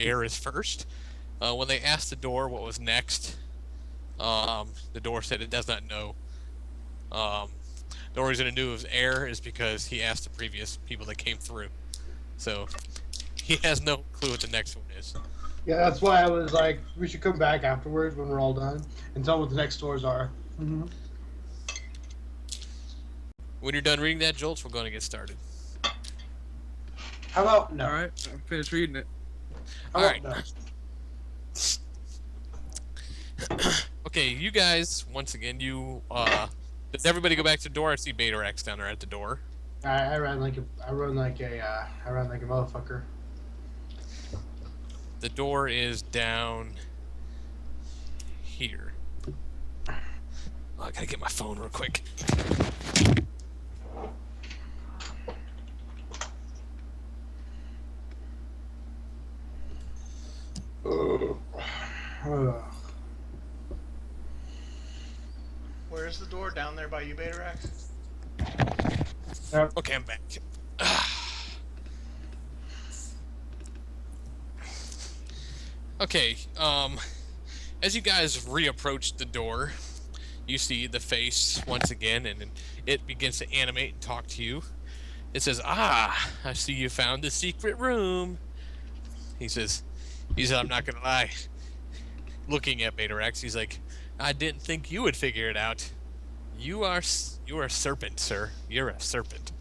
air is first. When they asked the door what was next, the door said it does not know. Um, the only reason it knew it was air is because he asked the previous people that came through. So he has no clue what the next one is. Yeah, that's why I was like, we should come back afterwards when we're all done and tell what the next doors are. Mm-hmm. When you're done reading that, Jolts, we're going to get started. How about All no? right, I'm finished reading it. How All about right. no? Okay, you guys, once again, does everybody go back to the door? I see Beta Rex down there at the door. I ran like a motherfucker. The door is down here. Oh, I gotta get my phone real quick. Ugh. Where's the door? Down there by you, Betarax? Yep. Okay, I'm back. Okay, as you guys reapproach the door, you see the face once again, and it begins to animate and talk to you. It says, "Ah, I see you found the secret room." He says, "I'm not gonna lie." Looking at Beta Rex, he's like, "I didn't think you would figure it out. You are a serpent, sir. You're a serpent."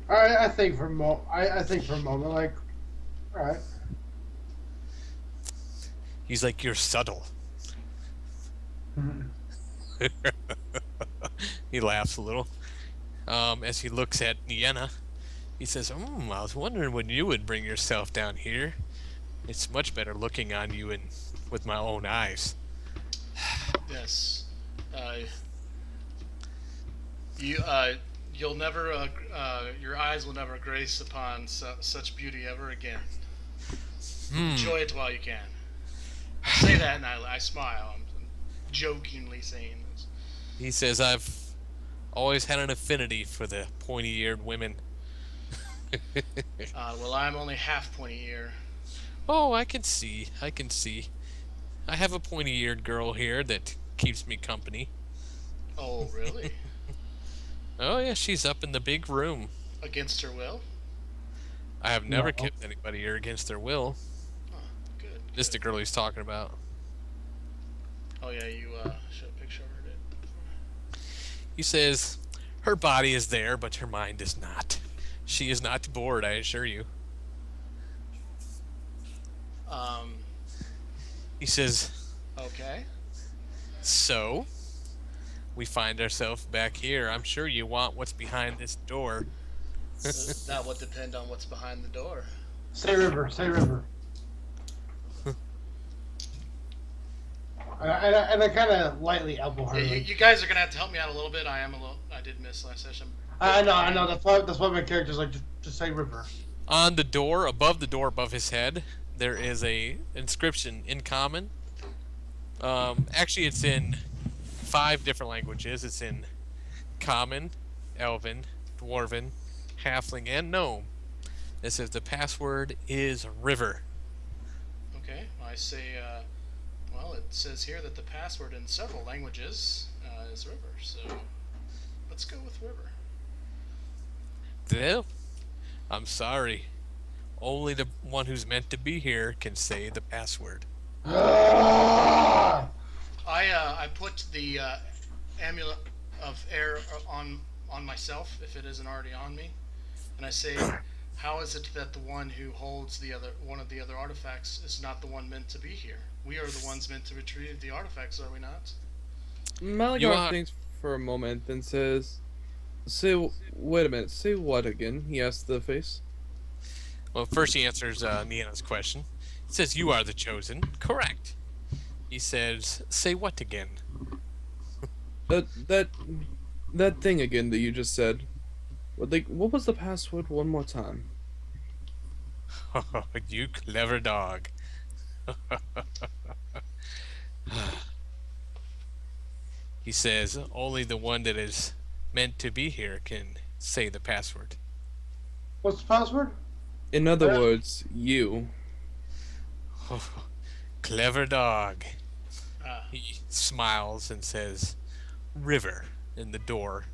I think for I think for a moment, like, all right. He's like, "You're subtle." Mhm. He laughs a little. As he looks at Nienna, he says, I was wondering when you would bring yourself down here. It's much better looking on you and with my own eyes." Yes. Uh, you, you'll never, your eyes will never grace upon such beauty ever again. Hmm. Enjoy it while you can. I say that and I smile. I'm jokingly saying this. He says, "I've always had an affinity for the pointy-eared women." Well, I'm only half pointy ear. Oh, I can see. I can see. I have a pointy-eared girl here that keeps me company. Oh, really? Oh, yeah, she's up in the big room. Against her will? I have never No. kept anybody here against their will. Oh, good. This the girl he's talking about. Oh, yeah, you showed a picture of her. He says, her body is there, but her mind is not. She is not bored, I assure you. Um, He says, okay. so, we find ourselves back here. I'm sure you want what's behind this door. That would depend on what's behind the door. Say river. Say river. And I kind of lightly elbow her. Yeah, Like, you guys are gonna have to help me out a little bit. I did miss last session. I know. That's why my character's like, just say river. On the door, above his head, there is a inscription in common. Actually, it's in 5 different languages. It's in Common, Elven, Dwarven, Halfling, and Gnome. It says the password is river. Okay, I say. Well, it says here that the password in several languages is river. So let's go with river. Well, I'm sorry. Only the one who's meant to be here can say the password. Ah! I put the amulet of air on myself if it isn't already on me, and I say, how is it that the one who holds one of the other artifacts is not the one meant to be here? We are the ones meant to retrieve the artifacts, are we not? You Malagar are. thinks for a moment, then says, "Say, wait a minute. Say what again?" He asks the face. Well, first he answers Niana's question. He says, "You are the chosen." Correct. He says, "Say what again?" That that that thing again that you just said. What was the password one more time? You clever dog. He says, "Only the one that is meant to be here can say the password." What's the password? In other words, you. Oh, clever dog. Uh, He smiles and says, "River," and the door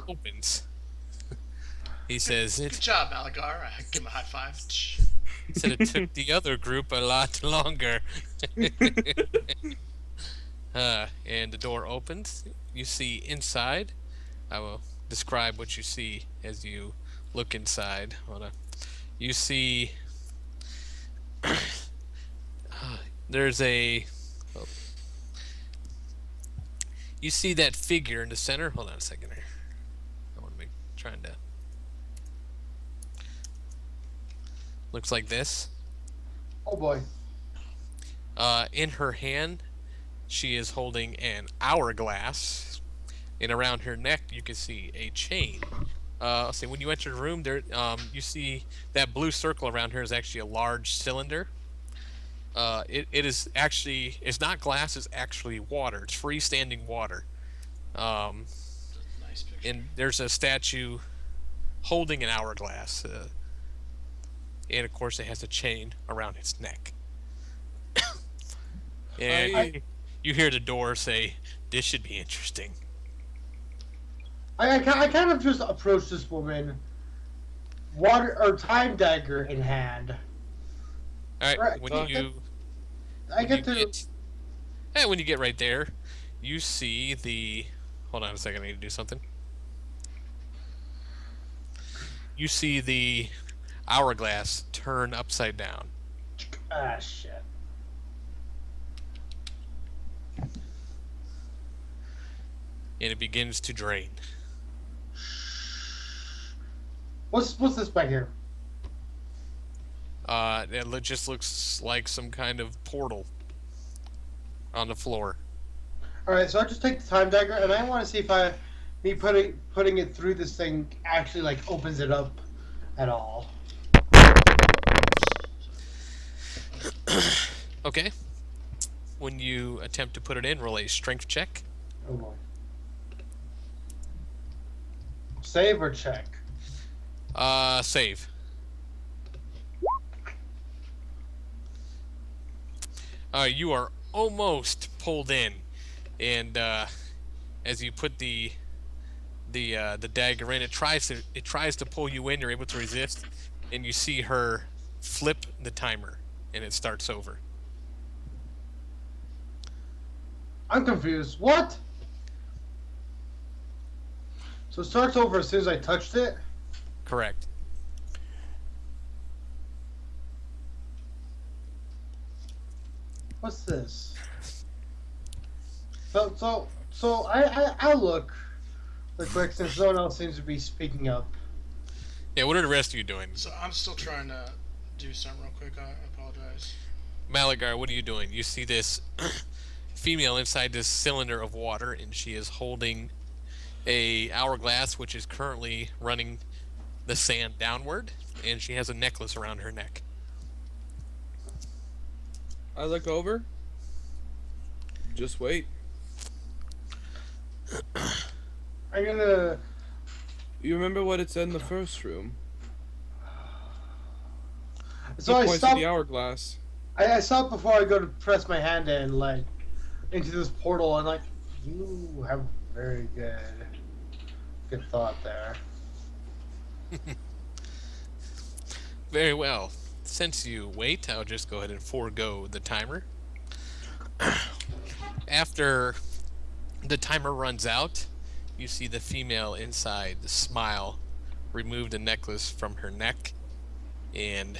opens. He says, good job, Malagar. I give him a high five. said it took the other group a lot longer. And the door opens. You see inside. I will describe what you see as you look inside. Hold on. You see there's a. Oh, you see that figure in the center. Hold on a second here. I want to be trying to. Looks like this. Oh boy. In her hand, she is holding an hourglass, and around her neck you can see a chain. Let's see. When you enter the room, there you see that blue circle around her is actually a large cylinder. It is actually, it's not glass, it's actually water. It's freestanding water. Nice picture. And there's a statue holding an hourglass. And of course, it has a chain around its neck. And you hear the door say, "This should be interesting." I kind of just approached this woman, water or time dagger in hand. All right, Right, when so you I get to. when you get right there, you see the. Hold on a second, I need to do something. You see the hourglass turn upside down. Ah, shit. And it begins to drain. What's this back here? It just looks like some kind of portal on the floor. All right, so I just take the time dagger, and I want to see if me putting it through this thing actually like opens it up at all. Okay. When you attempt to put it in, roll a strength check. Oh boy. Save or check? Save. You are almost pulled in, and as you put the dagger in, it tries to pull you in. You're able to resist, and you see her flip the timer, and it starts over. I'm confused. What? So it starts over as soon as I touched it? Correct. What's this? So I'll look real quick since no one else seems to be speaking up. Yeah. What are the rest of you doing? So I'm still trying to do something real quick. I apologize. Malagar, what are you doing? You see this female inside this cylinder of water, and she is holding a hourglass, which is currently running the sand downward, and she has a necklace around her neck. I look over. Just wait. I'm gonna. You remember what it said in the first room? So It I points to stop. the hourglass. I stop before I go to press my hand in, like, into this portal, and like, you have very good thought there. Very well. Since you wait, I'll just go ahead and forego the timer. After the timer runs out, you see the female inside smile, remove the necklace from her neck, and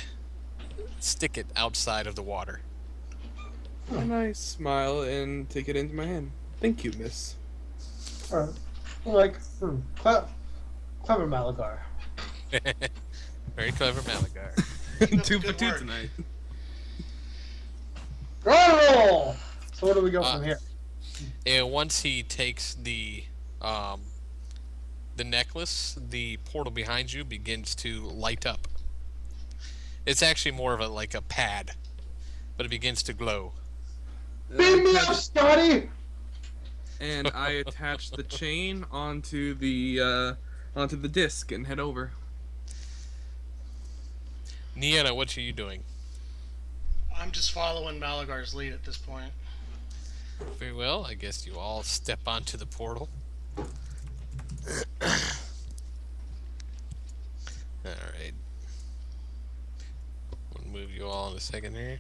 stick it outside of the water. And I smile and take it into my hand. Thank you, miss. Alright. I'm like, clever Malagar. Very clever, Malagar. Two good for two work. tonight. Roll! So where do we go from here? And once he takes the necklace, the portal behind you begins to light up. It's actually more of like a pad, but it begins to glow. Beam me up, Scotty! And I attach the chain onto the disc and head over. Niana, what are you doing? I'm just following Malagar's lead at this point. Very well. I guess you all step onto the portal. All right. We'll move you all in a second here.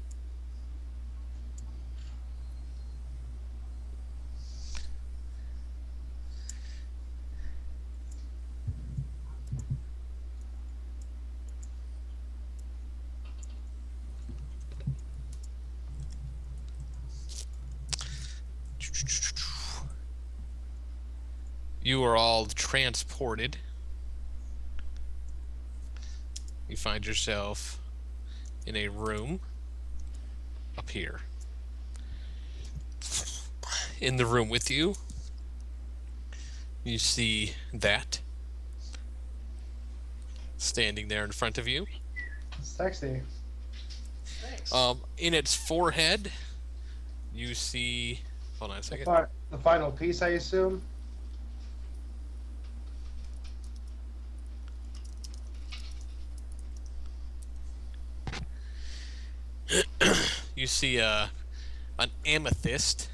You are all transported. You find yourself in a room up here. In the room with you, you see that standing there in front of you. Sexy. Thanks. In its forehead, you see. Hold on a second. The final piece, I assume. You see an amethyst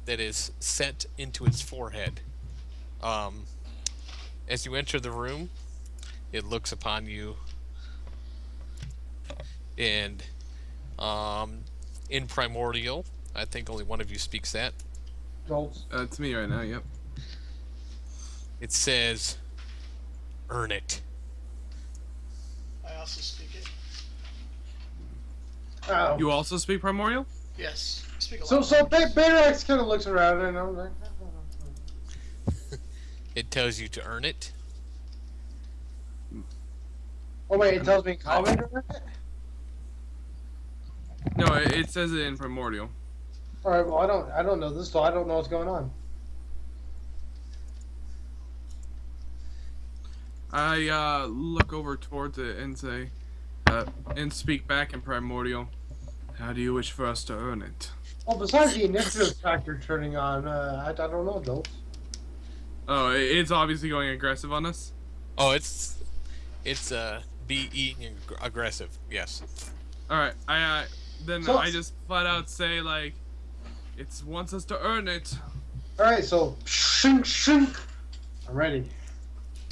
that is set into its forehead. As you enter the room, it looks upon you, and in Primordial, I think only one of you speaks that. Jolts. It's me right now. Yep. It says, "Earn it." I also speak it. Oh. You also speak primordial? Yes, I speak a So lot. Bayrax kind of looks around and I'm like, It tells you to earn it. oh wait, it tells me comment on it? No, it says it in primordial. Alright, well I don't know this, so I don't know what's going on. I look over towards it and say, and speak back in primordial. How do you wish for us to earn it? Well, besides the initiative factor turning on, I don't know, Jolts. Oh, it's obviously going aggressive on us. Oh, it's being aggressive. Yes. All right, I So- I just flat out say like, it wants us to earn it. Alright, so shink shink. I'm ready.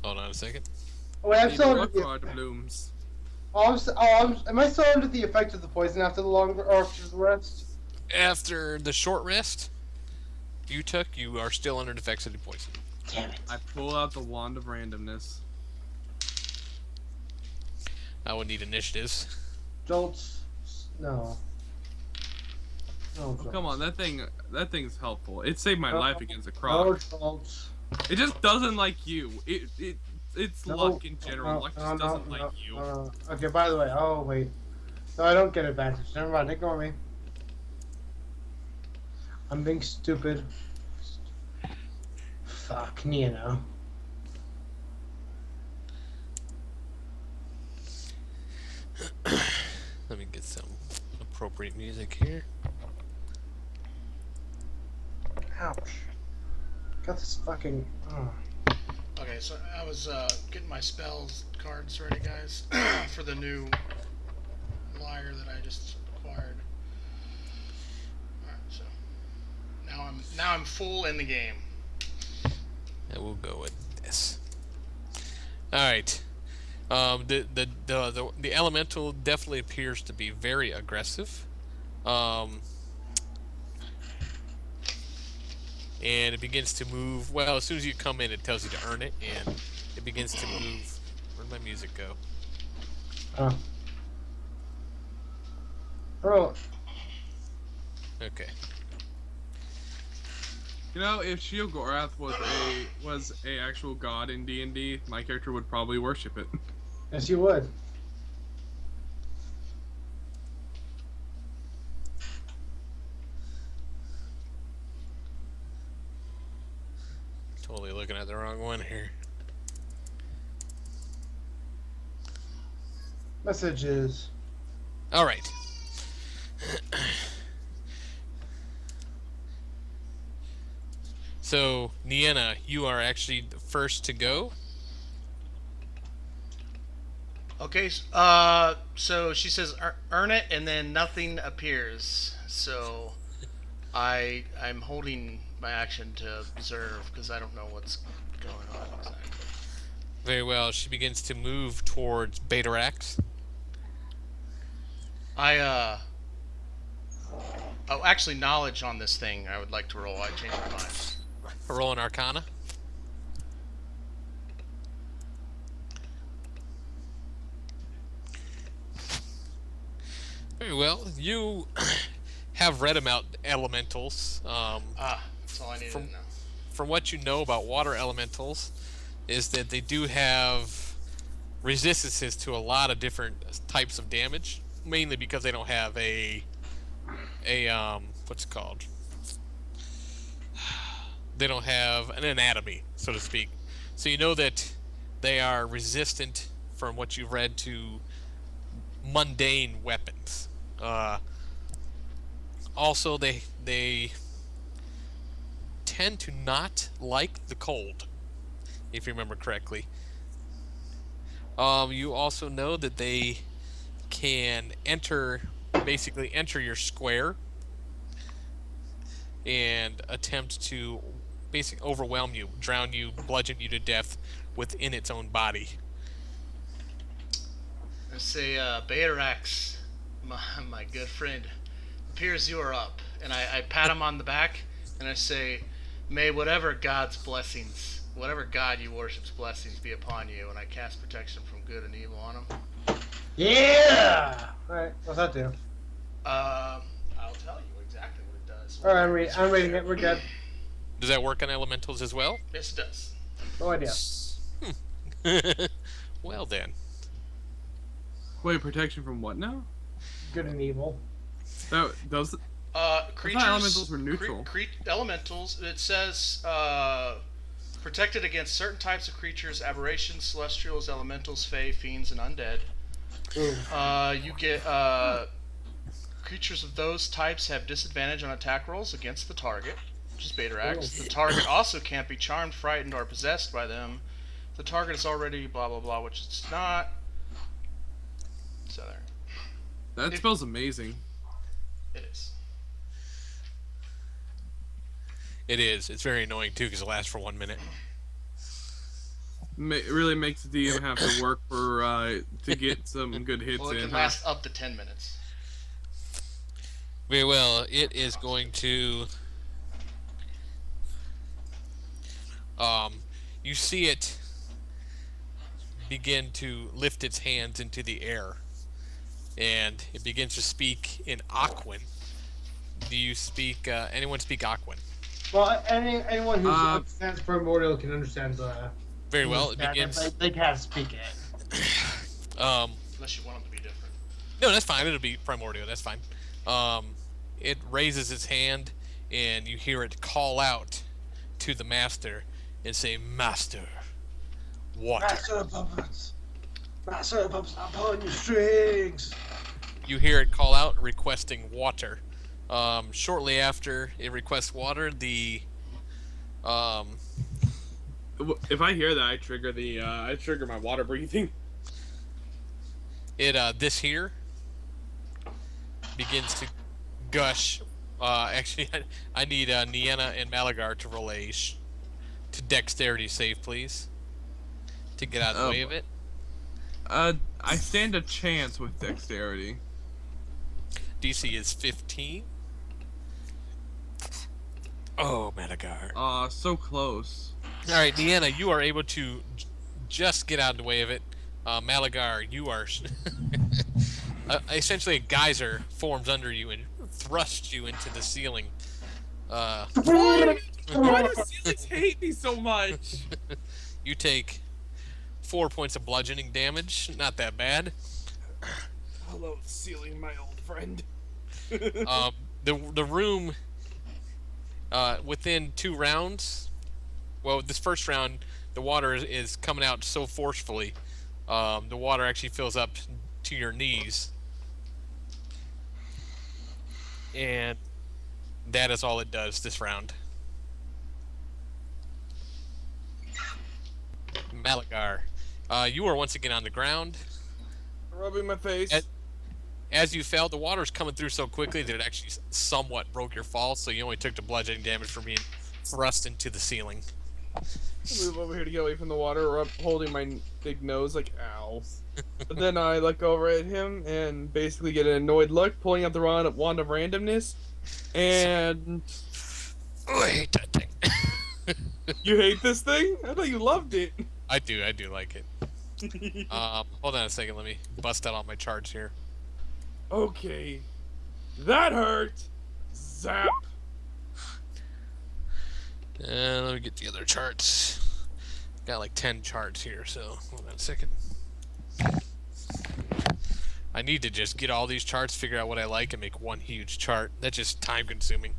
Hold on a second. Oh wait, I'm Maybe still under work the. for our blooms. Am I still under the effect of the poison after the long or after the rest? After the short rest you took, you are still under the effects of the poison. Damn it. I pull out the wand of randomness. I would need initiatives. Jolts. No. No, Oh, come on, that thing's helpful. It saved my No. life against a No, croc. Jolts. It just doesn't like you. It's No, luck in general. no, Luck no, just no, doesn't no, like you. Okay, by the way, oh wait. No, I don't get advantage. Never mind, ignore me. I'm being stupid. Fuck, Nino. Let me get some appropriate music here. Ouch. Got this fucking. Oh. Okay, so I was getting my spells cards ready, guys, for the new lyre that I just acquired. Alright, so now I'm full in the game. And we'll go with this. All right. The elemental definitely appears to be very aggressive. And it begins to move. Well, as soon as you come in, it tells you to earn it, and it begins to move. Where'd my music go? Bro, Okay. You know, if Sheogorath was a actual god in D&D, my character would probably worship it. yes you would. Totally looking at the wrong one here. Messages. All right. So, Niena, you are actually the first to go. Okay. So she says, "Earn it," and then nothing appears. So I'm holding my action to observe because I don't know what's going on exactly. Very well. She begins to move towards Betarax. I Oh, actually, knowledge on this thing. I would like to roll. I changed my mind. Roll an Arcana. Very well. You have read about elementals. That's all I needed to know. From what you know about water elementals, is that they do have resistances to a lot of different types of damage, mainly because they don't have a what's it called? They don't have an anatomy, so to speak. So you know that they are resistant, from what you've read, to mundane weapons. Also, they tend to not like the cold, if you remember correctly. You also know that they can basically enter your square and attempt to basically overwhelm you, drown you, bludgeon you to death within its own body. I say, Betarax, my good friend, appears you are up. And I pat him on the back and I say, may whatever God's blessings, whatever God you worship's blessings be upon you. And I cast protection from good and evil on him. Yeah! Alright, what's that do? I'll tell you exactly what it does. Alright, I'm reading it. We're good. Does that work on elementals as well? Yes, it does. No idea. Well then. Wait, protection from what now? Good and evil. That does. Creatures. Elementals were neutral. Elementals. It says protected against certain types of creatures: aberrations, celestials, elementals, fae, fiends, and undead. You get creatures of those types have disadvantage on attack rolls against the target, which is Betarax. The target also can't be charmed, frightened, or possessed by them. The target is already blah blah blah, which it's not. So there. That spell's amazing. It is. It is. It's very annoying too because it lasts for 1 minute. It really makes the DM have to work for to get some good hits Well, it in. can last up to 10 minutes. Very well. It is going to. You see it begin to lift its hands into the air, and it begins to speak in Aquan. Do you speak? Anyone speak Aquan? Well, anyone who understands primordial can understand the. Very well. It begins. They can't speak it. Unless you want them to be different. No, that's fine. It'll be primordial. That's fine. It raises its hand, and you hear it call out to the master and say, "Master, water." Master of puppets. Master of puppets, upon your strings. You hear it call out requesting water. Shortly after it requests water, the If I hear that, I trigger my water breathing. this here begins to gush. Actually, I need Nienna and Malagar to roll to dexterity save, please, to get out of the way of it. I stand a chance with dexterity. DC is 15. Oh, Malagar. So close. All right, Nienna, you are able to just get out of the way of it. Malagar, you are essentially a geyser forms under you and thrusts you into the ceiling. Why do ceilings hate me so much? You take 4 points of bludgeoning damage. Not that bad. Hello, ceiling, my old friend. The room within 2 rounds. Well, this first round, the water is coming out so forcefully. The water actually fills up to your knees, and that is all it does this round. Malagar, you are once again on the ground. Rubbing my face. As you fell, the water's coming through so quickly that it actually somewhat broke your fall, so you only took the bludgeoning damage from being thrust into the ceiling. I move over here to get away from the water, holding my big nose like, ow. But then I look over at him and basically get an annoyed look, pulling out the wand of randomness, and... Oh, I hate that thing. You hate this thing? I thought you loved it. I do like it. Hold on a second, let me bust out all my charts here. Okay. That hurt! Zap! Let me get the other charts. Got like 10 charts here, so hold on a second. I need to just get all these charts, figure out what I like, and make one huge chart. That's just time consuming.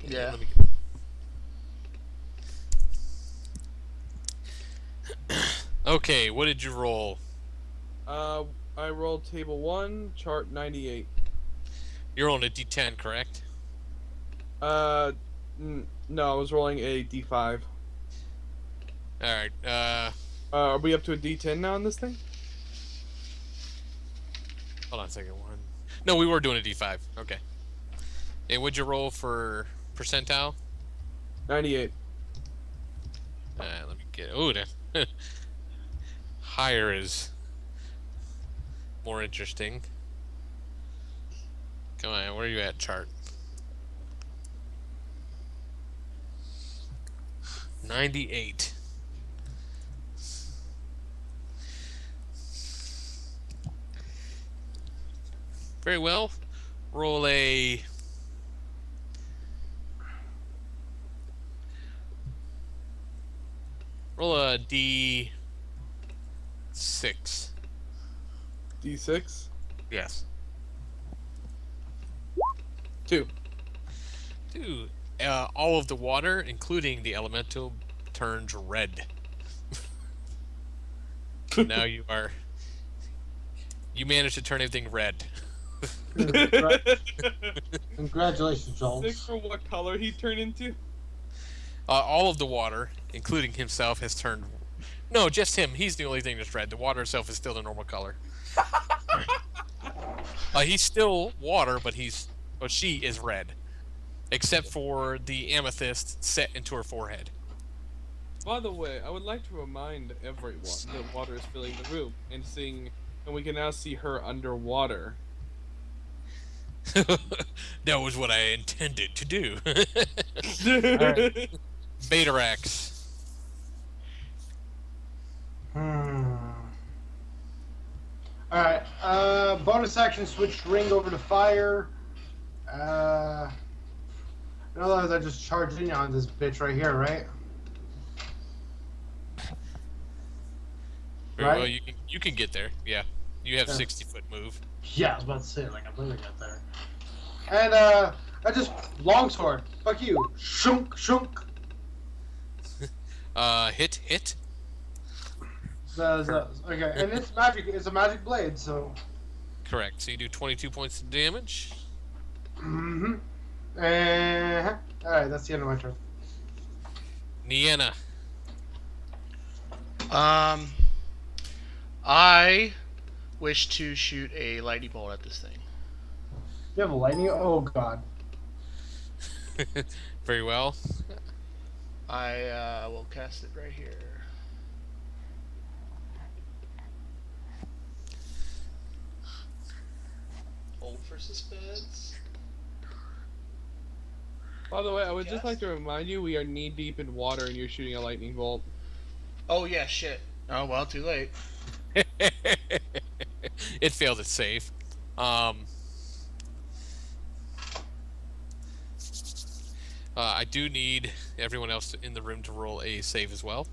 Yeah. Let me... Okay, what did you roll? I rolled table 1, chart 98. You're rolling a D10, correct? No, I was rolling a D5. Alright, Are we up to a D10 now on this thing? hold on a second. No, we were doing a D5. Okay. And what'd you roll for percentile? 98. Let me get... Ooh, that... Higher is more interesting. Come on, where are you at, chart? 98. Very well. Roll a... Roll a D6. D6? Yes. 2. Dude, all of the water, including the elemental, turns red. Now you are... You managed to turn everything red. Congratulations, Joel. 6 for what color he turned into? All of the water, including himself, has turned... No, just him. He's the only thing that's red. The water itself is still the normal color. He's still water, but she is red. Except for the amethyst set into her forehead. By the way, I would like to remind everyone that water is filling the room and we can now see her underwater. That was what I intended to do. Alright. Betarax. Alright, bonus action, switch ring over to fire. In other words, I just charged in on this bitch right here, right? Very Right? well, you can get there. Yeah, you have Yeah. 60-foot move. Yeah, I was about to say, like, I believe I got there. And, I just, longsword. Fuck you. Shunk, shunk. Hit. Okay, and it's magic. It's a magic blade, so. Correct. So you do 22 points of damage. Mm-hmm. Alright, that's the end of my turn. Nienna. I wish to shoot a lightning bolt at this thing. You have a lightning? Oh, God. Very well. I will cast it right here. Hold for suspense. By the way, I would just like to remind you we are knee deep in water and you're shooting a lightning bolt. Oh yeah, shit. Oh well, too late. It failed its save. I do need everyone else in the room to roll a save as well.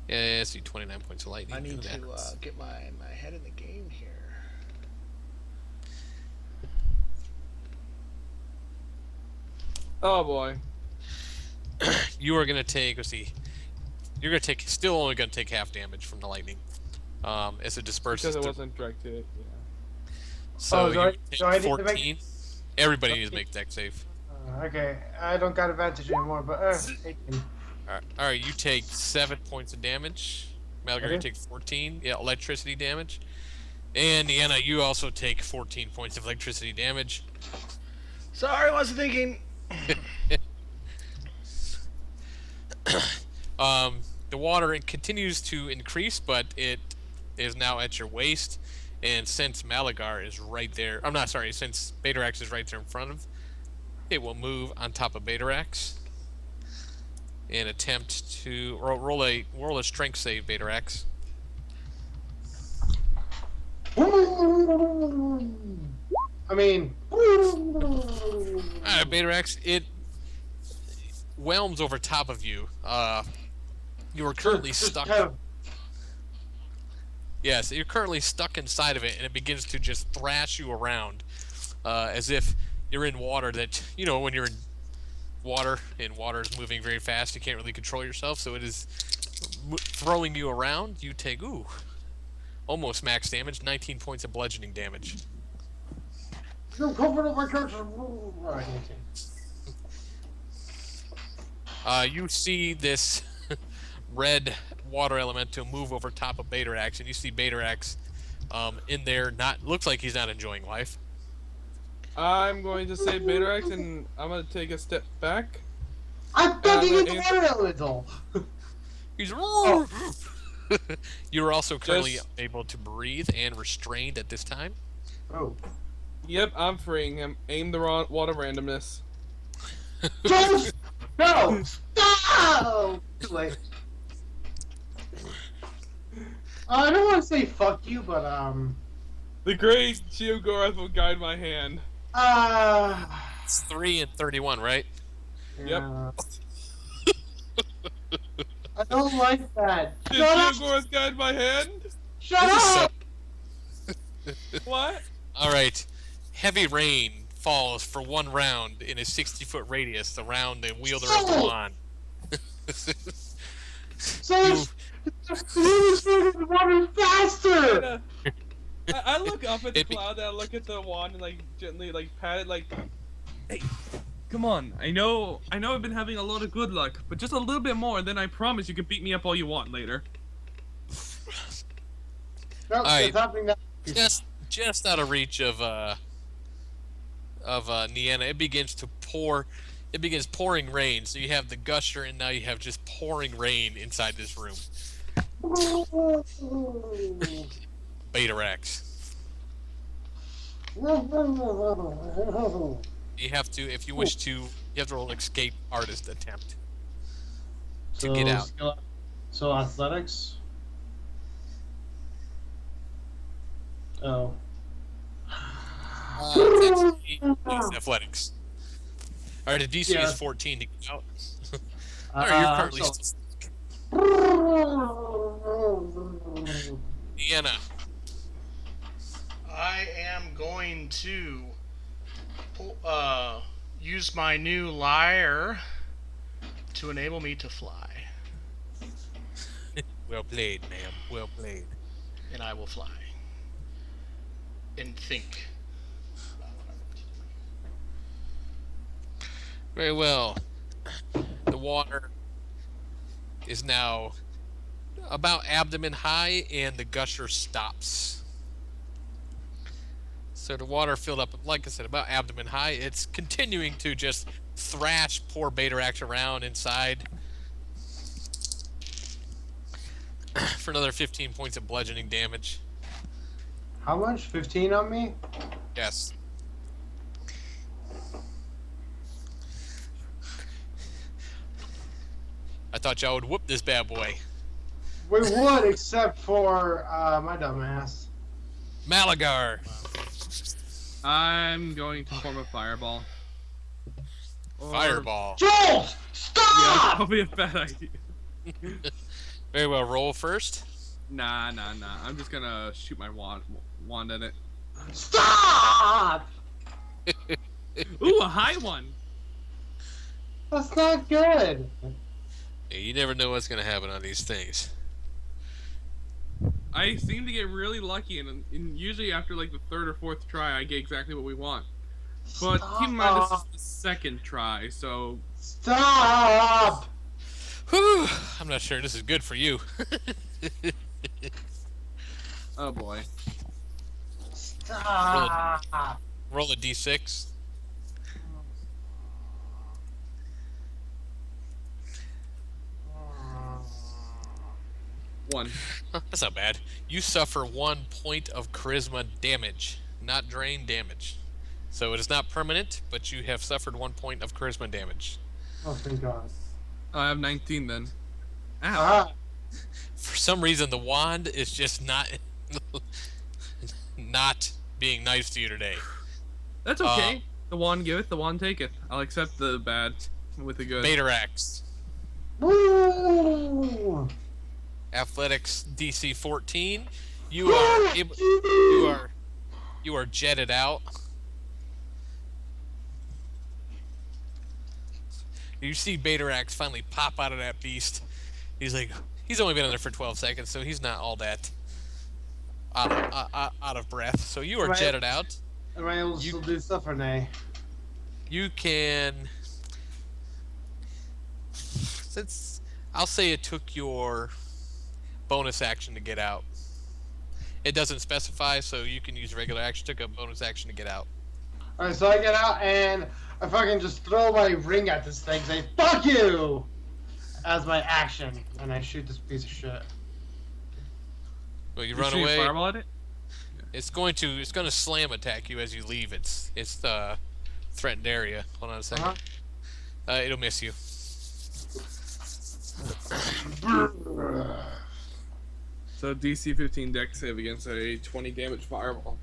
Yeah, let's see, 29 points of lightning. I need That- to get my head in the game here. Oh boy. You are gonna take. Let's see. You're gonna take. Still only gonna take half damage from the lightning. As it disperses. Because it through- wasn't directed at, yeah. So Oh, you do I take need to make- 14. Everybody needs to make deck save. Okay, I don't got advantage anymore, but 18. All right, you take 7 points of damage. Malagar, you Okay. take 14 electricity damage. And Deanna, you also take 14 points of electricity damage. Sorry, I wasn't thinking. The water continues to increase, but it is now at your waist. And since Malagar is right there, I'm not sorry, since Betarax is right there in front of, it will move on top of Betarax and attempt to roll a strength save, Betarax. I mean. Betarax, it whelms over top of you. You are currently Just stuck. kind of- Yes, you're currently stuck inside of it, and it begins to just thrash you around, as if you're in water that, when you're in water and water is moving very fast, you can't really control yourself, so it is throwing you around. You take, almost max damage, 19 points of bludgeoning damage. You're covered up my character. You see this red water elemental move over top of Betarax, and you see Betarax in there. Looks like he's not enjoying life. I'm going to say Betarax, and I'm going to take a step back. I'm fucking in the water elemental. He's. You're also currently able to breathe and restrained at this time. Oh. Yep, I'm freeing him. Aim the water randomness. Don't! No! Stop! Too late. I don't want to say fuck you, but The great Geogoroth will guide my hand. It's 3 and 31, right? Yep. yeah. I don't like that. Did Shut up! Geogoroth guide my hand? Shut up! What? All right. Heavy rain falls for 1 round in a 60-foot radius around the wielder of the wand. So the water faster! I look up at the It be- cloud, and I look at the wand, and like gently like pat it, like, hey, come on. I know I've been having a lot of good luck, but just a little bit more, and then I promise you can beat me up all you want later. No, Alright. it's happening now. Just out of reach of Nienna, it begins to pour. It begins pouring rain. So you have the gusher, and now you have just pouring rain inside this room. Betarax. You have to, if you wish to, you have to roll an escape artist attempt to get out. So athletics. Oh. It's athletics. All right, the DC Yeah. is 14 to get out. All right, you're currently so- still. Deanna. I am going to use my new lyre to enable me to fly, Well played, ma'am. Well played. and I will fly and think. Very well. The water is now about abdomen high, and the gusher stops. So the water filled up, like I said, about abdomen high. It's continuing to just thrash poor Betarax around inside for another 15 points of bludgeoning damage. How much? 15 on me? Yes. I thought y'all would whoop this bad boy. We would, except for my dumbass. Malagar. I'm going to form a fireball. Fireball. Joel! Yeah, Stop! probably a bad idea. Very well. Roll first. Nah. I'm just gonna shoot my wand at it. Stop! Ooh, a high one. That's not good. Yeah, you never know what's going to happen on these things. I seem to get really lucky, and usually after like the third or fourth try, I get exactly what we want. But keep in mind, this is the second try, so Stop! Whew, I'm not sure this is good for you. Oh boy. Stop. Roll a d6. One. That's not bad. You suffer 1 point of charisma damage, not drain damage. So it is not permanent, but you have suffered 1 point of charisma damage. Oh, thank God. I have 19 then. Ow. Ah, For some reason, the wand is just not not being nice to you today. That's okay. The wand giveth, the wand taketh. I'll accept the bad with the good. Betarax. woo! Athletics DC 14. You are jetted out. You see Betarax finally pop out of that beast. He's only been in there for 12 seconds, so he's not all that out of breath. So you are Right. jetted out. Am I able to still do stuff or nay? You can, since I'll say it took your bonus action to get out. It doesn't specify, so you can use regular action. Took a bonus action to get out. Alright, so I get out and I fucking just throw my ring at this thing, say, fuck you! As my action. And I shoot this piece of shit. Well, you You run shoot a away. fireball at it? It's going to slam attack you as you leave. It's threatened area. Hold on a second. It'll miss you. So DC 15 dex save against a 20 damage fireball.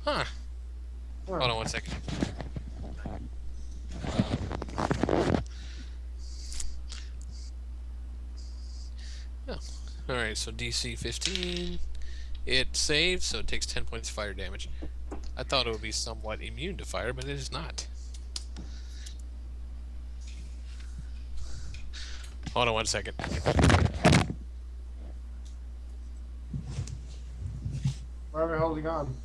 Huh. Hold on 1 second. Oh. Alright, so DC 15. It saves, so it takes 10 points of fire damage. I thought it would be somewhat immune to fire, but it is not. Hold on 1 second. Why are we holding on?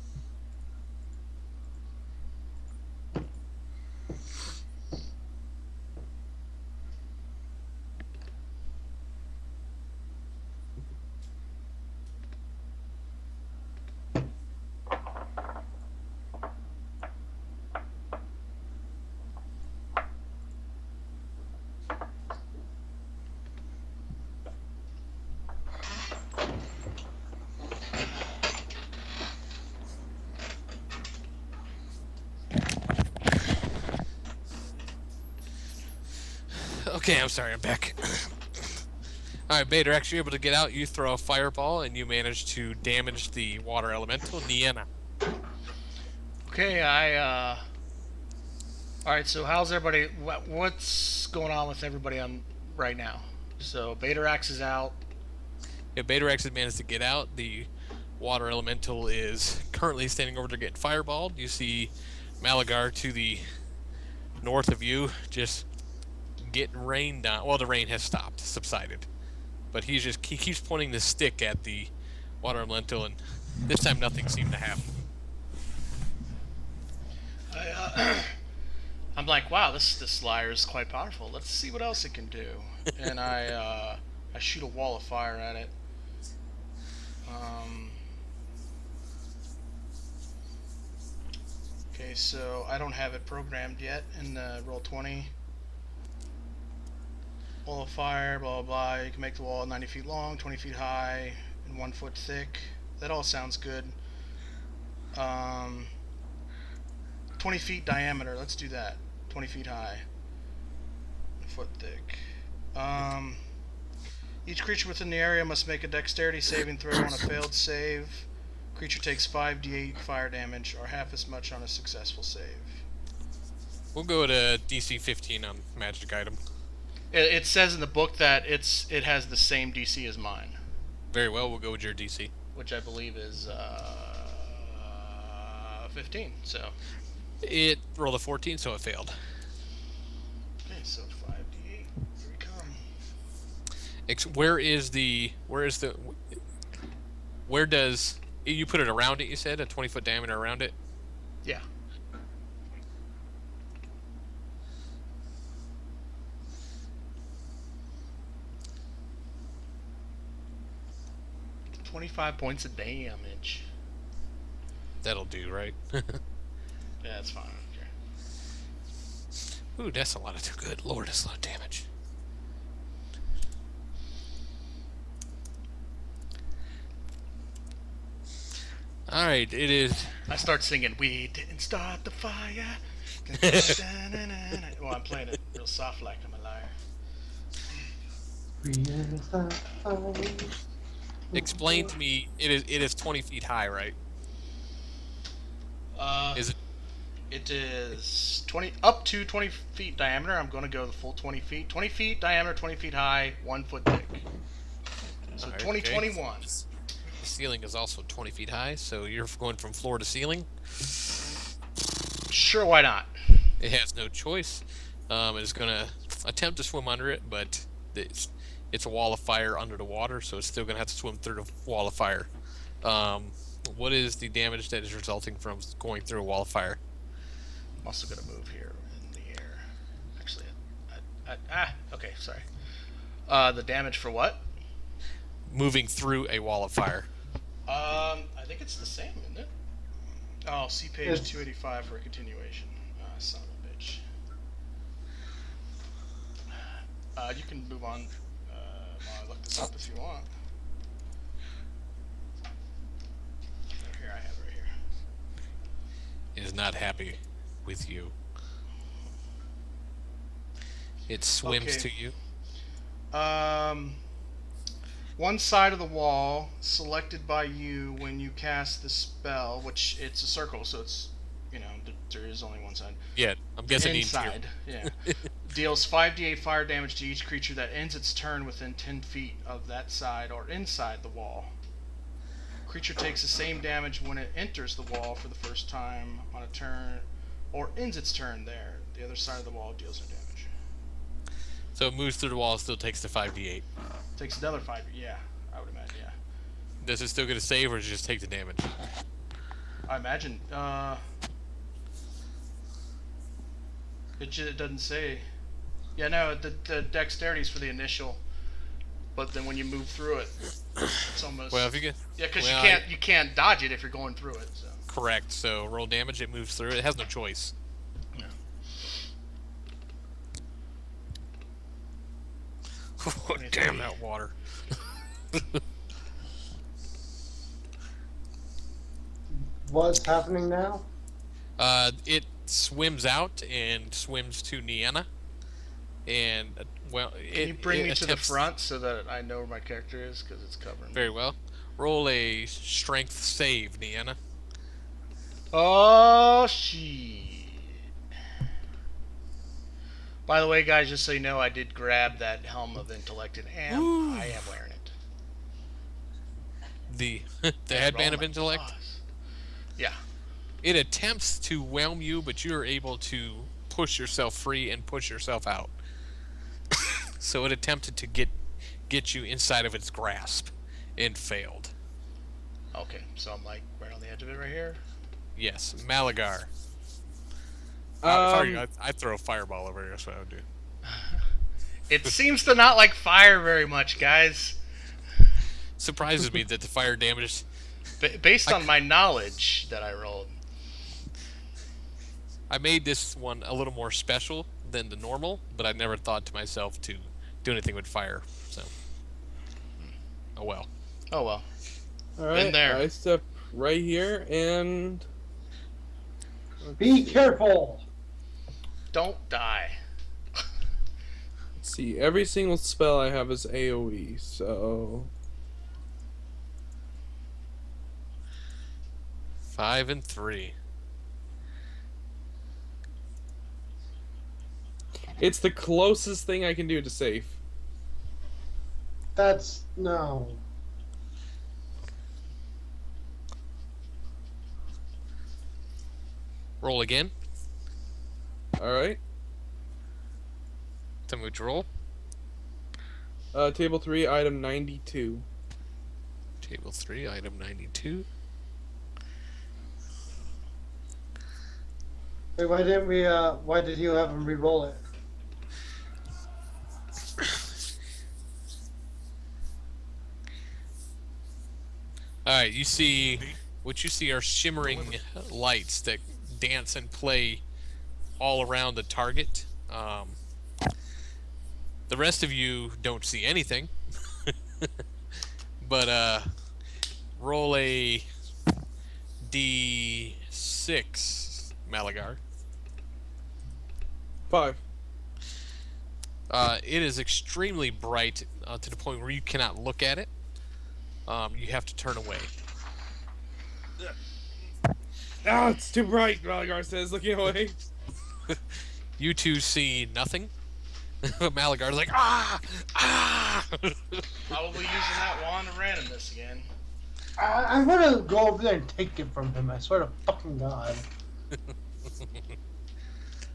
Okay, I'm sorry, I'm back. Alright, Betarax, you're able to get out. You throw a fireball, and you manage to damage the water elemental, Niena. Okay, Alright, so how's everybody... What's going on with everybody on right now? So, Betarax is out. Yeah, Betarax has managed to get out. The water elemental is currently standing over there getting fireballed. You see Malagar to the north of you, just getting rained on. Well, the rain has stopped, subsided, but he keeps pointing the stick at the water elemental, and this time nothing seemed to happen. I'm like, wow, this lyre is quite powerful. Let's see what else it can do. And I shoot a wall of fire at it. Okay, so I don't have it programmed yet in the Roll20. Wall of fire, blah, blah, blah. You can make the wall 90 feet long, 20 feet high, and 1 foot thick. That all sounds good. 20 feet diameter. Let's do that. 20 feet high. A foot thick. Each creature within the area must make a dexterity saving throw on a failed save. Creature takes 5d8 fire damage, or half as much on a successful save. We'll go to DC 15 on magic item. It says in the book that it has the same DC as mine, Very well, we'll go with your DC. which I believe is 15. So It rolled a 14, so it failed. okay, so 5d8. Here we come. Where does you put it around it? You said a 20-foot diameter around it. Yeah. 25 points of damage. That'll do, right? Yeah, that's fine. I don't care. Ooh, that's a lot of good. Lord, that's a lot of damage. All right, it is. I start singing, "We didn't start the fire." Well, I'm playing it real soft like I'm a liar. Explain to me. It is 20 feet high, right? Is it? It is 20 up to 20 feet diameter. I'm going to go the full 20 feet. 20 feet diameter, 20 feet high, 1 foot thick. So All right, 2021. okay. The ceiling is also 20 feet high, so you're going from floor to ceiling. Sure, why not? It has no choice. It's going to attempt to swim under it, but it's a wall of fire under the water, so it's still going to have to swim through the wall of fire. What is the damage that is resulting from going through a wall of fire? I'm also going to move here in the air. Actually, okay, sorry. The damage for what? Moving through a wall of fire. I think it's the same, isn't it? Oh, see page It's- 285 for a continuation. Son of a bitch. You can move on while I look this up if you want. Here, I have it right here. Is not happy with you. It swims Okay. to you. One side of the wall selected by you when you cast the spell, which it's a circle, so it's, there is only one side. Yeah, I'm guessing Inside, yeah. Deals 5d8 fire damage to each creature that ends its turn within 10 feet of that side or inside the wall. Creature takes the same damage when it enters the wall for the first time on a turn, or ends its turn there. The other side of the wall deals no damage. So it moves through the wall and still takes the 5d8. Takes another 5, yeah, I would imagine, yeah. Does it still get a save or does it just take the damage? I imagine, it doesn't say. Yeah, no, the dexterity is for the initial, but then when you move through it, it's almost. Well, if you get. Yeah, because well, you can't dodge it if you're going through it. So. Correct. So roll damage, it moves through. It has no choice. Yeah. Oh, damn that water. What's happening now? It swims out and swims to Niana. And, Can you bring me to the front so that I know where my character is? Because it's covering. Very well. Roll a strength save, Niana. Oh, shit. By the way, guys, just so you know, I did grab that Helm of Intellect and I am wearing it. The Yeah, headband roll of my intellect. claws. Yeah. It attempts to whelm you, but you're able to push yourself free and push yourself out. So it attempted to get you inside of its grasp and failed. Okay, so I'm like right on the edge of it right here. Yes, Malagar. I'd throw a fireball over here, that's what I would do. It seems to not like fire very much, guys. Surprises me that the fire damage. Based on my knowledge that I rolled. I made this one a little more special than the normal, but I never thought to myself to do anything with fire. So, oh well. Oh well. All right, there. I step right here and. Be careful! Don't die. Let's see, every single spell I have is AoE, so 5 and 3. it's the closest thing I can do to safe. That's no. Roll again. All right. Tell me what you roll. Table 3, item 92. Table 3, item 92. Wait, why didn't we? Why did you have him re-roll it? Alright, you see... What you see are shimmering lights that dance and play all around the target. The rest of you don't see anything. But, roll a D6, Malagar. 5. It is extremely bright to the point where you cannot look at it. You have to turn away. Ah, it's too bright, Malagar says, looking away. You two see nothing. Malagar's like, ah! Ah! Probably using that wand of randomness again. I'm gonna go over there and take it from him. I swear to fucking God.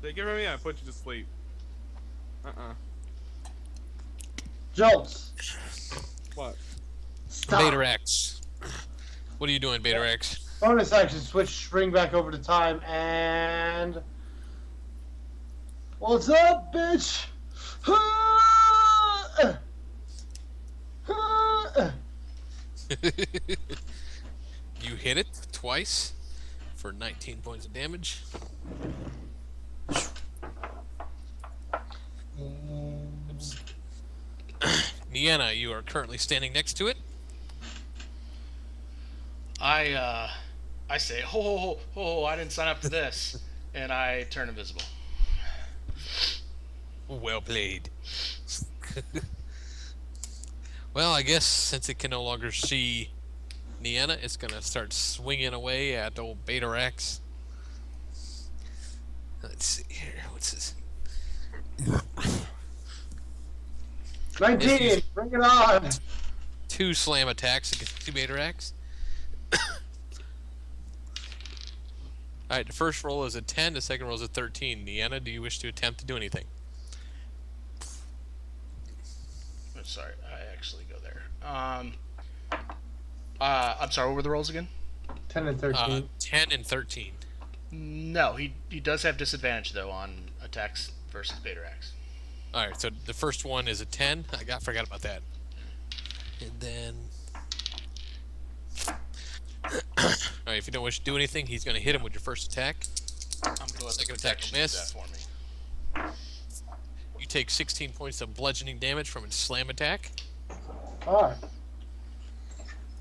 Take it from me, I put you to sleep. Jolts. What? Stop. Beta Rex. What are you doing, Beta Rex? Bonus action, switch, spring back over to time, and... What's up, bitch? You hit it twice for 19 points of damage. Oops. Nienna, you are currently standing next to it. I say, ho ho ho ho! I didn't sign up for this, and I turn invisible. Well played. Well, I guess since it can no longer see Nienna, it's gonna start swinging away at old Beta Rex. Let's see here. What's this? 19, bring it on! 2 slam attacks against Beta Rex. Alright, the first roll is a 10, the second roll is a 13. Nienna, do you wish to attempt to do anything? I'm sorry, I actually go there. I'm sorry, what were the rolls again? 10 and 13. 10 and 13. No, he does have disadvantage though on attacks versus Beta Rex. Alright, so the first one is a 10. I forgot about that. And then... Alright, if you don't wish to do anything, he's going to hit him with your first attack. I'm gonna let the Second attack protection will do miss. that for me. You take 16 points of bludgeoning damage from a slam attack. Alright.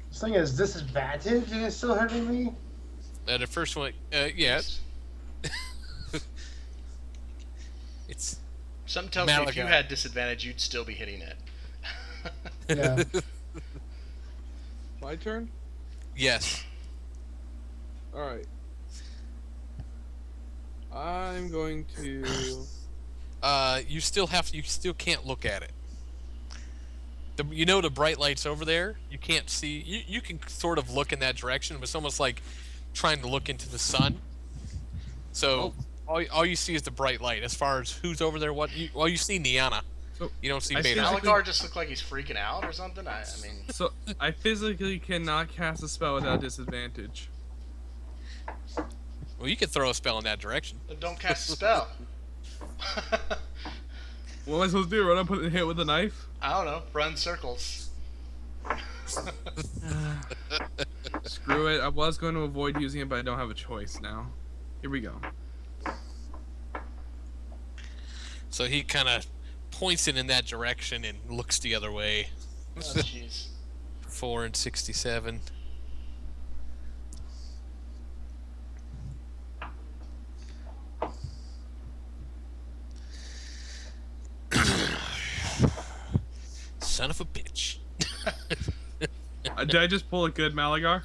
This thing is disadvantage and it's still hurting me? The first one, yeah. It's... Something tells me if you Malaga. had disadvantage, you'd still be hitting it. Yeah. My turn? Yes. Alright. I'm going to... You still can't look at it. You know the bright lights over there? You can't see... You can sort of look in that direction, but it's almost like trying to look into the sun. So, all you see is the bright light. As far as who's over there, you see Nienna. So, You don't see I Beta. physically- Malagar just looked like he's freaking out or something. I mean, So, I physically cannot cast a spell without disadvantage. Well, you can throw a spell in that direction. then don't cast a spell. What am I supposed to do? Run up and hit with a knife? I don't know. Run circles. Screw it. I was going to avoid using it, but I don't have a choice now. Here we go. So he kind of points it in that direction and looks the other way. Oh, jeez. 4 and 67. Son of a bitch. Did I just pull a good Malagar?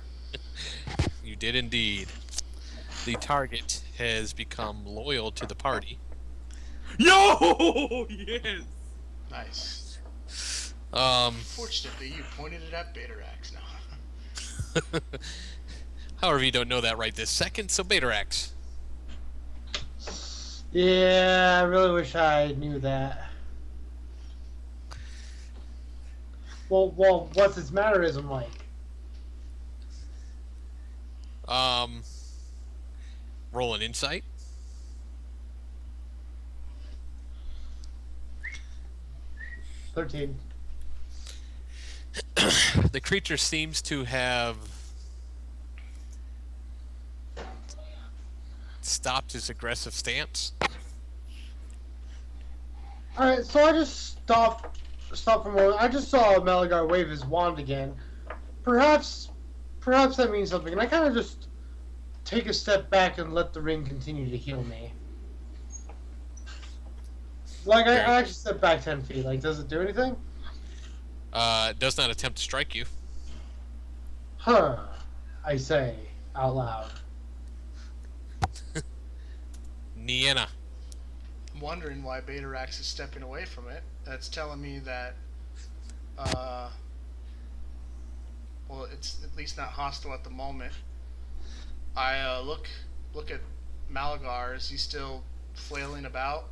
You did indeed. The target has become loyal to the party. Yo! Yes! Nice. Um, Fortunately, you pointed it at Beta Rex now. however, you don't know that right this second, so Betarax. Yeah, I really wish I knew that. Well, what's its mannerism like? Roll an insight. 13. The creature seems to have stopped his aggressive stance. Alright, so I just stop for a moment. I just saw Malagar wave his wand again. Perhaps that means something. And I kind of just take a step back and let the ring continue to heal me. Like, I actually step back 10 feet. Like, does it do anything? It does not attempt to strike you. Huh, I say out loud. Nienna. I'm wondering why Betarax is stepping away from it. That's telling me that, well, it's at least not hostile at the moment. I look at Malagar. Is he still flailing about?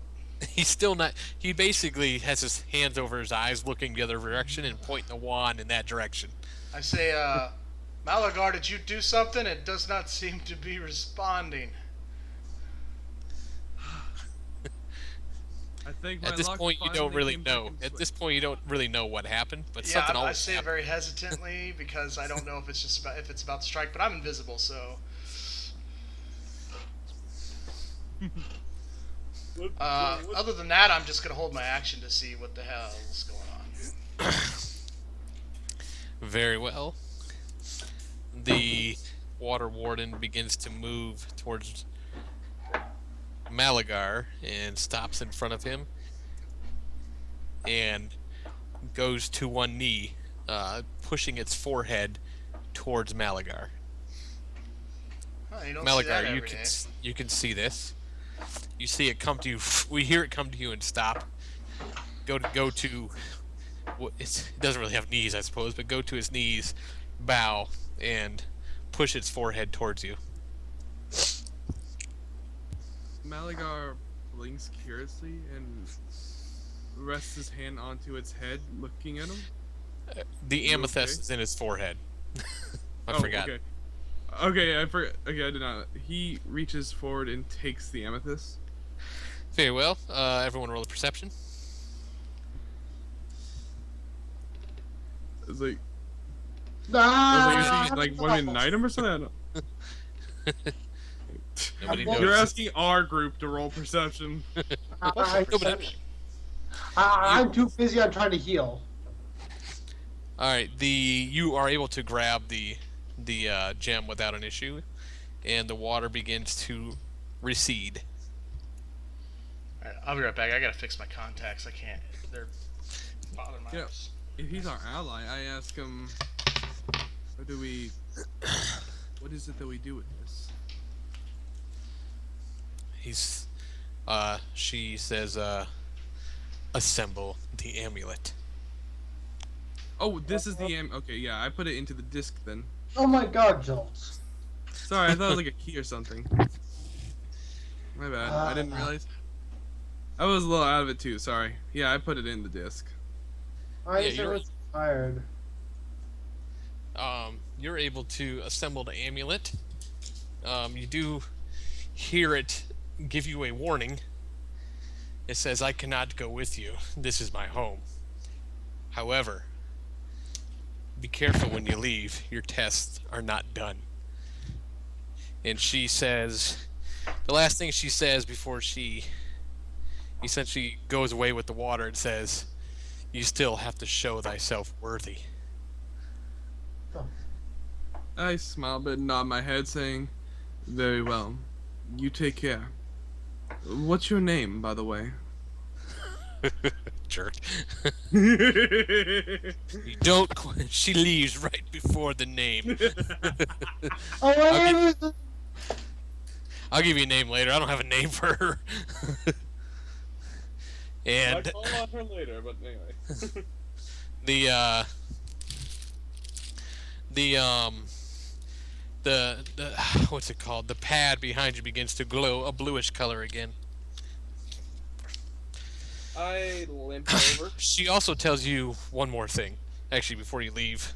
He's still not. He basically has his hands over his eyes, looking the other direction, and pointing the wand in that direction. I say, Malagar, did you do something? It does not seem to be responding. I think At this point, you don't really know. At this point, you don't really know what happened, but Yeah, something I always say it happened. very hesitantly because I don't know if it's just about if it's about to strike, but I'm invisible, so. Other than that, I'm just gonna hold my action to see what the hell's going on. Very well. The water warden begins to move towards Malagar and stops in front of him and goes to one knee, pushing its forehead towards Malagar. Huh, you don't see that Malagar, every day. you can see this. You see it come to you. We hear it come to you and stop. Go to. It doesn't really have knees, I suppose, but go to his knees, bow, and push its forehead towards you. Malagar blinks curiously and rests his hand onto its head, looking at him. The You amethyst okay? is in his forehead. I Oh, forgot. Okay. Okay, I forgot. Okay, I did not. He reaches forward and takes the amethyst. Very well. Everyone roll a perception. It's like, Ah, is he like wanting to knight him or something? I don't- Nobody You're You're notices. asking our group to roll perception. Nobody- I'm too busy on trying to heal. All right. You are able to grab the gem without an issue, and the water begins to recede. Alright, I'll be right back. I gotta fix my contacts. I can't. They're bothering my Yeah. eyes. If he's our ally, I ask him, what is it that we do with this? She says, assemble the amulet. Oh, this is the okay, yeah, I put it into the disc then. Oh my god, Jolts. Sorry, I thought it was like a key or something. My bad. I didn't realize. I was a little out of it too, sorry. Yeah, I put it in the disc. Why Yeah, is everyone so tired? You're able to assemble the amulet. You do hear it give you a warning. It says, I cannot go with you. This is my home. However, be careful when you leave. Your tests are not done. And she says, the last thing she says before she essentially goes away with the water, it says, you still have to show thyself worthy. I smile but nod my head saying, very well. You take care. What's your name, by the way? Jerk. You don't quit. She leaves right before the name. Oh, my name is. I'll give you a name later. I don't have a name for her. And I'll call on her later, but anyway. the what's it called? The pad behind you begins to glow a bluish color again. I limp over. She also tells you one more thing. Actually, before you leave,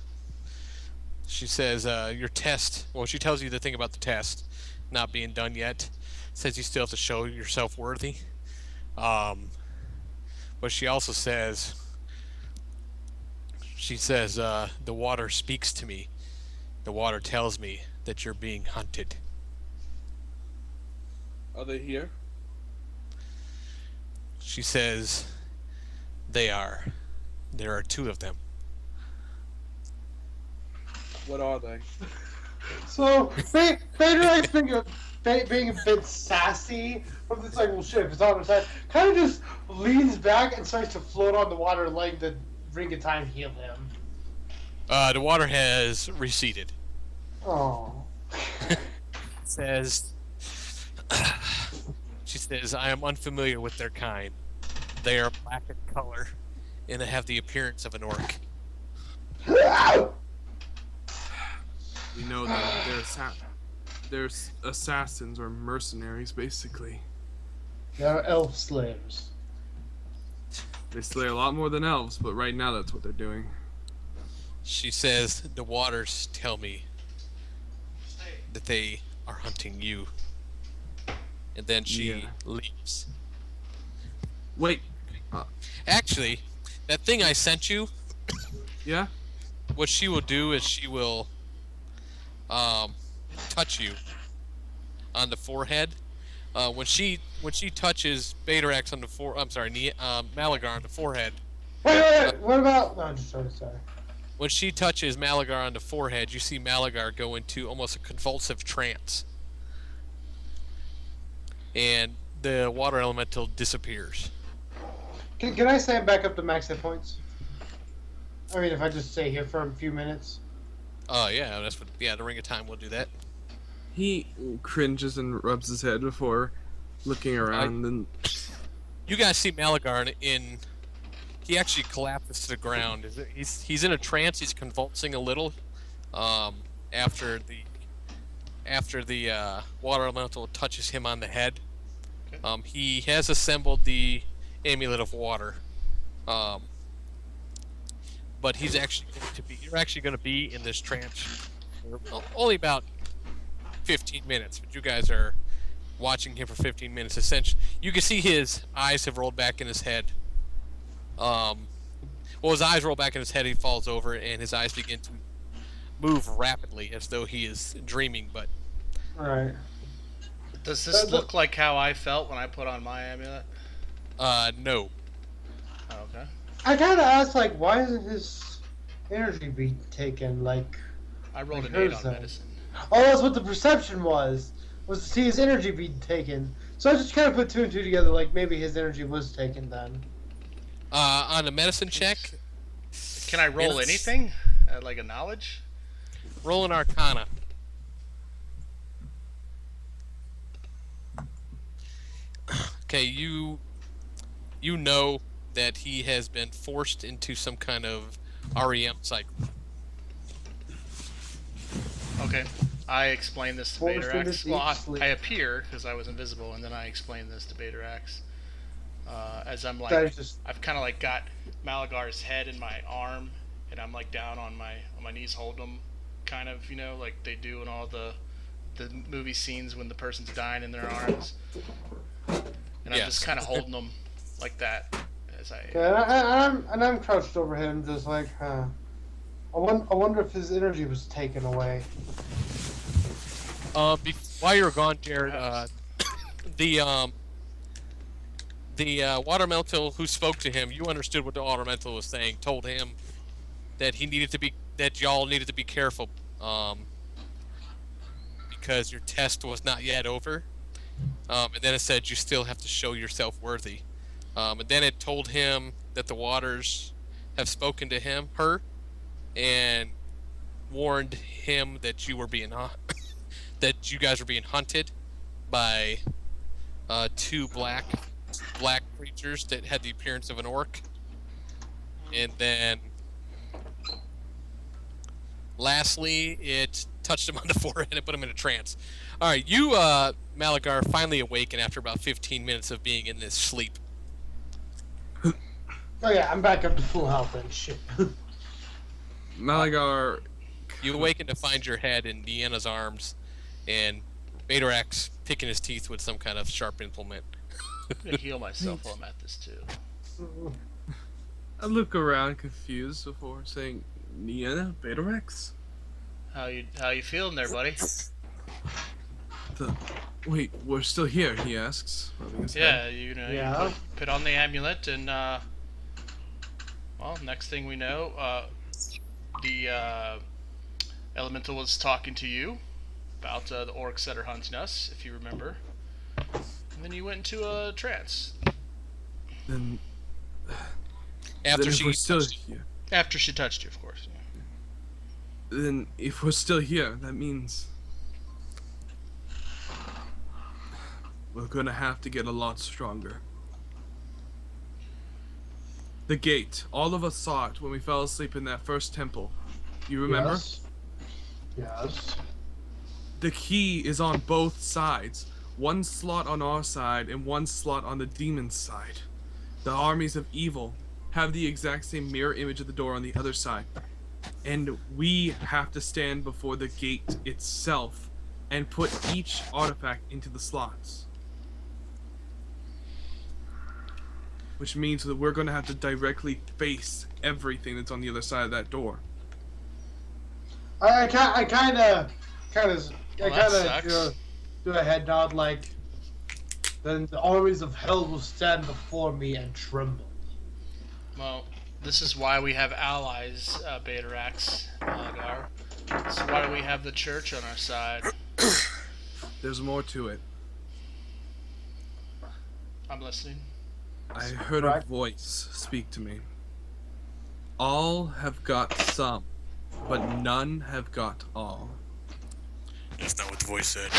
she says your test. Well, she tells you the thing about the test not being done yet. Says you still have to show yourself worthy. But she also says, the water speaks to me. The water tells me that you're being hunted. Are they here? She says, they are. There are 2 of them. What are they? So, Vader being a bit sassy from this, like, well, shit, if it's on the side, kind of just leans back and starts to float on the water, letting the Ring of Time heal him. The water has receded. Oh. Says, she says, I am unfamiliar with their kind. They are black in color and they have the appearance of an orc. We know that they're assassins or mercenaries, basically. They're elf slayers. They slay a lot more than elves, but right now that's what they're doing. She says, the waters tell me that they are hunting you. And then she leaves. Wait. Actually, that thing I sent you, Yeah? what she will do is she will touch you on the forehead. When she touches Betarex on the Malagar on the forehead. Wait, what about... No, I'm just sorry. When she touches Malagar on the forehead, you see Malagar go into almost a convulsive trance. And the water elemental disappears. Can I stand back up to max hit points? I mean, if I just stay here for a few minutes. Oh yeah, that's what. Yeah, the Ring of Time will do that. He cringes and rubs his head before looking around, and You guys see Malagar in. He actually collapses to the ground. He's in a trance. He's convulsing a little. After the water elemental touches him on the head. Okay. He has assembled the amulet of water. But he's actually going to be. You're actually going to be in this trance for only about 15 minutes. But you guys are watching him for 15 minutes. Essentially, you can see his eyes have rolled back in his head. Well, his eyes roll back in his head. He falls over, and his eyes begin to move rapidly, as though he is dreaming. But Alright. Does this look like how I felt when I put on my amulet? no. Oh, okay. I kind of asked, like, why isn't his energy being taken? Like, I rolled Like an 8 hers, on though. medicine. oh, that's what the perception was to see his energy being taken. So I just kind of put 2 and 2 together, like maybe his energy was taken then. On a medicine check, Can I roll Yes. anything? Like a knowledge? roll an Arcana. Okay, you know that he has been forced into some kind of REM cycle. Okay. I explained this to Forced into Baterax. deep Well, sleep. I appear because I was invisible, and then I explained this to Baterax. As I'm That like, is just I've kind of like got Malagar's head in my arm, and I'm like down on my knees, holding him, kind of, like they do in all the movie scenes when the person's dying in their arms. And I'm Yes. just kind of holding them like that as I. yeah, and I'm crouched over him, just like, huh. I wonder if his energy was taken away. While you were gone, Jared, the water elemental who spoke to him, you understood what the water elemental was saying. Told him that y'all needed to be careful, because your test was not yet over. And then it said you still have to show yourself worthy. And then it told him that the waters have spoken to her, and warned him that you were being that you guys were being hunted by 2 black creatures that had the appearance of an orc. And then lastly, it touched him on the forehead and put him in a trance. All right, you Malagar finally awaken after about 15 minutes of being in this sleep. Oh yeah, I'm back up to full health and shit. Malagar. You awaken to find your head in Deanna's arms, and Betarex picking his teeth with some kind of sharp implement. I'm gonna heal myself while I'm at this too. I look around confused before saying, Niana, Betarex? How you feeling there, buddy? Wait, we're still here, he asks, rubbing his head. Yeah, you know, Yeah. you put on the amulet, and well, next thing we know, the elemental was talking to you about the orcs that are hunting us, if you remember. And then you went into a trance Then, After then if she we're still touched here, after she touched you, of course. then if we're still here, that means we're gonna have to get a lot stronger. The gate. All of us saw it when we fell asleep in that first temple. You remember? Yes. The key is on both sides. One slot on our side and one slot on the demon's side. The armies of evil have the exact same mirror image of the door on the other side. And we have to stand before the gate itself and put each artifact into the slots. Which means that we're going to have to directly face everything that's on the other side of that door. I kind of sucks. do a head nod like. Then the armies of hell will stand before me and tremble. Well, this is why we have allies, Betarax, Malagar. This is why we have the church on our side. There's more to it. I'm listening. I heard a voice speak to me. All have got some, but none have got all. That's not what the voice said.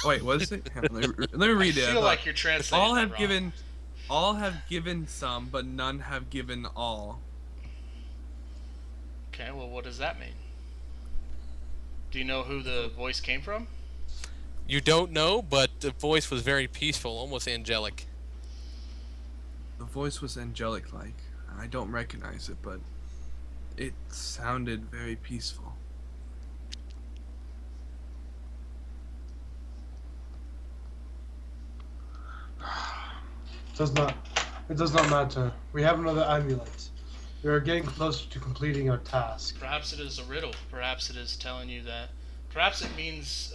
Wait, what is it? Hang on, let me read it. I feel like you're translating All that have wrong. given, all have given some, but none have given all. Okay, well, what does that mean? Do you know who the voice came from? You don't know, but the voice was very peaceful, almost angelic. The voice was angelic-like. I don't recognize it, but it sounded very peaceful. It does not matter. We have another amulet. We are getting closer to completing our task. Perhaps it is a riddle. Perhaps it is telling you that. Perhaps it means.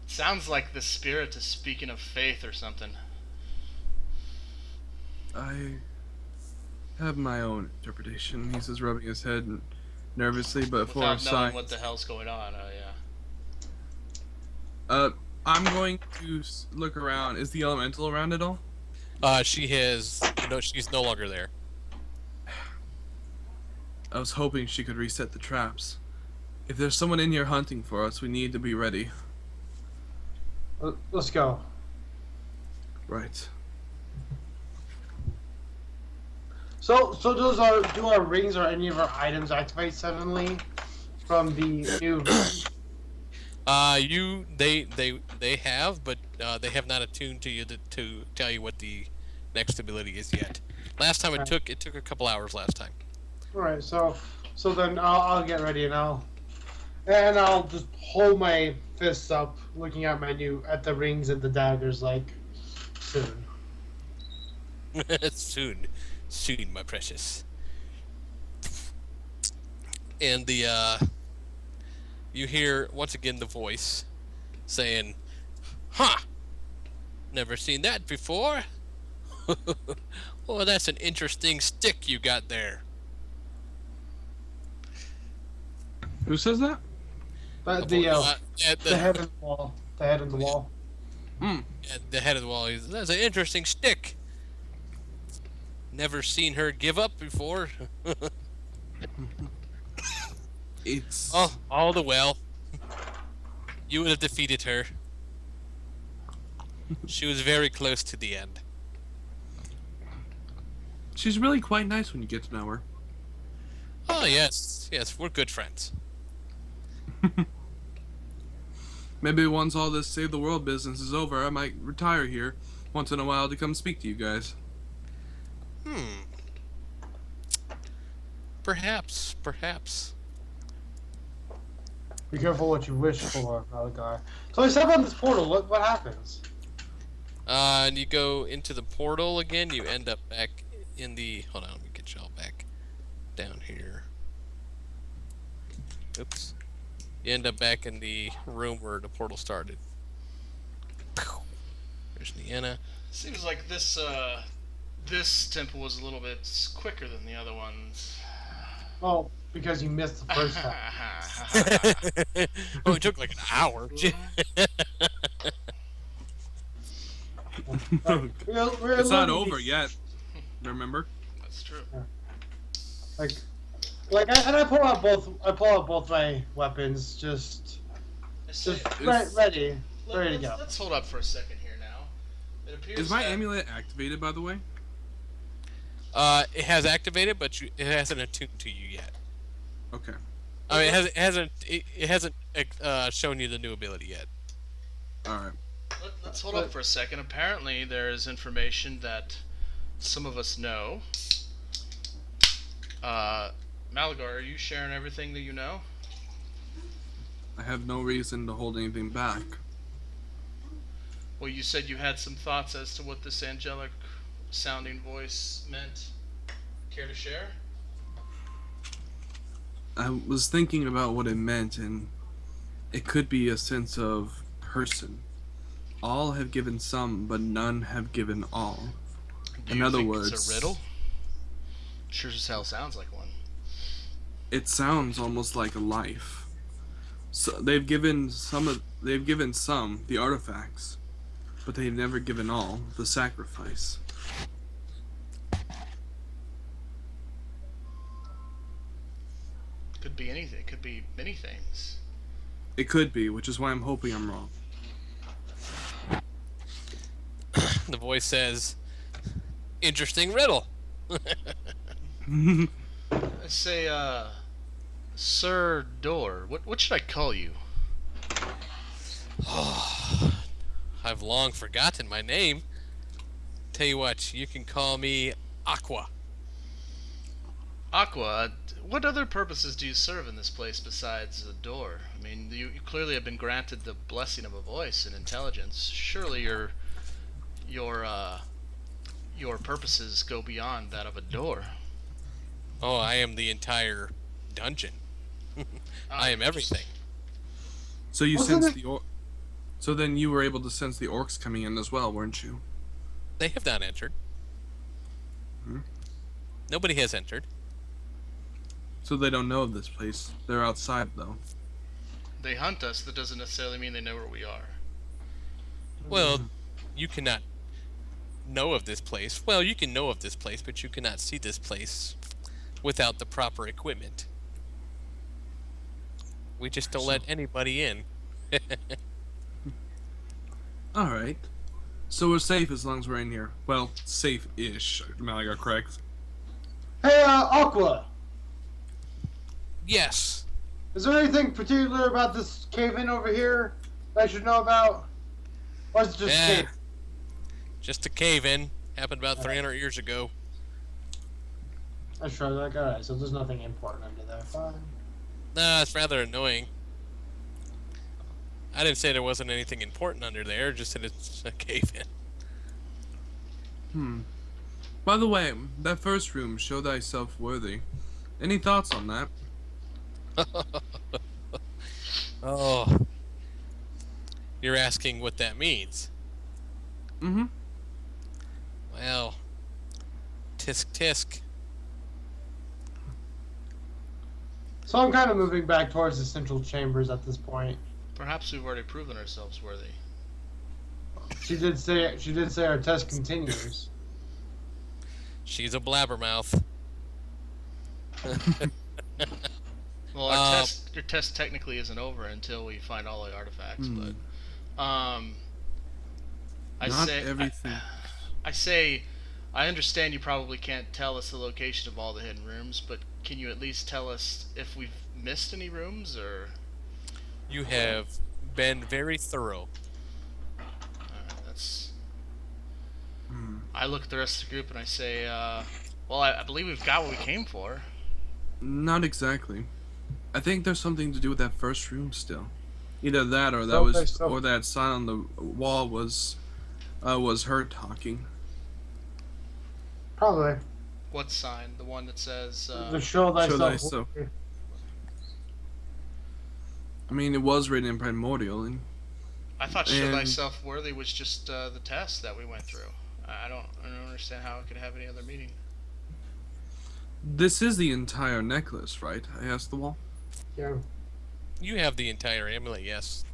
Sounds like the spirit is speaking of faith or something. I have my own interpretation. He says, rubbing his head nervously, but for a Without knowing sign. what the hell's going on. Yeah. I'm going to look around. Is the elemental around at all? She has. No, she's no longer there. I was hoping she could reset the traps. If there's someone in here hunting for us, we need to be ready. Let's go. Right. So do our rings or any of our items activate suddenly from the new? They have, but they have not attuned to you to tell you what the next ability is yet. Last time it took a couple hours last time. All right, so then I'll get ready and I'll just hold my fists up, looking at at the rings and the daggers, like soon. Soon, my precious. And you hear once again the voice saying, "Huh? Never seen that before. Oh, that's an interesting stick you got there." Who says that? The head in the wall. The head in the wall. At the head of the wall. That's an interesting stick. Never seen her give up before. It's... Oh, all the well. You would have defeated her. She was very close to the end. She's really quite nice when you get to know her. Oh, yes, we're good friends. Maybe once all this save the world business is over, I might retire here once in a while to come speak to you guys. Perhaps. Be careful what you wish for, Malagar. So I step on this portal. What happens? And you go into the portal again. You end up back in the. Hold on, let me get y'all back down here. Oops. You end up back in the room where the portal started. Vienna. Seems like this temple was a little bit quicker than the other ones. Well, because you missed the first time. Oh, it took like an hour. We're It's not looking over these- yet. Remember? That's true. Like, I pull out both my weapons, just I say, ready to go. let's hold up for a second here now. It appears Is my that amulet activated, by the way? It has activated, but it hasn't attuned to you yet. Okay. I mean, it hasn't shown you the new ability yet. All right. let's hold up for a second. Apparently, there is information that some of us know. Malagar, are you sharing everything that you know? I have no reason to hold anything back. Well, you said you had some thoughts as to what this angelic sounding voice meant. Care to share? I was thinking about what it meant, and it could be a sense of person. All have given some, but none have given all. Do In you other think words, it's a riddle? Sure as hell sounds like one. it sounds almost like a life. So they've given some the artifacts, but they've never given all the sacrifice. Could be anything. It could be many things. It could be, which is why I'm hoping I'm wrong. The voice says, "Interesting riddle." I say, Sir Door. What should I call you? I've long forgotten my name. Tell you what, you can call me Aqua. Aqua, what other purposes do you serve in this place besides the door? I mean, you clearly have been granted the blessing of a voice and intelligence. Surely your purposes go beyond that of a door. Oh, I am the entire dungeon. I am everything. So you Wasn't sensed it- So then you were able to sense the orcs coming in as well, weren't you? They have not entered. Hmm? Nobody has entered. So they don't know of this place. They're outside, though. They hunt us. That doesn't necessarily mean they know where we are. Well, you cannot know of this place. Well, you can know of this place, but you cannot see this place without the proper equipment. We just don't let anybody in. All right. So we're safe as long as we're in here. Well, safe-ish. Malaga correct. Hey, Aqua, Yes. is there anything particular about this cave-in over here that I should know about? Or is it just Yeah. cave? Just a cave-in. Happened about 300 years ago. I shrugged like, alright, so there's nothing important under there. Fine. Nah, it's rather annoying. I didn't say there wasn't anything important under there, just that it's a cave-in. By the way, that first room, show thyself worthy. Any thoughts on that? Oh. You're asking what that means. Mm-hmm. Well, tisk tisk. So I'm kind of moving back towards the central chambers at this point. Perhaps we've already proven ourselves worthy. She did say our test continues. She's a blabbermouth. Well, your test technically isn't over until we find all the artifacts, but I Not say everything. I understand you probably can't tell us the location of all the hidden rooms, but can you at least tell us if we've missed any rooms, or? You have been very thorough. That's. I look at the rest of the group and I say, well, I believe we've got what we came for. Not exactly. I think there's something to do with that first room still. Either that, or or that sign on the wall was her talking. Probably. What sign? The one that says. The show thyself. thyself. I mean, it was written in primordial, and I thought show And- thyself worthy was just the test that we went through. I don't understand how it could have any other meaning. This is the entire necklace, right? I asked the wall. Yeah. You have the entire amulet, yes.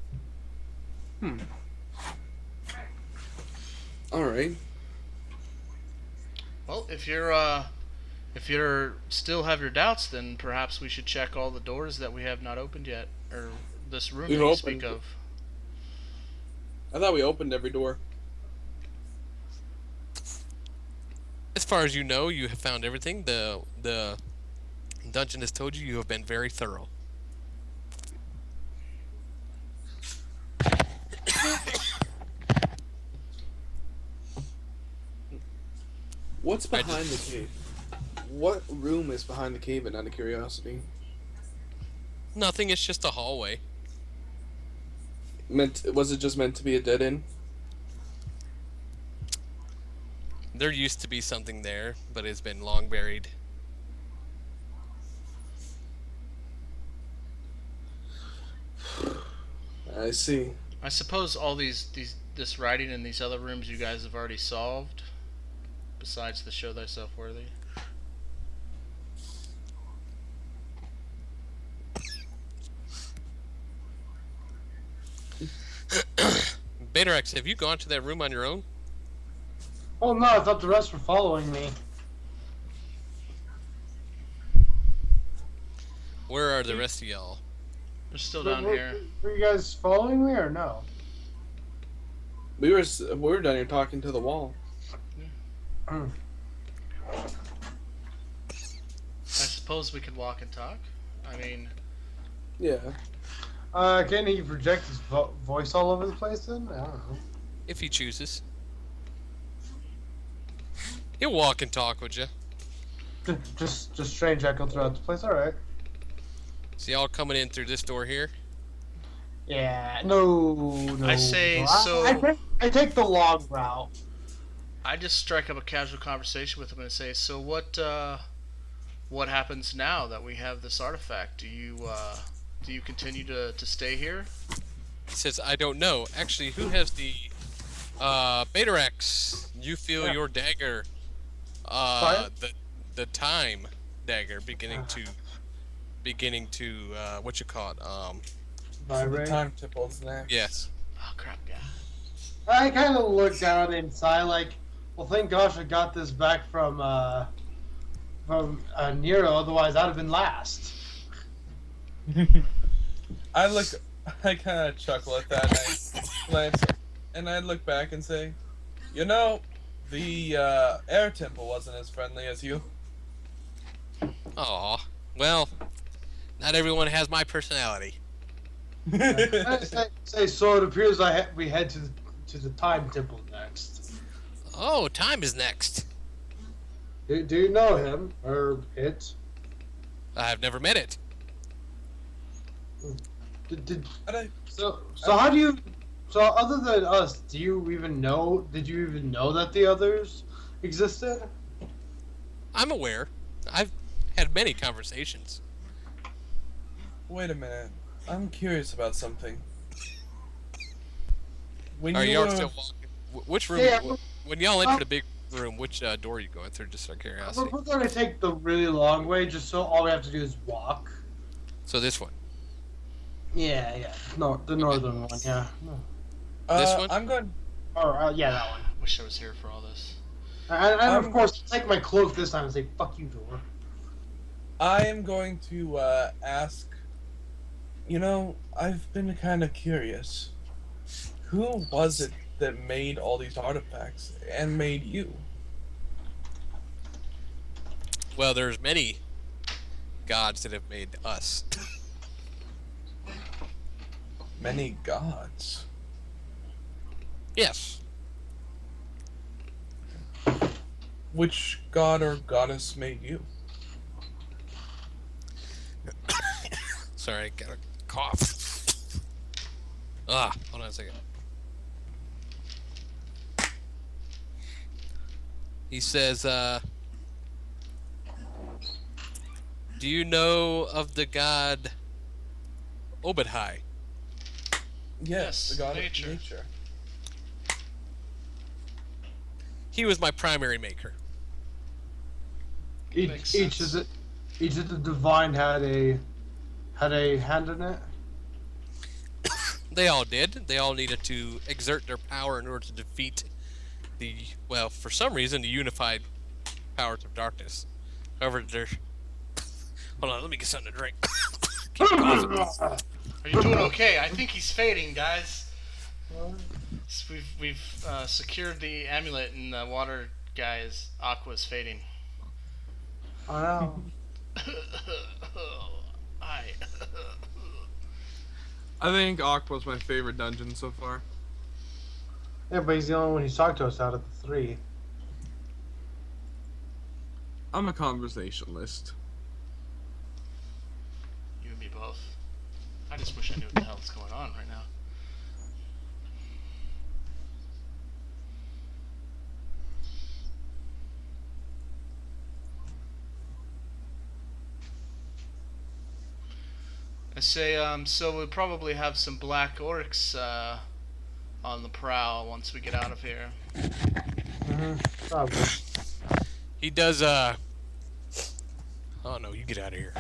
Alright. Well, if you're still have your doubts, then perhaps we should check all the doors that we have not opened yet, or this room We've that you opened speak of. I thought we opened every door. As far as you know, you have found everything. The dungeon has told you you have been very thorough. What's behind the cave? What room is behind the cave, and out of curiosity? Nothing, it's just a hallway. Was it just meant to be a dead end? There used to be something there, but it's been long buried. I see. I suppose all this writing in these other rooms you guys have already solved, besides the show thyself worthy. Betarex, have you gone to that room on your own? Oh no, I thought the rest were following me. Where are the rest of y'all? They're still down here. Were you guys following me or no? We were down here talking to the wall. Hmm. I suppose we could walk and talk. I mean, Yeah. Can he project his voice all over the place then? I don't know. If he chooses. He'll walk and talk with you. Just strange echo throughout the place. All right. See y'all coming in through this door here? Yeah. No. I say no. so- I take the long route. I just strike up a casual conversation with him and say, "So what happens now that we have this artifact? Do you continue to stay here?" He says, I don't know. Actually, who has the Betarex? You feel Yeah. your dagger, Fire? the time dagger beginning to what you call it? Vibrate. time tipples next. Yes. Oh crap! Yeah. I kind of look down inside, like, well, thank gosh I got this back from Nero. Otherwise, I'd have been last. I kind of chuckle at that, and I glance, and I look back and say, you know, the air temple wasn't as friendly as you. Aw. Well, not everyone has my personality. I say, so it appears we head to the time temple next. Oh, time is next. Do you know him or it? I've never met it. So how do you? So other than us, do you even know? Did you even know that the others existed? I'm aware. I've had many conversations. Wait a minute. I'm curious about something. When Are you y'all were- still walking? Which room? Yeah. When y'all enter the big room, which door are you going through? Just out of curiosity. We're gonna take the really long way, just so all we have to do is walk. So this one. Yeah. No, the northern one. Yeah. This one? I'm going. Or yeah, that one. Wish I was here for all this. And of course, take my cloak this time and say, "Fuck you, door." I am going to ask. You know, I've been kind of curious. Who was it that made all these artifacts and made you? Well, there's many gods that have made us. Many gods. Yes. Which god or goddess made you? Sorry, I got a cough. Hold on a second. He says, do you know of the god Obadhai? Yes, the god nature. of nature. He was my primary maker. Makes sense. Each of the divine had a hand in it. They all did. They all needed to exert their power in order to defeat for some reason, the unified powers of darkness. However, hold on, let me get something to drink. Keep coughing. Are you doing okay? I think he's fading, guys. We've secured the amulet, and the water guy's Aqua's fading. I know. Hi. I think Aqua's my favorite dungeon so far. Yeah, but he's the only one who's talked to us out of the three. I'm a conversationalist. You and me both. I just wish I knew what the hell's going on right now. I say, so we'll probably have some black orcs on the prowl once we get out of here. Probably. He does. Oh no, you get out of here.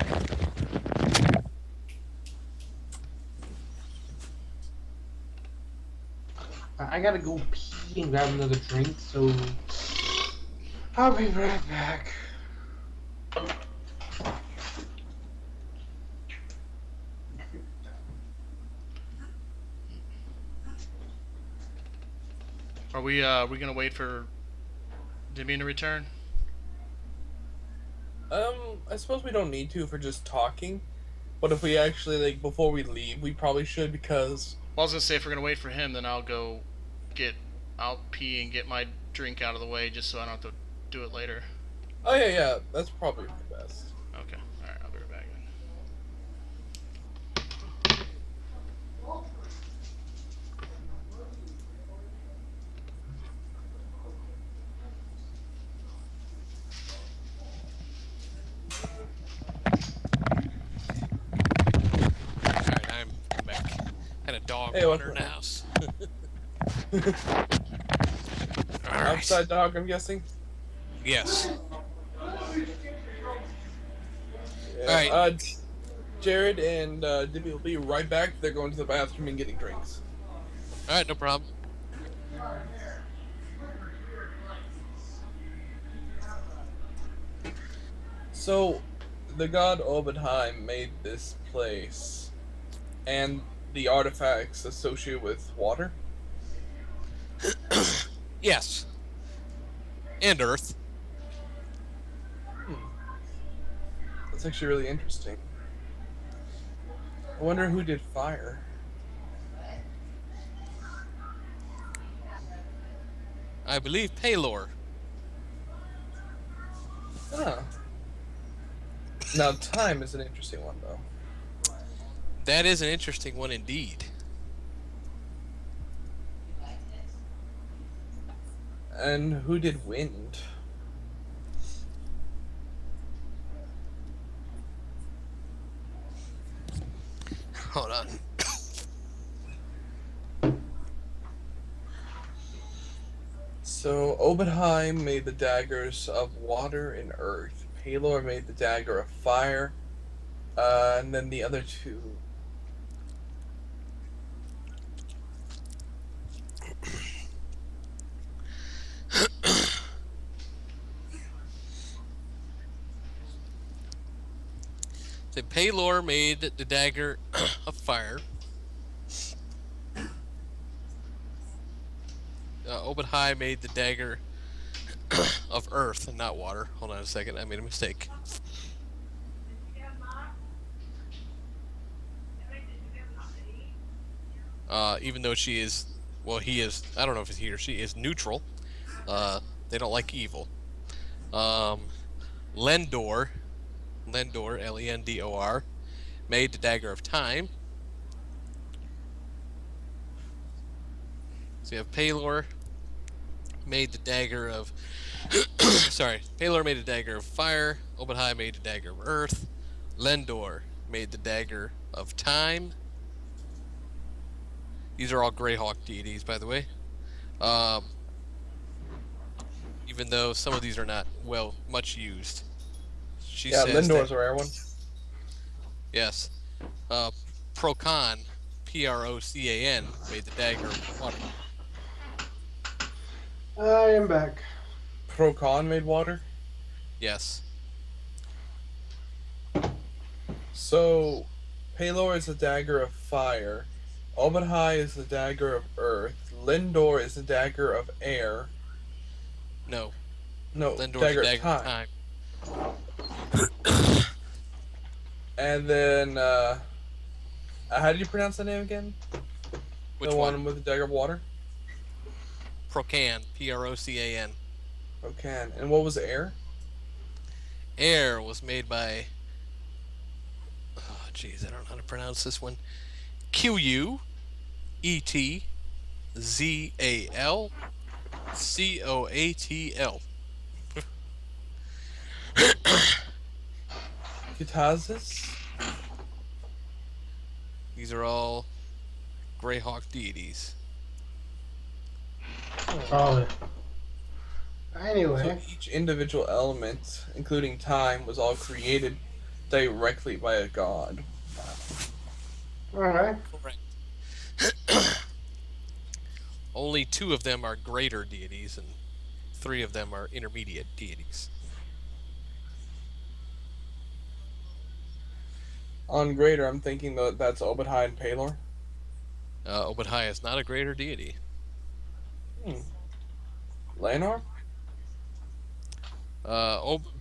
I gotta go pee and grab another drink, so I'll be right back. Are we gonna wait for Demian to return? I suppose we don't need to if we're just talking. But if we actually, like, before we leave, we probably should because... Well, I was gonna say if we're gonna wait for him, then I'll pee and get my drink out of the way just so I don't have to do it later. Oh, yeah, that's probably the best. Okay, alright, I'll be right back then. Alright, I'm back. Had a dog Hey, wander in the house. Alright. Outside dog, I'm guessing? Yes. Yeah. Alright. Jared and Dibby will be right back. They're going to the bathroom and getting drinks. Alright, no problem. So, the god Obadheim made this place and the artifacts associated with water? Yes. And Earth. That's actually really interesting. I wonder who did fire. I believe Paylor. Huh. Now, time is an interesting one, though. That is an interesting one indeed. And who did wind? Hold on. So, Obadheim made the daggers of water and earth. Paylor made the dagger of fire. And then the other two. So Paylor made the dagger of fire. Obadhai made the dagger of earth and not water. Hold on a second, I made a mistake. Even though she is, well, he is, I don't know if it's he or she, is neutral. They don't like evil. Lendor, Lendor, made the dagger of time. So you have Paylor made the dagger of Paylor made a dagger of fire, Obadhai made a dagger of earth, Lendor made the dagger of time. These are all Greyhawk deities, by the way. Um, even though some of these are not much used. She Yeah, says that Lindor's a rare one. yes, uh, Procan, Procan, made the dagger of water. I am back. Procon made water. Yes, So, Palor is the dagger of fire. Obadhai is the dagger of earth. Lindor is the dagger of air. no, No, Lindor's a dagger of dagger of time. time. And then, how did you pronounce the name again? Which The one? one with the dagger of water? Procan, Procan. Okay. And what was air? Air was made by. Oh, jeez, I don't know how to pronounce this one. Quetzalcoatl. Kitazis? These are all Greyhawk deities. Probably. So Anyway, each individual element, including time, was all created directly by a god. alright. Correct. Only 2 of them are greater deities, and 3 of them are intermediate deities. On greater, I'm thinking that's Obadhai and Palor. Obadhai is not a greater deity. Lanor?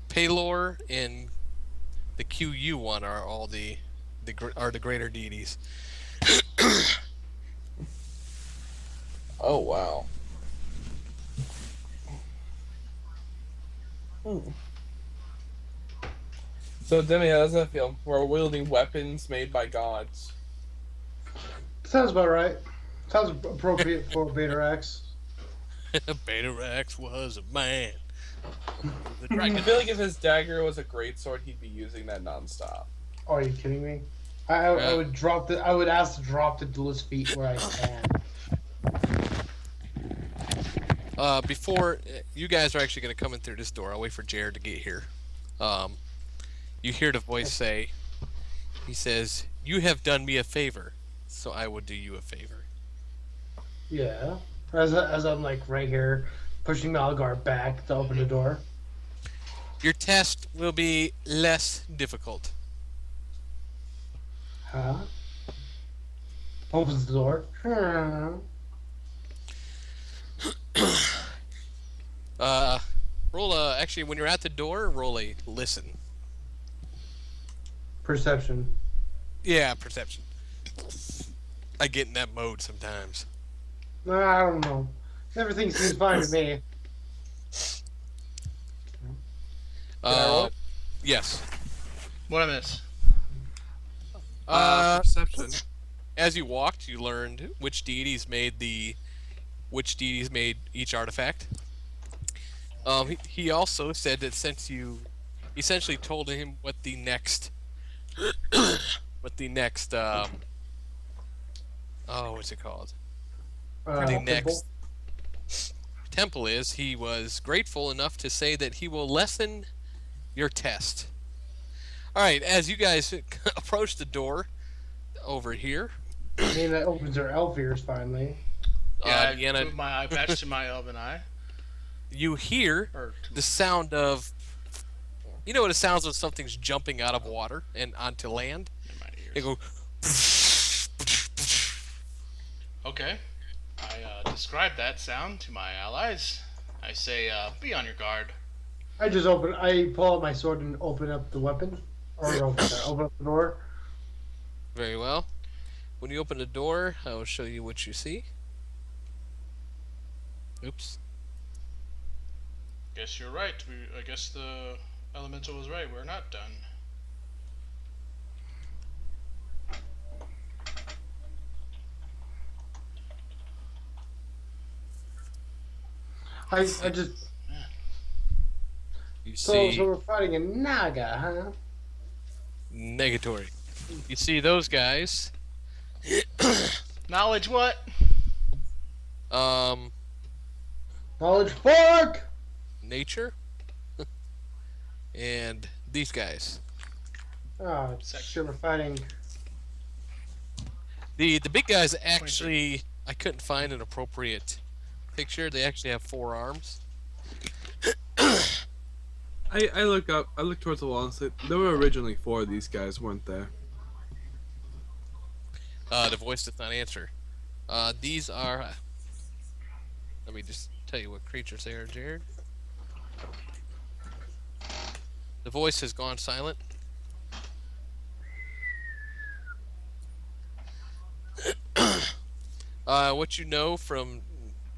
Palor and the QU one are all the greater deities. Oh, wow. So, Demi, how does that feel? We're wielding weapons made by gods. Sounds about right. Sounds appropriate for Betarax. Betarax was a man. The I dragon. feel like if his dagger was a greatsword, he'd be using that nonstop. Oh, are you kidding me? I would drop the. I would ask to drop the duelist feet where I can. Before you guys are actually going to come in through this door, I'll wait for Jared to get here. You hear the voice say, he says, "You have done me a favor, so I will do you a favor." Yeah. As I'm like right here, pushing Malgar back to open the door. Your test will be less difficult. Huh? Opens the door. Roll a, actually, when you're at the door, roll a listen. Perception. Yeah, perception. I get in that mode sometimes. I don't know. Everything seems fine to me. I roll it? Yes. What I miss? Perception. As you walked, you learned which deities made each artifact. He also said that since you essentially told him what the next what's it called? The Temple. next temple is, he was grateful enough to say that he will lessen your test. Alright, as you guys approach the door over here, I mean, that opens her elf ears finally. Yeah, I Deanna, moved my eye patch to my elven eye. you hear Or to the sound of, you know what it sounds when something's jumping out of water and onto land? my ears. They go, Okay. I describe that sound to my allies. I say, be on your guard. I pull out my sword and open up the weapon. Or open up the door. very well. When you open the door, I will show you what you see. Oops. Guess you're right. I guess the elemental was right. We're not done. I just. You So see we're fighting a Naga, huh? negatory. You see those guys Knowledge what? Um, Knowledge fork. nature, and these guys. Ah, Section. sure, fighting. The big guys actually, I couldn't find an appropriate picture. They actually have 4 arms. I look up. I look towards the wall and say there were originally 4 of these guys, weren't there? The voice does not answer. These are. Let me just tell you what creatures they are, Jared. The voice has gone silent. What you know from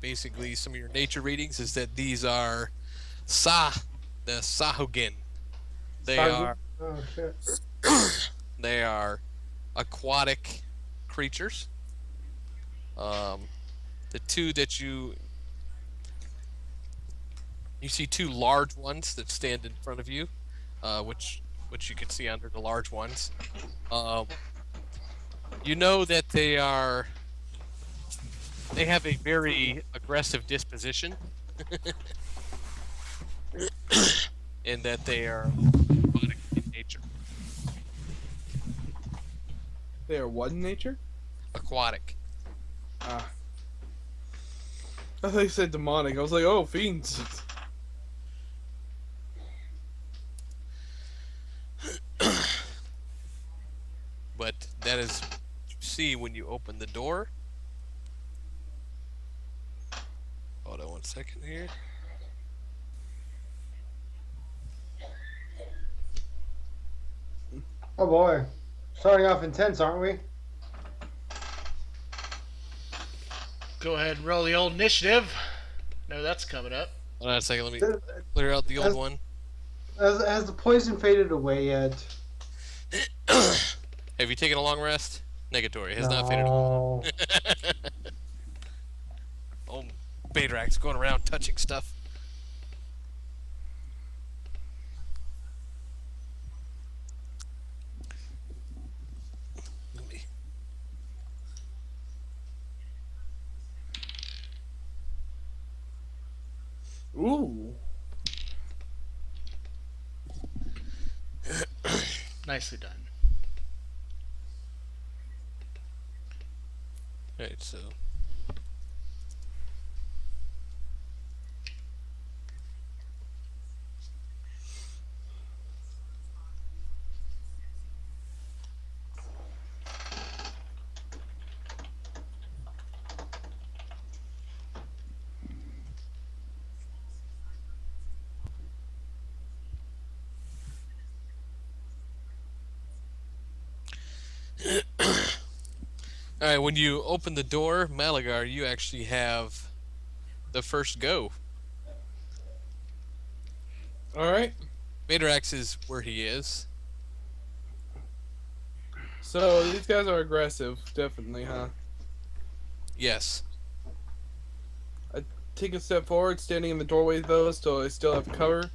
basically some of your nature readings is that these are the Sahugin. They are Oh shit. they are aquatic creatures. The two that you see 2 large ones that stand in front of you, which you can see under the large ones. You know that they have a very aggressive disposition, and that they are aquatic in nature. They are what in nature? Aquatic. Ah. I thought you said demonic. I was like, oh, fiends. But that is what you see when you open the door. Hold on 1 second here. Oh boy. Starting off intense, aren't we? Go ahead and roll the old initiative. No, that's coming up. Hold on a second. Let me clear out the old one. Has the poison faded away yet? Have you taken a long rest? Negatory. Has not faded away. No. Oh, Badrax going around touching stuff. Let me- Ooh. Nicely done. Alright, so. Alright, when you open the door, Malagar, you actually have the first go. Alright. Badrax is where he is. So these guys are aggressive, definitely, huh? Yes. Take a step forward, standing in the doorway though, so I still have cover.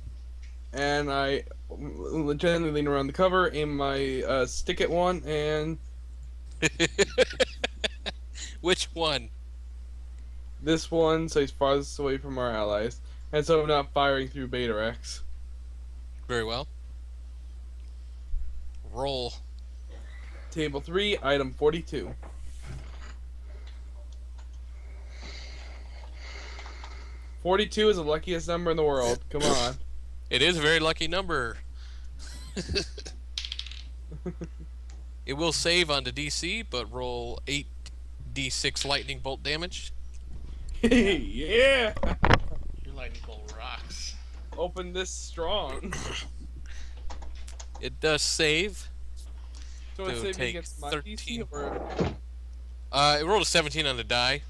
And I gently lean around the cover, aim my stick at one, and Which one? this one, so he's farthest away from our allies. And so I'm not firing through Betarex. Very well. Roll. Table 3, item 42. "42 is the luckiest number in the world. Come on. It is a very lucky number. It will save on the DC, but roll 8d6 lightning bolt damage. Yeah! Your lightning bolt rocks. Open this strong. It does save. So it's It'll saving take against my 13. DC or... It rolled a 17 on the die.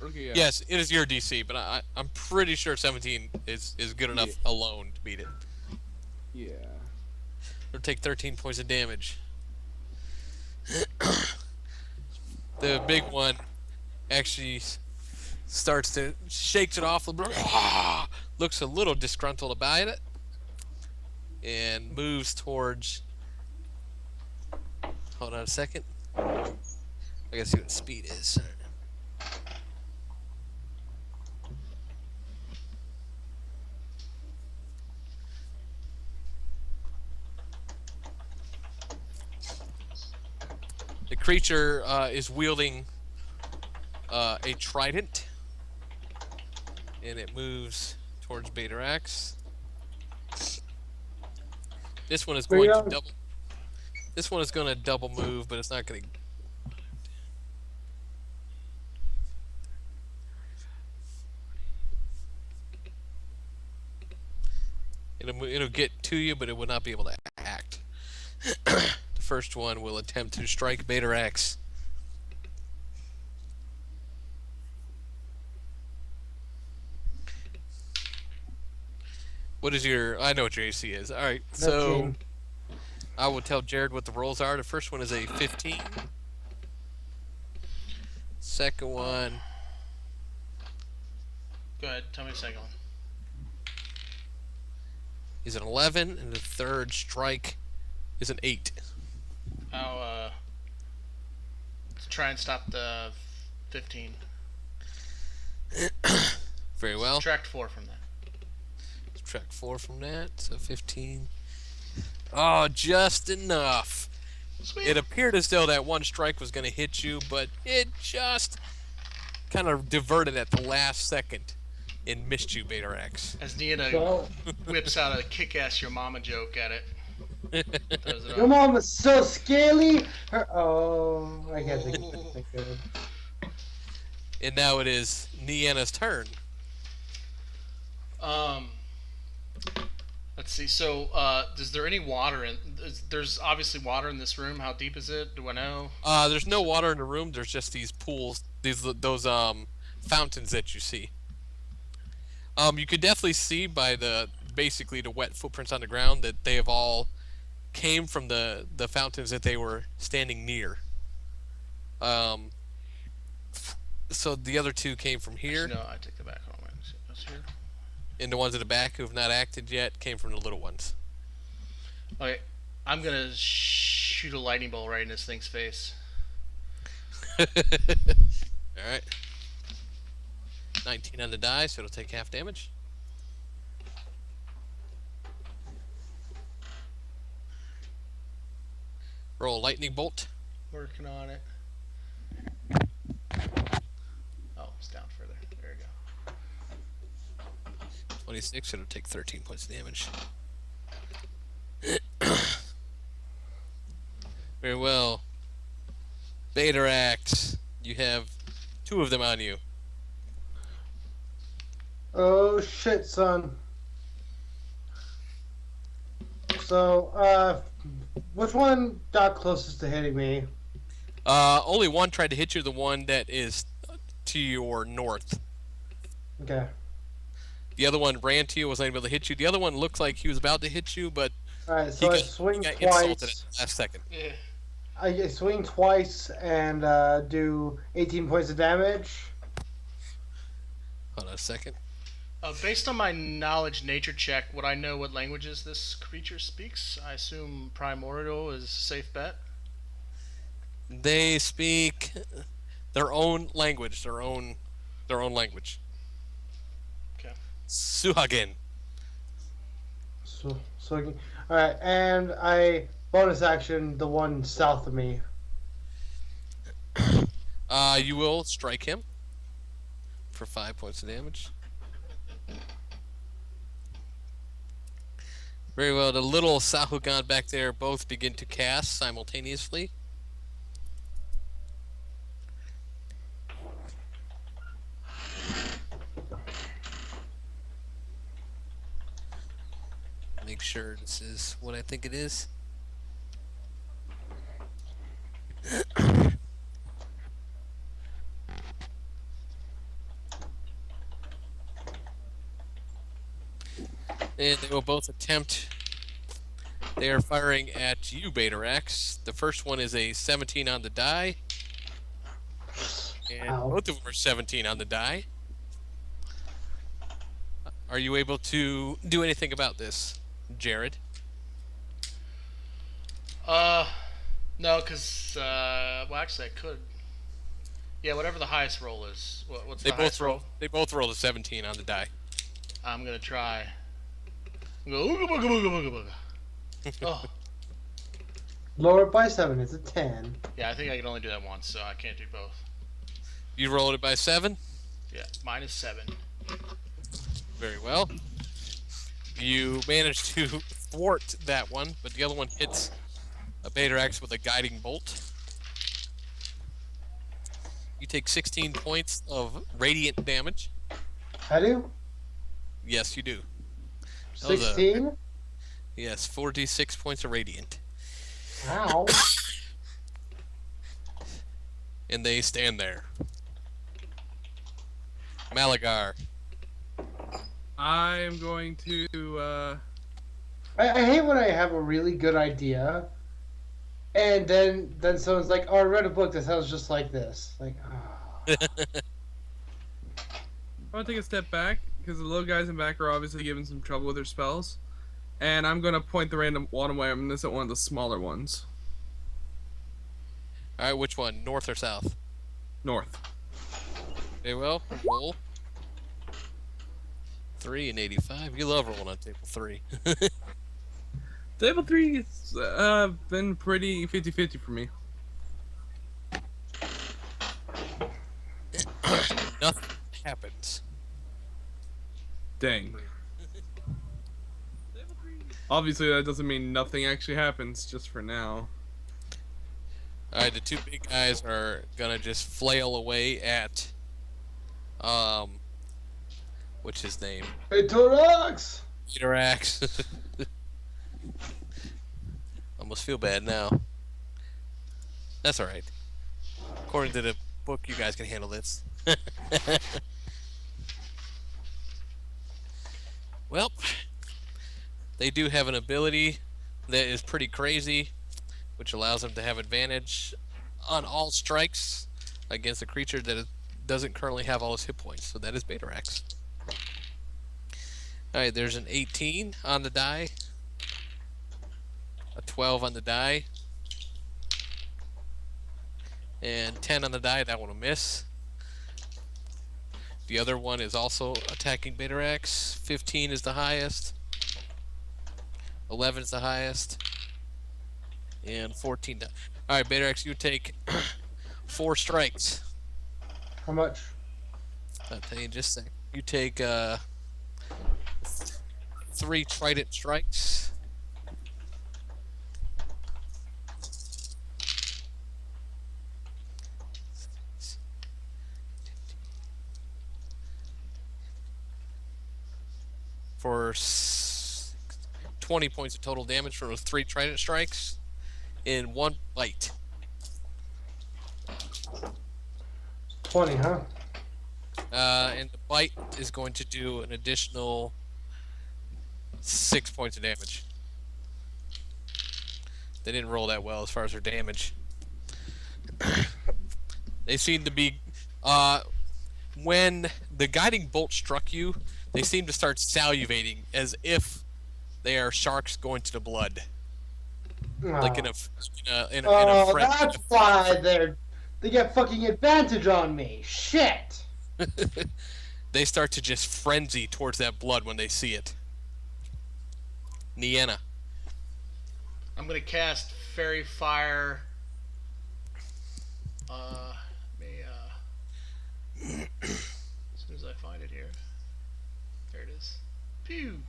Okay, yeah. Yes, it is your DC, but I'm pretty sure 17 is good enough alone to beat it. Yeah. It'll take 13 points of damage. The big one actually starts to shakes it off, looks a little disgruntled about it, and moves towards. Hold on a second. I gotta see what speed is. The creature is wielding a trident, and it moves towards Betarax. This one is There you going to go. double. This one is going to double move, but it's not going to. It'll get to you, but it will not be able to act. The first one will attempt to strike Betarax. What is your? I know what your AC is. All right, so 15. I will tell Jared what the rolls are. The first one is a 15. Second one Go ahead. Tell me the second one. is an 11, and the third strike is an 8. I'll try and stop the 15. Very well. Subtract 4 from that. Subtract 4 from that, so 15. Oh, just enough. Sweet. It appeared as though that one strike was going to hit you, but it just kind of diverted at the last second and missed you, Betarax. As Nina So, whips out a kick-ass your mama joke at it. Throws it your up. mom is so scaly. I can't think of it. And now it is Niana's turn. Let's see. So, is there any water in? There's obviously water in this room. How deep is it? Do I know? There's no water in the room. There's just these pools, those fountains that you see. You could definitely see by basically the wet footprints on the ground that they have all came from the fountains that they were standing near. So the other two came from here, Actually, no, I take that back. Hold on, wait. That's here. and the ones in the back who have not acted yet came from the little ones. Okay, I'm gonna shoot a lightning bolt right in this thing's face. All right. 19 on the die, so it'll take half damage. Roll a lightning bolt. Working on it. Oh, it's down further. There we go. 26, it'll take 13 points of damage. Very well. Betarax, you have 2 of them on you. Oh shit, son. So, which one got closest to hitting me? Only one tried to hit you, the one that is to your north. Okay. The other one ran to you, was unable to hit you. The other one looked like he was about to hit you, but Alright, so I swing got insulted at twice. the last second. Yeah. I swing twice and do 18 points of damage. Hold on a second. Based on my knowledge nature check, would I know what languages this creature speaks? I assume Primordial is a safe bet. They speak their own language, their own language. Okay. Suhagen. So alright, and I bonus action the one south of me. You will strike him for 5 points of damage. Very well. The little Sahugan back there both begin to cast simultaneously. Make sure this is what I think it is. And they will both attempt. They are firing at you, Betarax. The first one is a 17 on the die. And Ow. both of them are 17 on the die. Are you able to do anything about this, Jared? No, because, well, actually, I could. Yeah, whatever the highest roll is. What's They the highest both roll. roll? They both rolled a 17 on the die. I'm gonna try. I'm gonna ooga booga booga booga booga. Oh, Lower it by 7. It's a 10. yeah. I think I can only do that once, so I can't do both. You rolled it by 7. Yeah, -7. Very well. You managed to thwart that one, but the other one hits a Betarax with a guiding bolt. You take 16 points of radiant damage. I do? Yes, you do. That was 16? Yes, 4d6 points of radiant. Wow. And they stand there. Malagar. I am going to. I hate when I have a really good idea, and then someone's like, "Oh, I read a book that sounds just like this." Like, oh. I want to take a step back because the little guys in back are obviously giving some trouble with their spells, and I'm going to point the random one away. I'm going to set one of the smaller ones. All right, which one? North or south? North. Very well. Roll. 3 and 85. You love rolling on table 3. Table 3 has been pretty 50-50 for me. Nothing happens. Dang. Obviously, that doesn't mean nothing actually happens, just for now. All right, the two big guys are gonna just flail away at, what's his name? Hey, Torax! Betarax. Almost feel bad now. That's all right. According to the book, you guys can handle this. Well, they do have an ability that is pretty crazy, which allows them to have advantage on all strikes against a creature that doesn't currently have all its hit points. So that is Betarax. Alright, there's an 18 on the die, a 12 on the die, and 10 on the die. That one will miss. The other one is also attacking Betarax. 15 is the highest, 11 is the highest, and 14. Alright, Betarax, you take 4 strikes. How much? I'll tell you in just a sec. You take 3 trident strikes. For 20 points of total damage for those 3 trident strikes in 1 bite. 20, huh? And the bite is going to do an additional 6 points of damage. They didn't roll that well as far as their damage. They seem to be... when the guiding bolt struck you, they seem to start salivating as if they are sharks going to the blood. Like in a Oh, frenzy. that's why they get fucking advantage on me. Shit. They start to just frenzy towards that blood when they see it. Nienna. I'm gonna cast Fairy Fire. As soon as I find it here. There it is. Pew!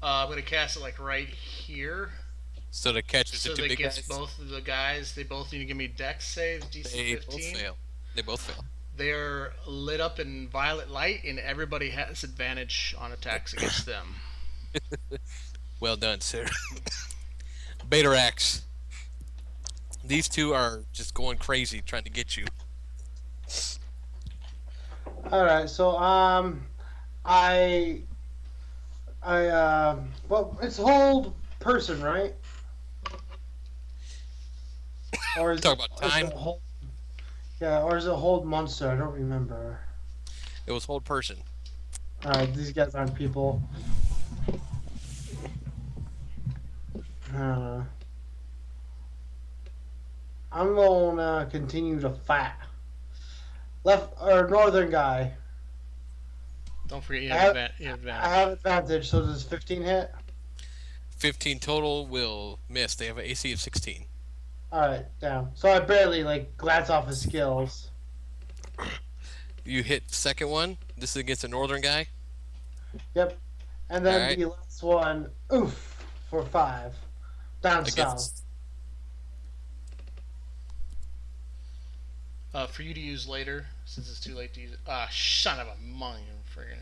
I'm gonna cast it like right here. So the catches So the two that big gets guys. both of the guys. They both need to give me Dex saves, DC They 15. both fail. They both fail. They're lit up in violet light, and everybody has advantage on attacks against them. Well done, sir. Betarax. These two are just going crazy trying to get you. All right, so well, it's hold person, right? Or is Talk about time. Hold, yeah, or is it hold monster? I don't remember. It was hold person. All right, these guys aren't people. I'm gonna continue to fight. Left or northern guy. Don't forget you I have, have, you have I advantage. have advantage, so does 15 hit? 15 total will miss. They have an AC of 16. Alright, damn. So I barely, like, glance off his skills. You hit the second one. This is against a northern guy. Yep. And then Alright. the last one, oof, for 5. Down south. Against. For you to use later, since it's too late to use it. Ah, son of a mung. Friggin'.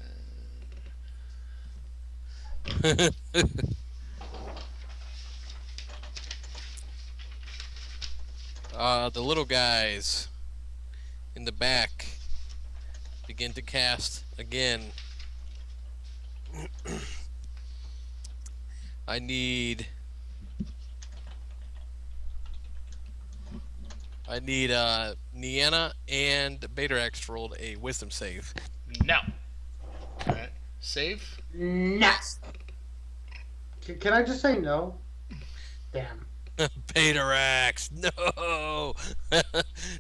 The little guys in the back begin to cast again. I need Niana and Betarex rolled a wisdom save. No. Alright. Save. Nah. Can I just say no? Damn. Betarex, no!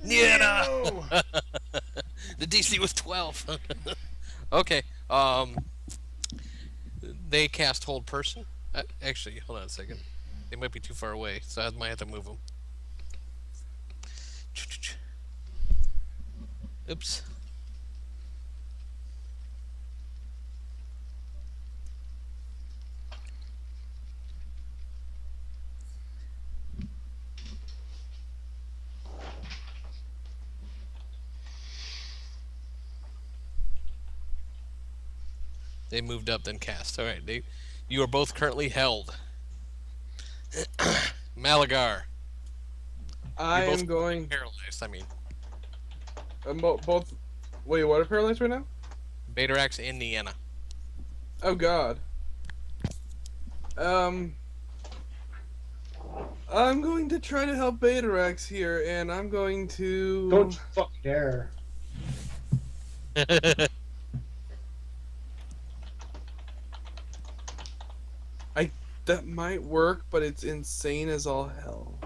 Niana! No! The DC was 12. Okay, they cast Hold Person. Actually, hold on a second. They might be too far away, so I might have to move them. Oops. They moved up, then cast. All right, you are both currently held. Malagar, I both am going. paralyzed. I mean, Both. Wait, what are paralyzed right now? Betarex and Niana. Oh God. I'm going to try to help Betarex here, and I'm going to. Don't you fucking dare. That might work, but it's insane as all hell.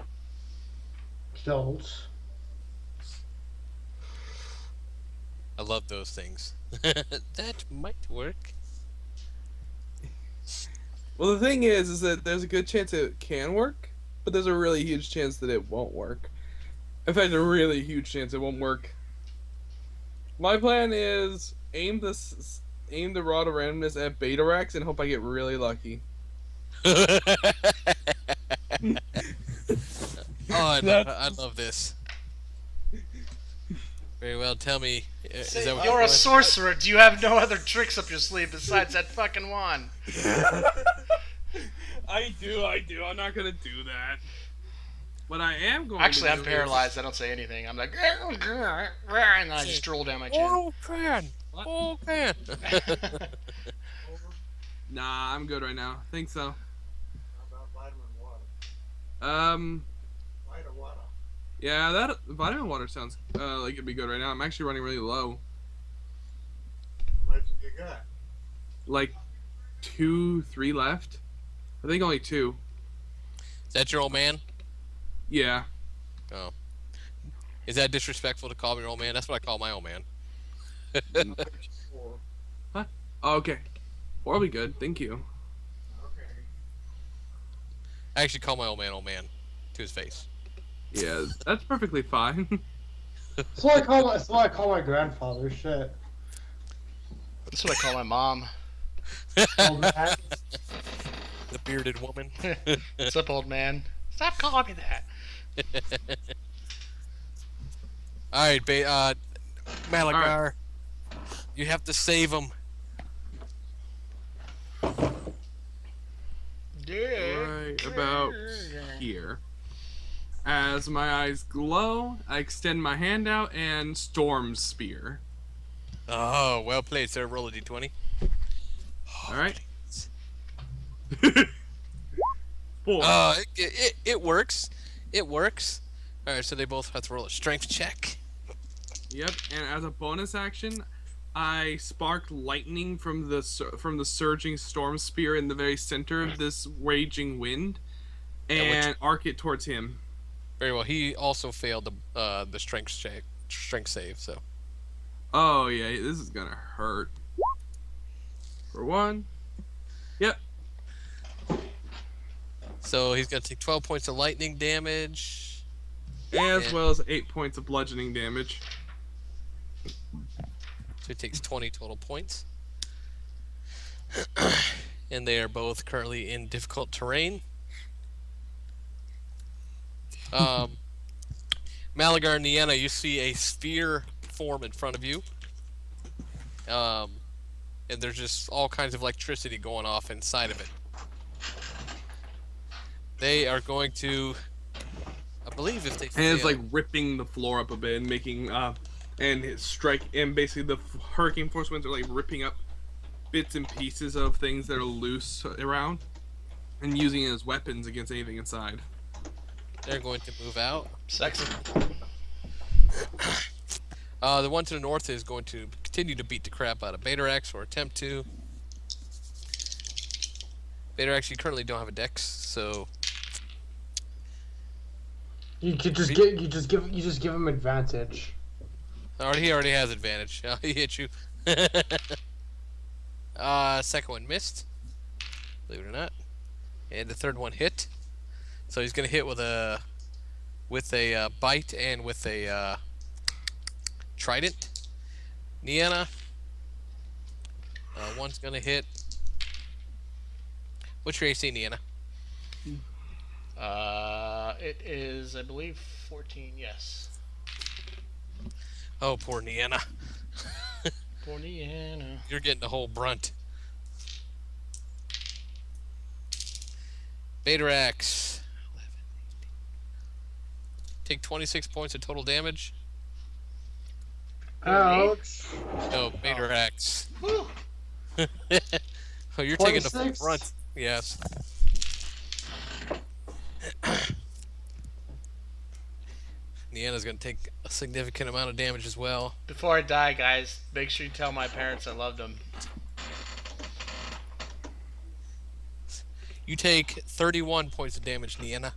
Don't. I love those things. That might work. Well, the thing is that there's a good chance it can work, but there's a really huge chance that it won't work. In fact, a really huge chance it won't work. My plan is aim the rod of randomness at Betarex and hope I get really lucky. Oh, I love this. Very well. Tell me, is that what You're a doing? sorcerer. Do you have no other tricks up your sleeve besides that fucking wand? I do. I'm not gonna do that. What I am going Actually, to I'm do paralyzed. I don't say anything. I'm like, and I just roll down my chin. Oh, can. Oh, can. Nah, I'm good right now. Think so. How about vitamin water? Vita water. Yeah, that vitamin water sounds like it'd be good right now. I'm actually running really low. How much have you got? Like 2, 3 left. I think only 2. Is that your old man? Yeah. Oh. Is that disrespectful to call me your old man? That's what I call my old man. Four. Oh, okay. 4 will be good. Thank you. Okay. I actually call my old man to his face. Yeah, that's perfectly fine. That's what I call my grandfather. Shit. That's what I call my mom. Old man. The bearded woman. What's up, old man? Stop calling me that. All right, Malagar. You have to save him. Right about here. As my eyes glow, I extend my hand out and storm spear. Oh, well played, sir. Roll a d20. All right. please. 4. It works. It works. All right, so they both have to roll a strength check. Yep. And as a bonus action, I spark lightning from the surging storm spear in the very center of this raging wind, and arc it towards him. Very well. He also failed the strength save. So Oh yeah, this is gonna hurt. For one. Yep. he's gonna take 12 points of lightning damage. As And- well as 8 points of bludgeoning damage. So he takes 20 total points. And they are both currently in difficult terrain. Malagar and Nienna, you see a sphere form in front of you. And there's just all kinds of electricity going off inside of it. They are going to, I believe, if they And it's fail- like ripping the floor up a bit and making and his strike and basically the hurricane force winds are like ripping up bits and pieces of things that are loose around and using it as weapons against anything inside. they're going to move out. Sexy. The one to the north is going to continue to beat the crap out of Betarax, or attempt to. Betarax, you currently don't have a dex, so You could just give him advantage. he already has advantage. He hit you. Second one missed, believe it or not, and the third one hit. So he's gonna hit with a bite and with a trident. Nienna, one's gonna hit. What's your AC, Nienna? It is, I believe, 14. Yes. Oh, poor Nienna. For Indiana. You're getting the whole brunt. Betarax. Take 26 points of total damage. Ouch. No, Betarax. Woo! Oh, you're taking the full 26? brunt. Yes. Nienna's gonna take a significant amount of damage as well. Before I die, guys, make sure you tell my parents I loved them. You take 31 points of damage, Nienna.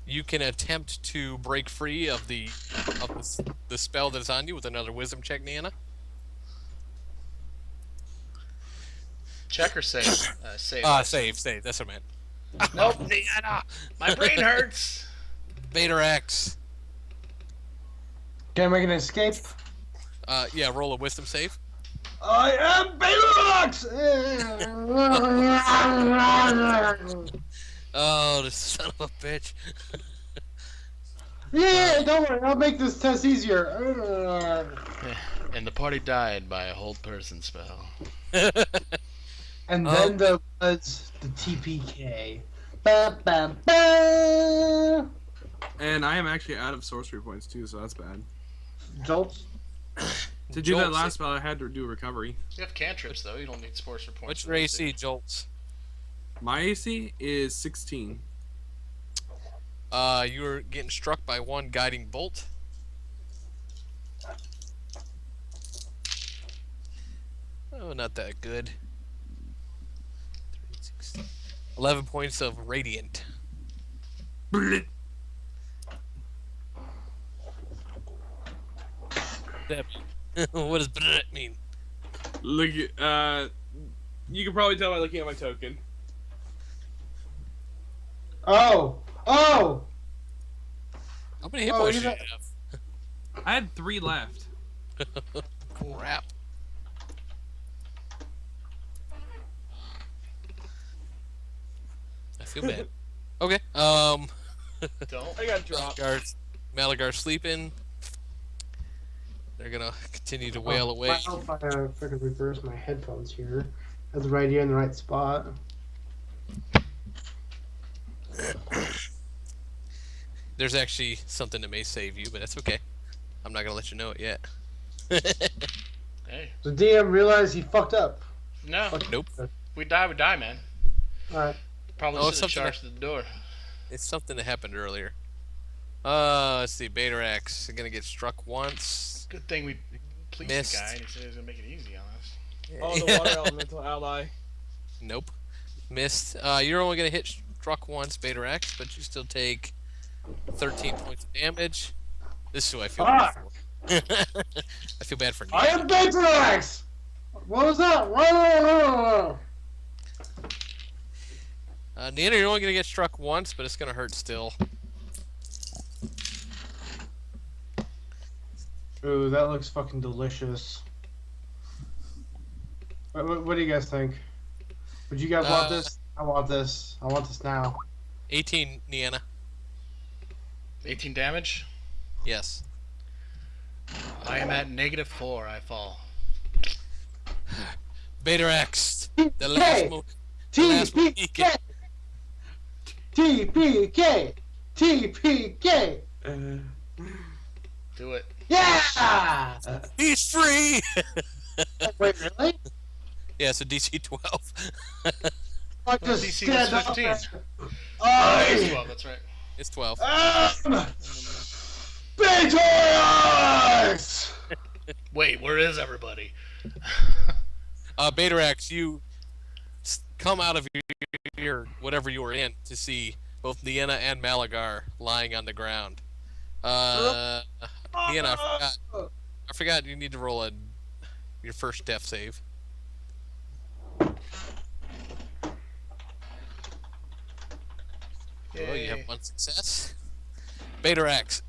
You can attempt to break free of the spell that is on you with another wisdom check, Nienna. Check or save? Save. Save. That's what I meant. Nope. Nienna! My brain hurts. Betarax. Can I make an escape? Yeah, roll a wisdom save. I am Betarax! Oh, this son of a bitch. Yeah, don't worry, I'll make this test easier. And the party died by a hold person spell. And then there was the TPK. Ba, ba, ba. And I am actually out of sorcery points too, so that's bad. Jolts. To do that Jolts. last spell, I had to do recovery. You have cantrips though. You don't need sports or points. What's for your those, do AC, you? Jolts? My AC is 16. You're getting struck by one guiding bolt. Oh, not that good. 11 points of radiant. What does that mean? Look at, you can probably tell by looking at my token. Oh! Oh! How many hit Oh, points you do you know- have? I had 3 left. Crap. I feel bad. Okay. Don't. I got dropped. Malagar's sleeping. They're gonna continue to wail away. I don't know if I could reverse my headphones here. That's right here in the right spot. There's actually something that may save you, but that's okay. I'm not gonna let you know it yet. Hey. The DM realized he fucked up. No. Nope. We die, man. Alright. Probably Oh, should have something charged the door. It's something that happened earlier. Let's see. Betarax is gonna get struck once. Good thing we pleased Missed. the guy and he said he was gonna make it easy on us. Oh, the water elemental ally. Nope. Missed. You're only gonna hit struck once, Beta X, but you still take 13 points of damage. This is who I feel bad Ah! for. I feel bad for I Nina. am Batrax! What was that? Whoa! Nina, you're only gonna get struck once, but it's gonna hurt still. Ooh, that looks fucking delicious. What do you guys think? Would you guys want this? I want this. I want this now. 18, Nina. 18 damage. Yes. I am at -4. I fall. Beta X. The last move. TPK! TPK! TPK! Do it. Yeah! He's free. Wait, really? Yeah, so DC 12. I just DC stand was up 15. there. It's 12. That's right. It's 12. Victorious! Wait, where is everybody? Beta X, you come out of your whatever you were in to see both Niena and Malagar lying on the ground. Niena, I forgot you need to roll your first death save. Well, you have Yay. one success. Beta X.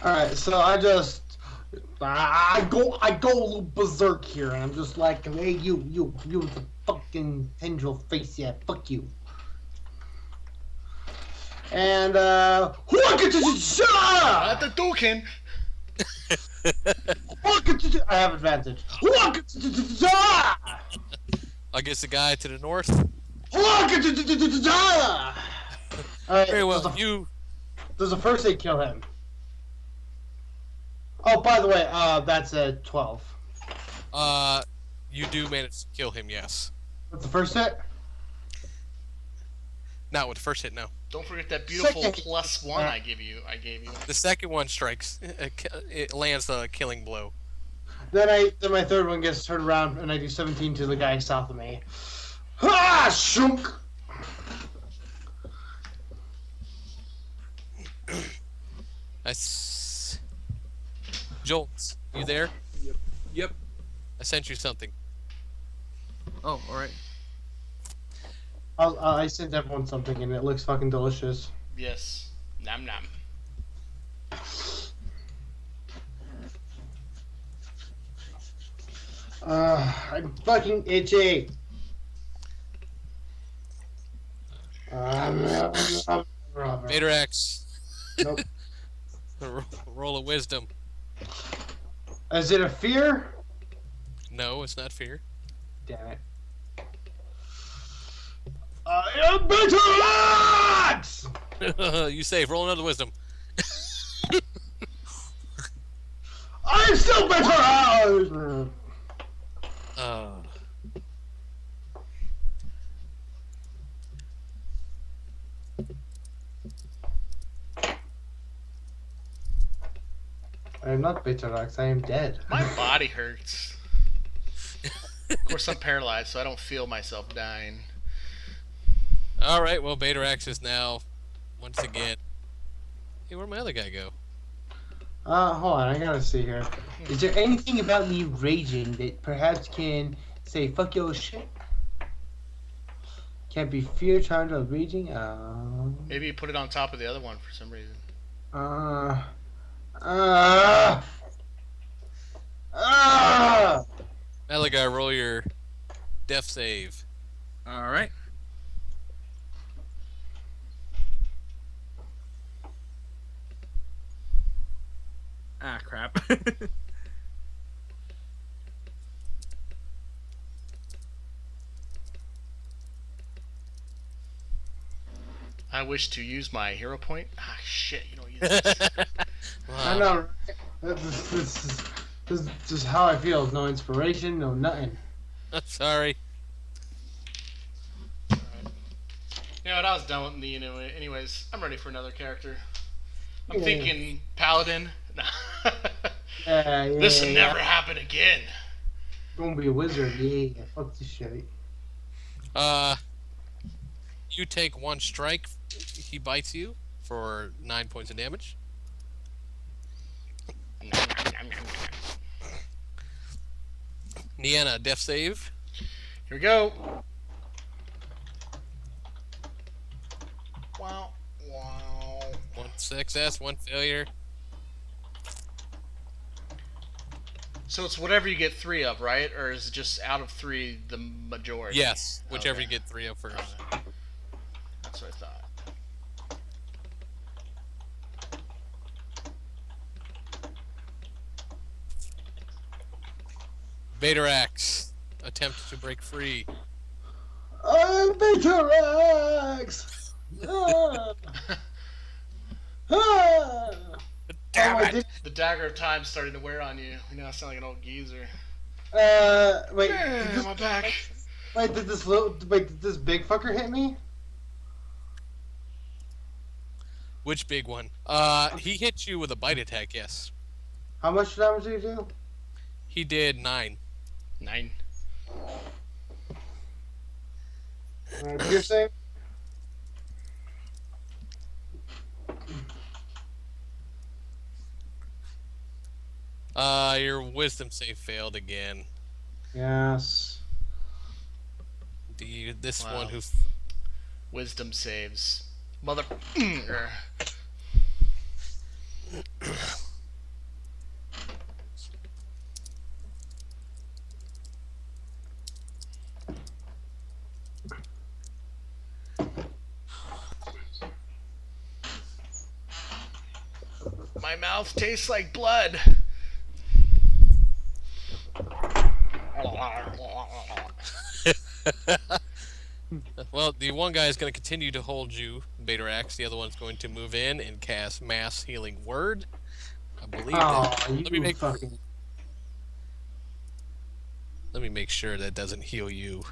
Alright, so I go a little berserk here, and I'm just like, hey, you with the fucking tendril face, yeah, fuck you. And At the Dukin. I have advantage. Against the guy to the north. Alright, Very well. does the first aid kill him? Oh, by the way, that's a 12. You do manage to kill him. Yes. With the first hit? Not with the first hit. No. Don't forget that beautiful Second. +1 I gave you. The second one strikes. It lands a killing blow. Then my third one gets turned around and I do 17 to the guy south of me. Ah, shunk! Jolts, you there? Yep. I sent you something. Oh, alright. I sent everyone something and it looks fucking delicious. Yes. Nom nom. I'm fucking itchy. Vader X. Nope. Roll a wisdom. Is it a fear? No, it's not fear. Damn it. I am Batrax! You save. Roll another wisdom. I'm still Batrax! I am not Batrax, I am dead. My body hurts. Of course, I'm paralyzed, so I don't feel myself dying. All right. Well, Beta X is now once again. Hey, where'd my other guy go? Hold on, I gotta see here. Is there anything about me raging that perhaps can say fuck your shit? Can't be fear, trying to raging? Maybe you put it on top of the other one for some reason. Other guy, roll your death save. Alright. Ah, crap. I wish to use my hero point. Ah, shit, you don't use this. I know, right? This is just how I feel. No inspiration, no nothing. I'm sorry. You know what, I was done with me anyway. Anyways, I'm ready for another character. I'm Yeah. thinking Paladin. Yeah, This will yeah. never happen again. Gonna be a wizard. Yeah, fuck this shit. You take 1 strike. He bites you for 9 points of damage. Niana, death save. Here we go. Wow. 1 success, 1 failure. So it's whatever you get 3 of, right? Or is it just out of 3 the majority? Yes, whichever Okay. you get 3 of first. Okay. That's what I thought. Baterax, attempt to break free. I'm Baterax! Ah! Ah! Damn Oh, I it! did. The dagger of time's starting to wear on you. You now sound like an old geezer. Wait. Yeah, Did this, my back. did this big fucker hit me? Which big one? He hit you with a bite attack, yes. How much damage did he do? He did 9. 9. Piercing? Your wisdom save failed again. Yes. This Wow. one who... Wisdom saves. Mother. My mouth tastes like blood. Well, the one guy is going to continue to hold you, Baterax. The other one's going to move in and cast Mass Healing Word. I believe Oh, that. you fucking. Let me make sure that doesn't heal you.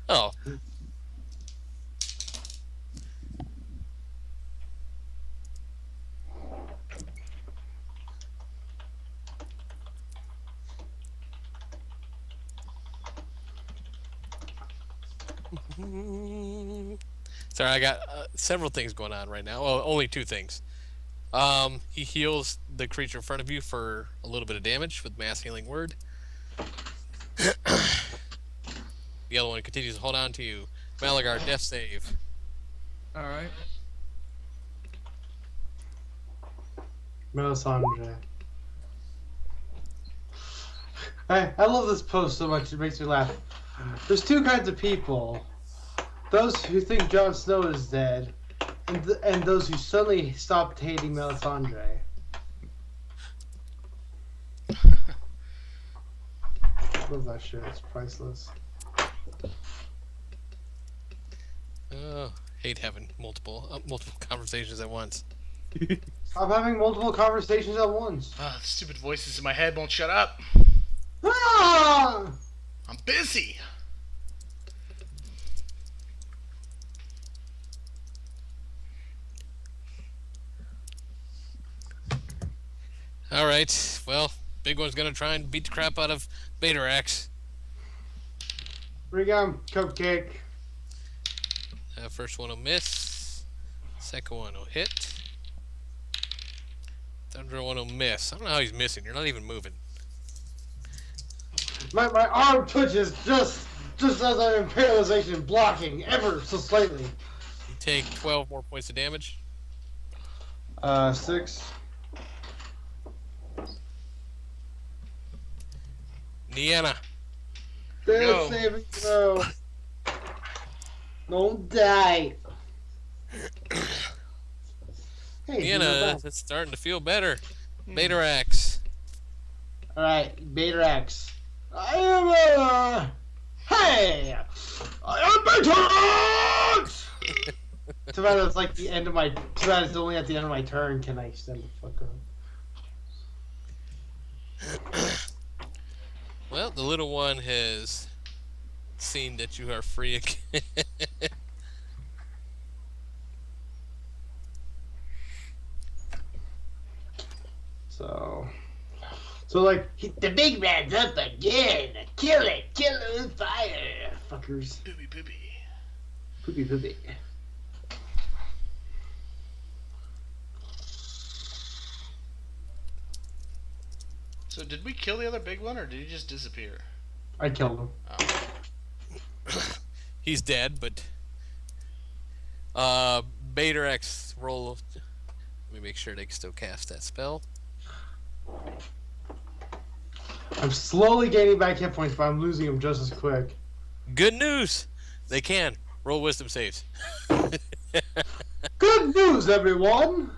Oh. Sorry, I got several things going on right now. Well, only 2 things. He heals the creature in front of you for a little bit of damage with Mass Healing Word. The other one continues to hold on to you. Malagar, death save. Alright. Melisandre. I love this post so much, it makes me laugh. There's 2 kinds of people. Those who think Jon Snow is dead, and those who suddenly stopped hating Melisandre. Love that shit, it's priceless. Oh, hate having multiple conversations at once. Stop having multiple conversations at once. Ah, the stupid voices in my head won't shut up. Ah! I'm busy. All right. Well, big one's gonna try and beat the crap out of Baterax. Bring on cupcake. First one will miss. Second one will hit. Third one will miss. I don't know how he's missing. You're not even moving. My arm twitches just as I'm in paralyzation, blocking ever so slightly. You take 12 more points of damage. 6. Niana. Go. Death saving throw. Don't die. Hey, Niana, it's starting to feel better. Baterax. Alright, Baterax. I am hey! I am Baterax! Too bad it's like the end of my. Too bad it's only at the end of my turn. Can I stand the fuck up? Well, the little one has seeing that you are free again. So like, the big man's up again. Kill it with fire, fuckers. Poopy poopy. Poopy poopy. So did we kill the other big one, or did he just disappear? I killed him. Oh. He's dead, but Bader X roll. Let me make sure they can still cast that spell. I'm slowly gaining back hit points, but I'm losing them just as quick. Good news! They can roll wisdom saves. Good news, everyone!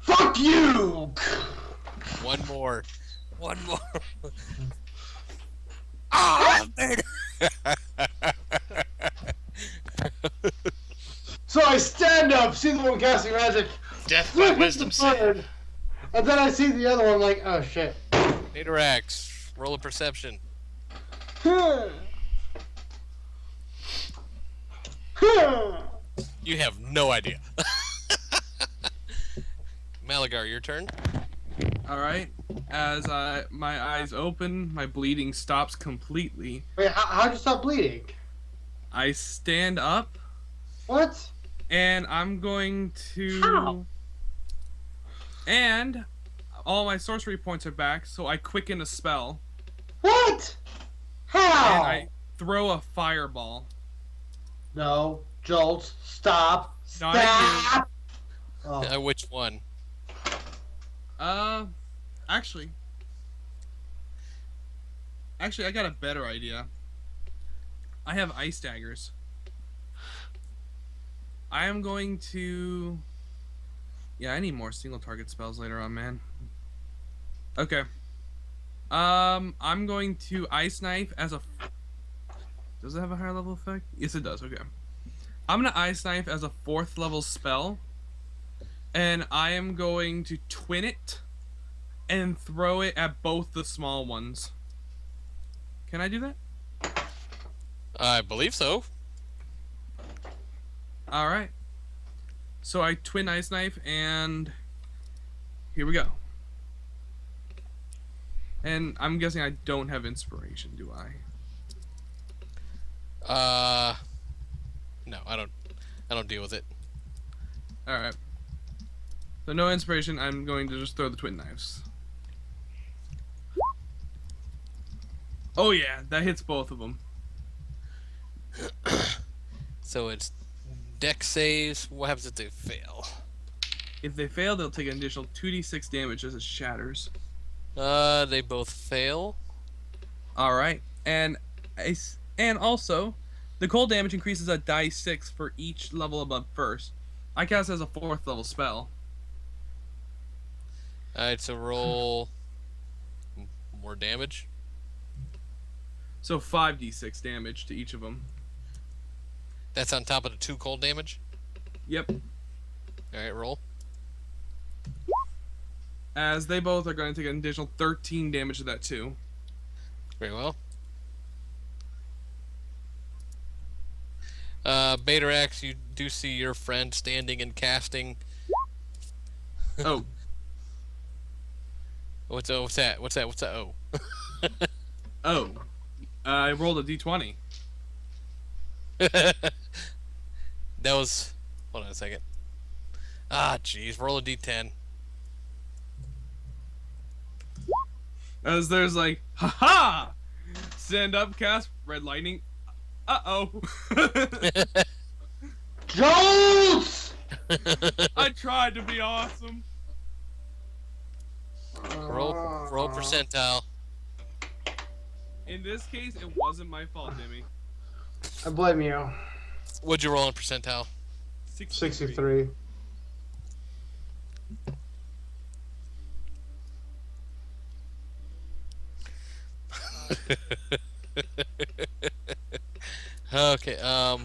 Fuck you! One more. Ah, Bader! So I stand up, see the one casting magic, Death by wisdom save. and then I see the other one like, oh shit. Bader X, roll a perception. You have no idea. Malagar, your turn. All right. As my eyes open, my bleeding stops completely. Wait, how'd you stop bleeding? I stand up, What? and I'm going to. How? And all my sorcery points are back, so I quicken a spell, What? How? and I throw a fireball. No, Jolt, stop. Not at you. Stop! Oh. Which one? Actually, I got a better idea. I have ice daggers. I am going to. Yeah, I need more single target spells later on, man. Okay. I'm going to ice knife as a. Does it have a higher level effect? Yes, it does. Okay. I'm gonna ice knife as a 4th level spell, and I am going to twin it and throw it at both the small ones. Can I do that? I believe so. All right. So I twin ice knife, and here we go. And I'm guessing I don't have inspiration, do I? No, I don't deal with it. All right. So no inspiration. I'm going to just throw the twin knives. Oh yeah, that hits both of them. So it's deck saves. What happens if they fail? If they fail, they'll take an additional 2d6 damage as it shatters. They both fail. All right, and also, the cold damage increases a die 6 for each level above first. I cast it as a 4th level spell. Alright, so roll more damage. So 5d6 damage to each of them. That's on top of the 2 cold damage. Yep. Alright, roll. As they both are going to take an additional 13 damage to that too. Very well. Bader X, you do see your friend standing and casting. Oh. What's that? What's that? Oh. Oh. I rolled a d20. That was. Hold on a second. Ah, jeez. Roll a d10. As there's like, haha! Stand up, cast red lightning. Uh-oh. Jolt! I tried to be awesome. roll percentile. In this case, it wasn't my fault, Demi. I blame you. What'd you roll in percentile? 63. Okay, Oh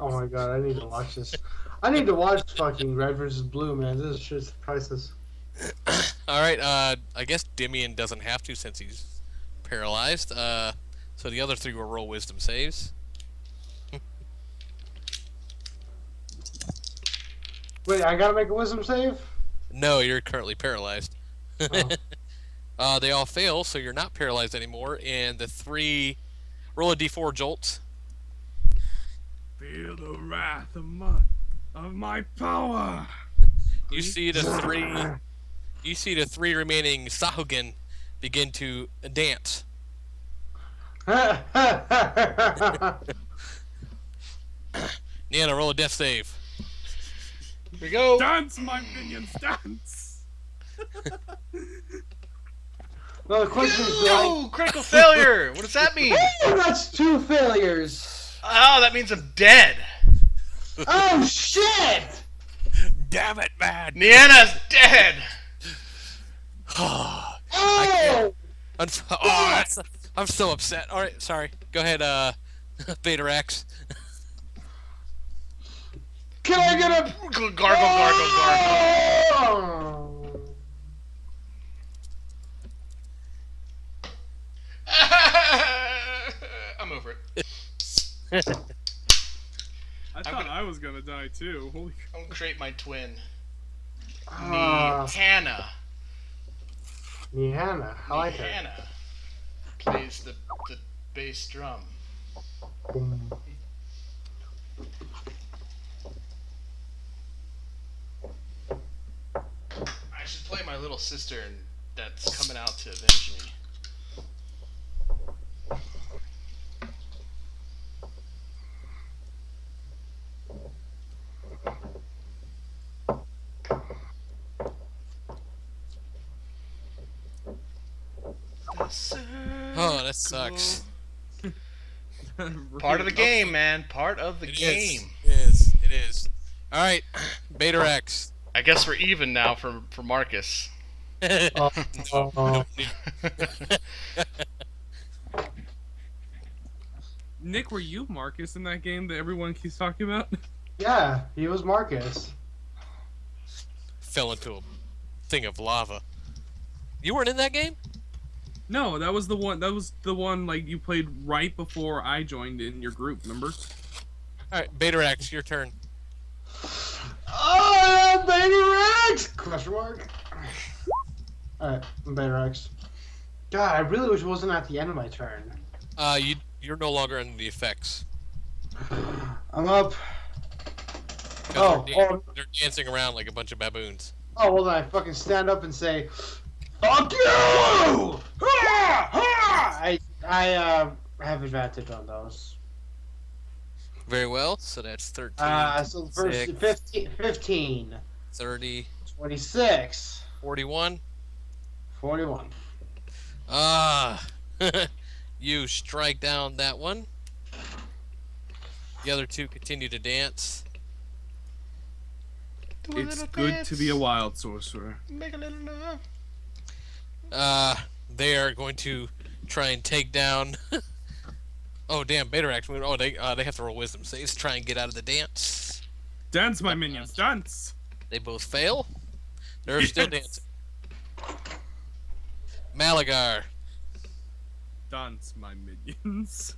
my god, I need to watch this. I need to watch fucking Red vs. Blue, man. This shit's priceless. alright, I guess Dimian doesn't have to since he's paralyzed. So the other 3 will roll wisdom saves. Wait, I gotta make a wisdom save? No, you're currently paralyzed. Oh. They all fail, so you're not paralyzed anymore. And the 3 roll a d4 jolts. Feel the wrath of my power. You see the 3. You see the 3 remaining Sahugan begin to dance. Nana, roll a death save. Here we go. Dance, my minions, dance. Well, the question is, No! Critical failure! What does that mean? that's 2 failures. Oh, that means I'm dead. Oh shit! Damn it, man! Niana's dead! Oh! I'm so upset. All right, sorry. Go ahead, Beta Rex. Can I get a Gargle, gargle, Oh! I'm over it. I thought I was gonna die too. Holy I'm gonna create my twin. Ah. Hannah. Nihanna, I like her. Hannah plays the bass drum. Boom. I should play my little sister that's coming out to avenge me. Oh, that sucks. Part of the game, man. Part of the It game. is. It is. All right, Beta Rex. I guess we're even now for Marcus. Oh, Nick, were you Marcus in that game that everyone keeps talking about? yeah, he was Marcus. Fell into a thing of lava. You weren't in that game? No, that was the one. That was the one like you played right before I joined in your group. Remember? All right, Beta Rex, your turn. Oh, Beta Rex! Question mark. Alright, Beta Rex. God, I really wish it wasn't at the end of my turn. You're no longer under the effects. I'm up. 'Cause Oh, oh, they're dancing around like a bunch of baboons. oh, well then I fucking stand up and say, "Fuck you!" Ha! Ha! I have advantage on those. Very well. So that's 13, So first 6, 15, 30, 26, 41. 41. You strike down that one. The other 2 continue to dance. Do a It's little good dance. to be a wild sorcerer. Make a little love. They are going to try and take down. Oh damn, Beta Rex. Oh, they have to roll wisdom saves to try and get out of the dance. Dance, my minions, dance. They both fail. They're still Yes. dancing. Malagar. Dance, my minions.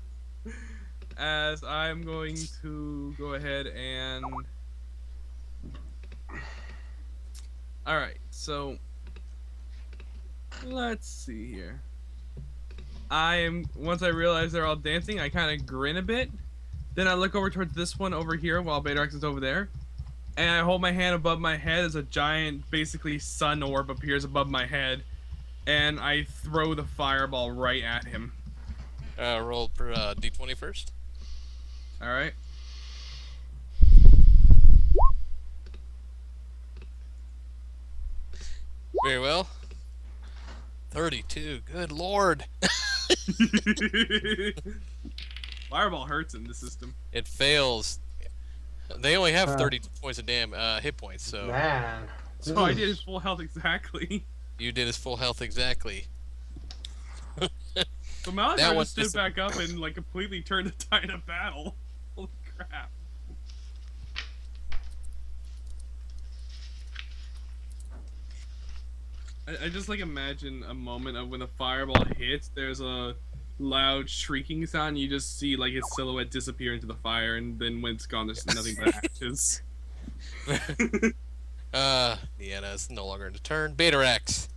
As I'm going to go ahead and. Alright, so. Let's see here. Once I realize they're all dancing, I kind of grin a bit. Then I look over towards this one over here while Betarex is over there. And I hold my hand above my head as a giant, basically, sun orb appears above my head. And I throw the fireball right at him. Roll for d20 first. Alright? Very well. 32. Good lord. Fireball hurts in the system. It fails. They only have Uh. 32 points of hit points, so Man. So this I is- did his full health exactly. you did his full health exactly. So Malachi That one just stood dis- back up and like completely turned the tide of battle. Holy crap. I just like imagine a moment of when the fireball hits, there's a loud shrieking sound. You just see like his silhouette disappear into the fire, and then when it's gone, there's nothing but ashes. Deanna is no longer in the turn. Betarax.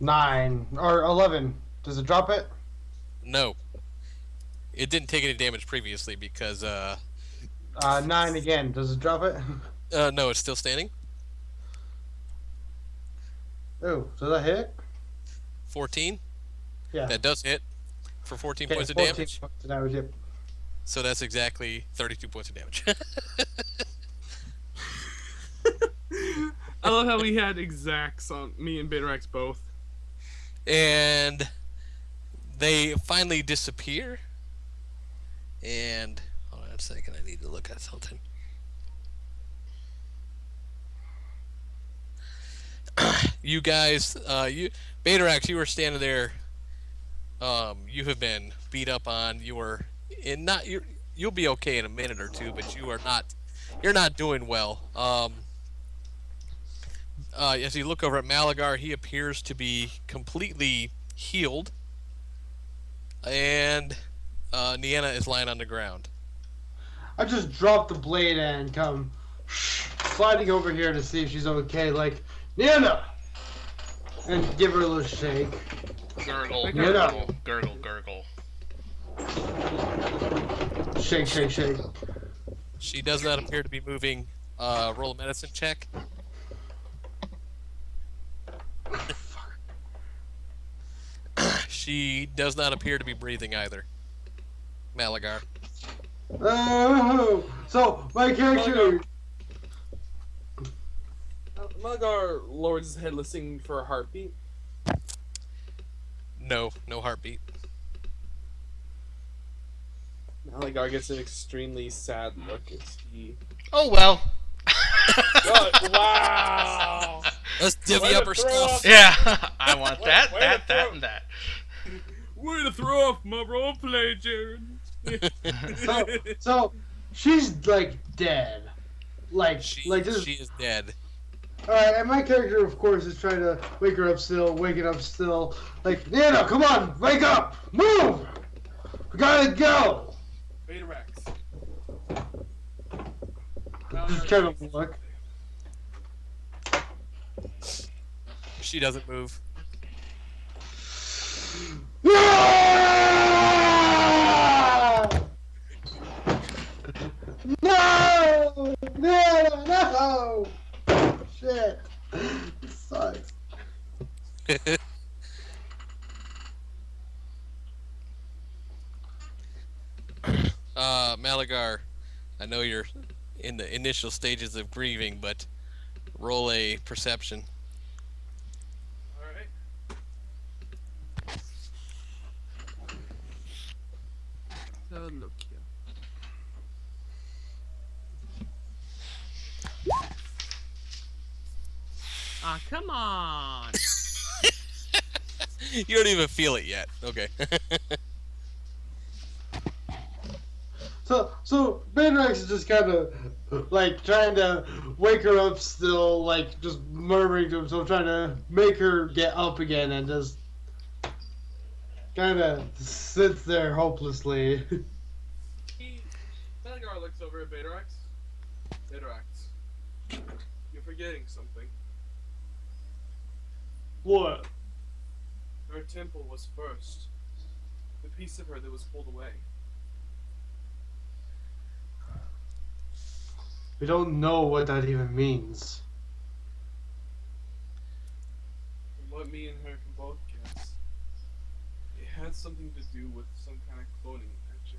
9 or 11. Does it drop it? No. It didn't take any damage previously because 9 again. Does it drop it? no, it's still standing. Ooh, does that hit? 14. Yeah. That does hit for 14 Okay, points of 14 damage. points of damage, yep. So that's exactly 32 points of damage. I love how we had exacts on me and Betarax both. And they finally disappear. And hold on a second, I need to look at something. You guys, Betarax, you were standing there. You have been beat up on. You'll be okay in a minute or two, but you're not doing well. As you look over at Malagar, he appears to be completely healed, and Nienna is lying on the ground. I just drop the blade and come sliding over here to see if she's okay. Like, Nana! And give her a little shake. Gurgle, Yeah. gurgle, gurgle, gurgle. Shake, shake, shake. She does not appear to be moving. Roll a medicine check. She does not appear to be breathing either. Malagar. Oh! So, my character... Malagar lowers his head listening for a heartbeat. No heartbeat. Malagar gets an extremely sad look as he... Oh well. Wow! Let's divvy Way up to her throw stuff. off- Yeah, I want that, Way that, to that, throw- and that. Way to throw off my roleplay, Jared. So, she's, like, dead. Like, She just... is dead. Alright, and my character, of course, is trying to wake her up still, waking up still. Like, Nana, come on, wake up! Move! We gotta go! Betarax. Just kind of look. She doesn't move. Ah! No! No! No! Shit. This sucks. Malagar, I know you're in the initial stages of grieving, but roll a perception. Alright. So look here. Ah, come on! You don't even feel it yet. Okay. So Benrex is just kind of like trying to wake her up still, like just murmuring to himself, trying to make her get up again, and just kind of sits there hopelessly. Malagar looks over at Betarax. Betarax, you're forgetting something. What? Her temple was first. The piece of her that was pulled away. We don't know what that even means. From what me and her can both guess, it had something to do with some kind of cloning magic.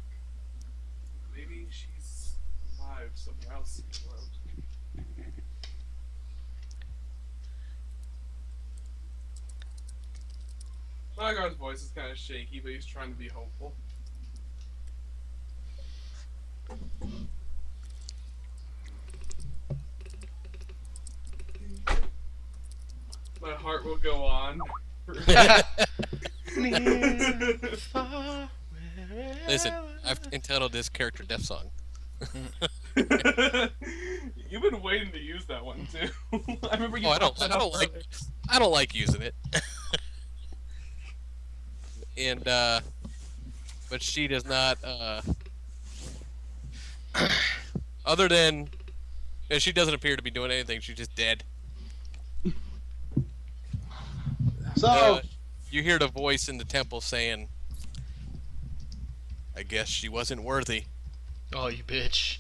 Maybe she's alive somewhere else in the world. Malagar's voice is kind of shaky, but he's trying to be hopeful. My heart will go on. Listen, I've entitled this character Death Song. You've been waiting to use that one too. I remember you. Oh, earlier. I don't like using it. And but she does not. Other than, she doesn't appear to be doing anything. She's just dead. So, You hear the voice in the temple saying, "I guess she wasn't worthy." Oh, you bitch.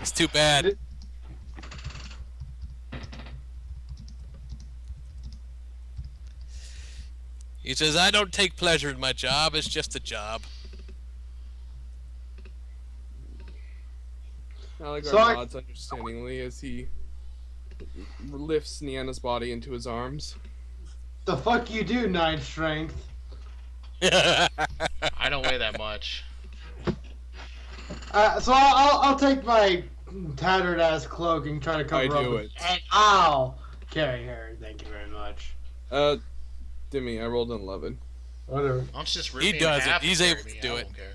It's too bad. He says, "I don't take pleasure in my job. It's just a job." Malagar So I- nods understandingly as he lifts Niana's body into his arms. the fuck you do, 9 strength. I don't weigh that much. So I'll take my tattered ass cloak and try to cover I up. do with- it. And I'll carry her. Thank you very much. Dimmy, I rolled an 11. Whatever. Why don't you just rip me does in it. half He's and able carry to me? do I it. won't care.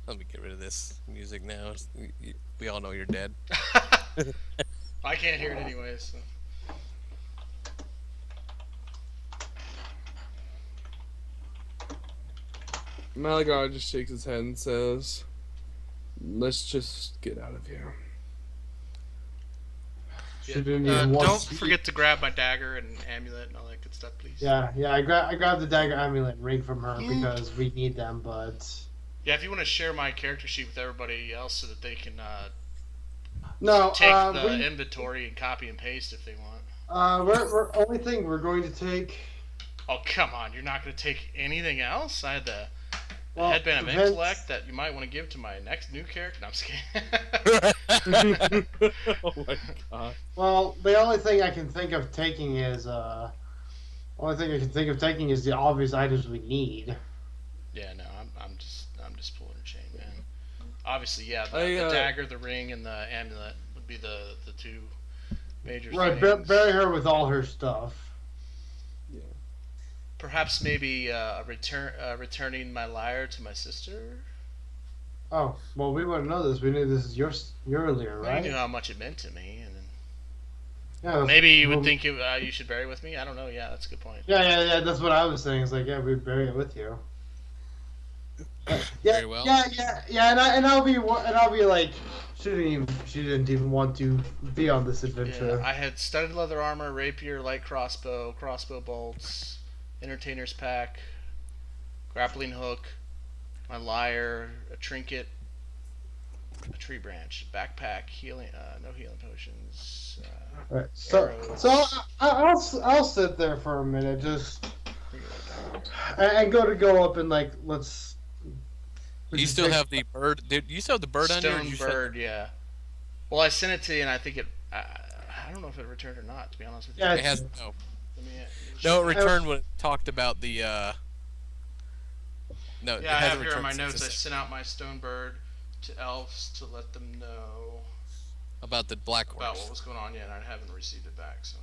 Let me get rid of this music now. We all know you're dead. I can't hear it anyway, so. Malagar just shakes his head and says, "Let's just get out of here." She didn't even Don't want to- forget to grab my dagger and amulet and all that good stuff, please. Yeah, I grabbed the dagger, amulet, and ring from her because we need them, but... Yeah, if you want to share my character sheet with everybody else so that they can No, take the inventory and copy and paste if they want. we're only thing we're going to take... Oh, come on. You're not going to take anything else? I had the Well, headband of Vince- intellect that you might want to give to my next new character. No, I'm just kidding. Oh my god. Well, the only thing I can think of taking is, the obvious items we need. Yeah, no, I'm just pulling her chain, man. Obviously, yeah, the I, dagger, the ring, and the amulet would be the two major Right, things. bury her with all her stuff. Perhaps maybe returning my lyre to my sister. Oh, well, we wouldn't know this. We knew this is your lyre, Well, right? you knew how much it meant to me, and then Yeah, maybe you would well, think you should bury with me. I don't know. Yeah, that's a good point. Yeah, that's what I was saying. It's like, yeah, we'd bury it with you. Yeah, Very well. yeah, and I'll be like, she didn't even want to be on this adventure. Yeah, I had studded leather armor, rapier, light crossbow bolts, entertainer's pack, grappling hook, my lyre, a trinket, a tree branch, backpack, healing, no healing potions. Right. So arrows. I'll sit there for a minute, just and go up and like let's. You still have the bird? Dude, you still have the bird on you? Or Stone did you bird, yeah. Well, I sent it to you, and I think it. I don't know if it returned or not. To be honest with you. Yeah, It has no. Let me, No, it returned when it talked about the. No, it Yeah, I have hasn't here in my returned notes. I since sent out my stone bird to elves to let them know about the black about what horse. was going on yet, and I haven't received it back. So,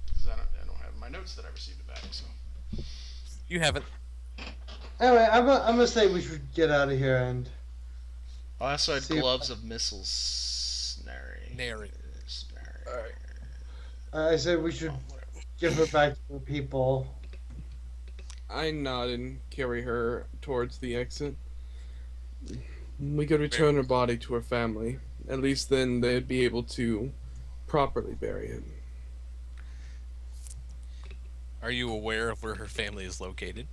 because I don't have in my notes that I received it back. So, You haven't. Anyway, I'm gonna say we should get out of here and. I also had See- gloves of missiles. Snary. Nary. Snary. I say we should give her back to the people. I nod and carry her towards the exit. We could return her body to her family. At least then they'd be able to properly bury it. Are you aware of where her family is located?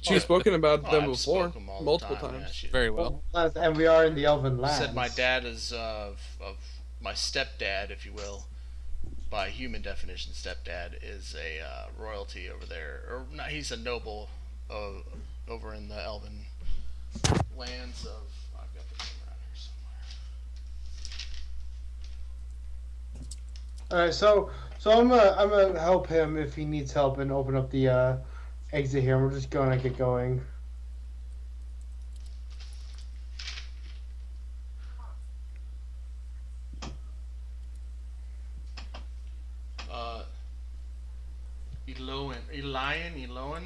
She's spoken about Oh, them I've before, spoken all the multiple time, yeah, times. she- Very well. And we are in the Elven lands. Said my dad is of my stepdad, if you will, by human definition, stepdad is a royalty over there, or not, he's a noble over in the Elven lands of. I've got the name around here somewhere. All right, so I'm gonna help him if he needs help and open up the exit here. We're just gonna get going. Eloan.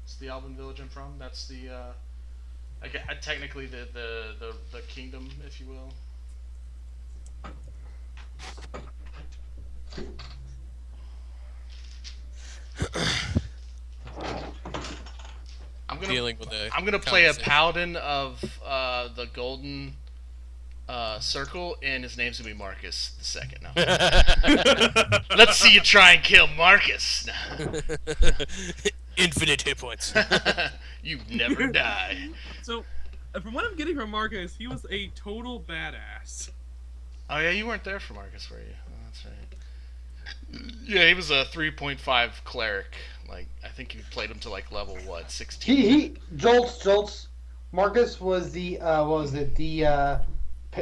It's the Alban village I'm from. That's the technically the kingdom, if you will. Dealing with I'm gonna play a paladin of the golden circle, and his name's gonna be Marcus the Second. No. Let's see you try and kill Marcus. Infinite hit points. You never die. So, from what I'm getting from Marcus, he was a total badass. Oh yeah, you weren't there for Marcus, were you? Oh, that's right. Yeah, he was a 3.5 cleric. Like, I think you played him to like level 16. He Jolts. Marcus was the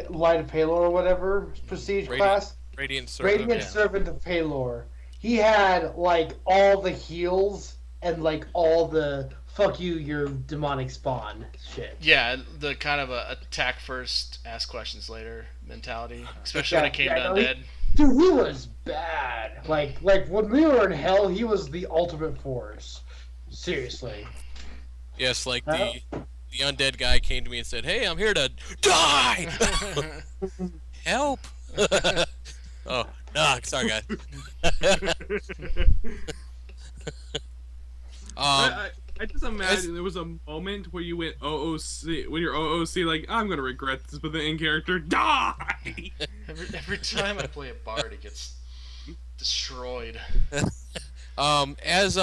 Light of Palor or whatever prestige class. Radiant Servant. Servant of Palor. He had like all the heals and like all the fuck you, your demonic spawn shit. Yeah, the kind of a attack first, ask questions later mentality, especially when it came to undead. Dude, he was bad. Like when we were in hell, he was the ultimate force. Seriously. Yes, like the undead guy came to me and said, "Hey, I'm here to die." Help. Oh, no, sorry guys. I just imagine there was a moment where you went OOC, when you're OOC, like, I'm gonna regret this, but the in-character, die! Every time I play a bard, it gets destroyed. As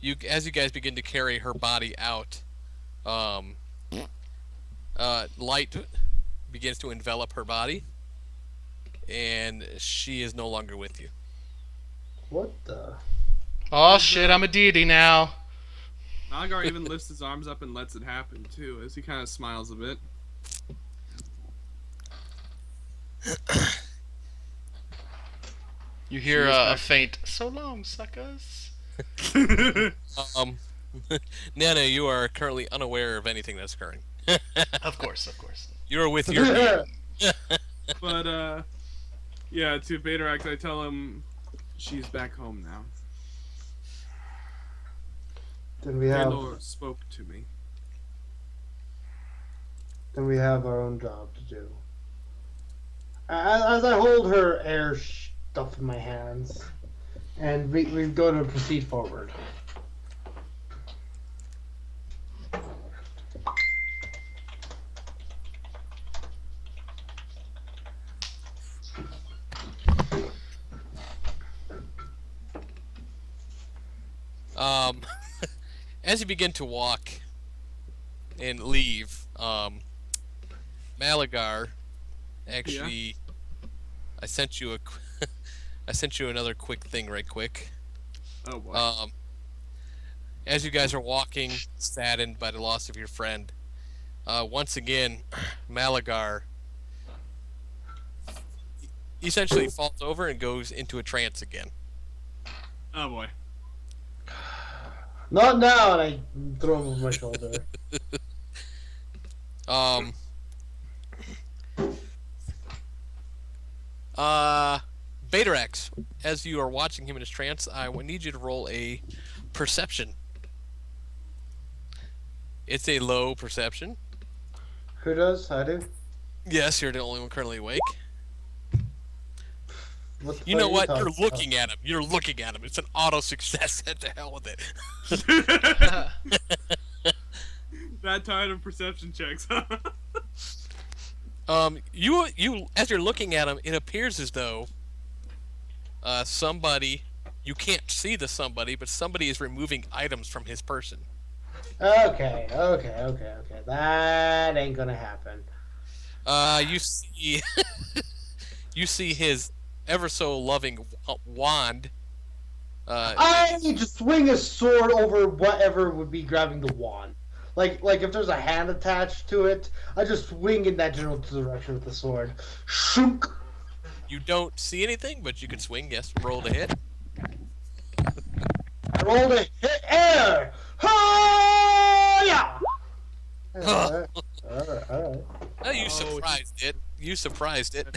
you guys begin to carry her body out, light begins to envelop her body, and she is no longer with you. What the? Oh shit, I'm a deity now. Malagar even lifts his arms up and lets it happen, too, as he kind of smiles a bit. You hear a faint, "So long, suckers." Nana, you are currently unaware of anything that's occurring. Of course. You are with your But, yeah, to Baterax, I tell him she's back home now. Then we Taylor spoke to me. have our own job to do. As I hold her air stuff in my hands, and we go to proceed forward. As you begin to walk and leave, Malagar, actually, I sent you another quick thing, right quick. Oh boy. As you guys are walking, saddened by the loss of your friend, once again, Malagar essentially falls over and goes into a trance again. Oh boy. Not now, and I throw him over my shoulder. Baterax, as you are watching him in his trance, I would need you to roll a perception. It's a low perception. Who does? I do. Yes, you're the only one currently awake. What the You know fuck what? are You're talking looking at him. You're looking at him. It's an auto success. Head to hell with it. That tired of perception checks. You as you're looking at him, it appears as though somebody, you can't see the somebody, but somebody is removing items from his person. Okay. That ain't gonna happen. You see, you see his ever so loving wand. I need to swing a sword over whatever would be grabbing the wand. Like if there's a hand attached to it, I just swing in that general direction with the sword. Shunk. You don't see anything, but you can swing. Yes, roll to hit. I rolled a hit air. Ha-ya! Alright. Oh, you surprised it. You surprised it.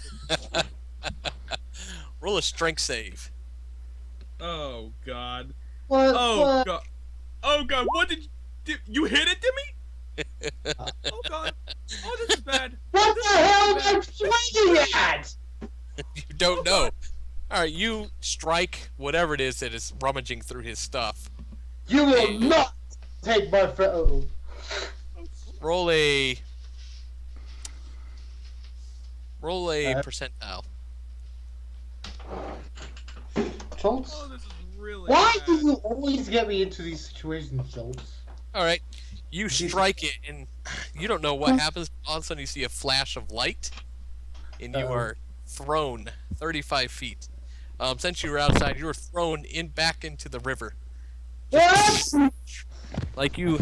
Roll a strength save. Oh God. What? Oh What? God. Oh God. What did you hit it to me? Uh, Oh God. Oh, this is bad. What This the is hell really am I bad. swinging at? You don't Oh know. God. All right, you strike whatever it is that is rummaging through his stuff. You will And not take my friend. Oh. roll a percentile. Schultz? Oh, this is really Why bad. do you always get me into these situations, Schultz? All right, you strike it, and you don't know what happens. All of a sudden, you see a flash of light, and you Uh-oh. are thrown 35 feet. Since you were outside, you were thrown back into the river. Just What? like you,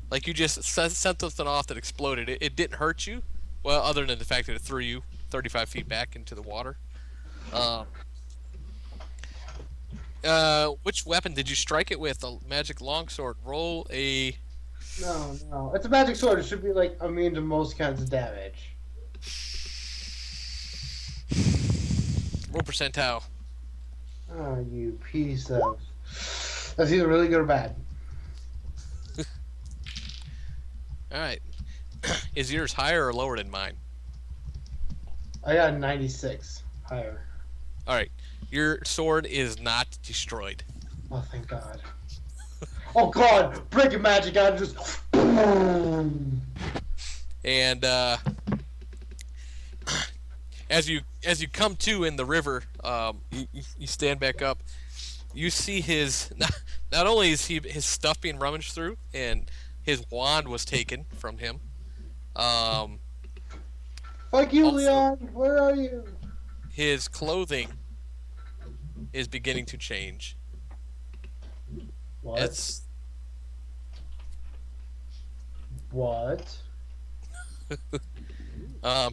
like you just sent something off that exploded. It didn't hurt you, well, other than the fact that it threw you 35 feet back into the water. Which weapon did you strike it with? A magic longsword. Roll a No. It's a magic sword. It should be like immune to most kinds of damage. percentile. Oh, you piece of. That's either really good or bad. All right. Is yours higher or lower than mine? I got a 96. Higher. All right. Your sword is not destroyed. Oh, thank God. Oh, God! Breaking magic out and just. And as you come to in the river, you stand back up. You see his not only is his stuff being rummaged through, and his wand was taken from him. Fuck you, Also- Leon! Where are you? His clothing is beginning to change. What? It's What?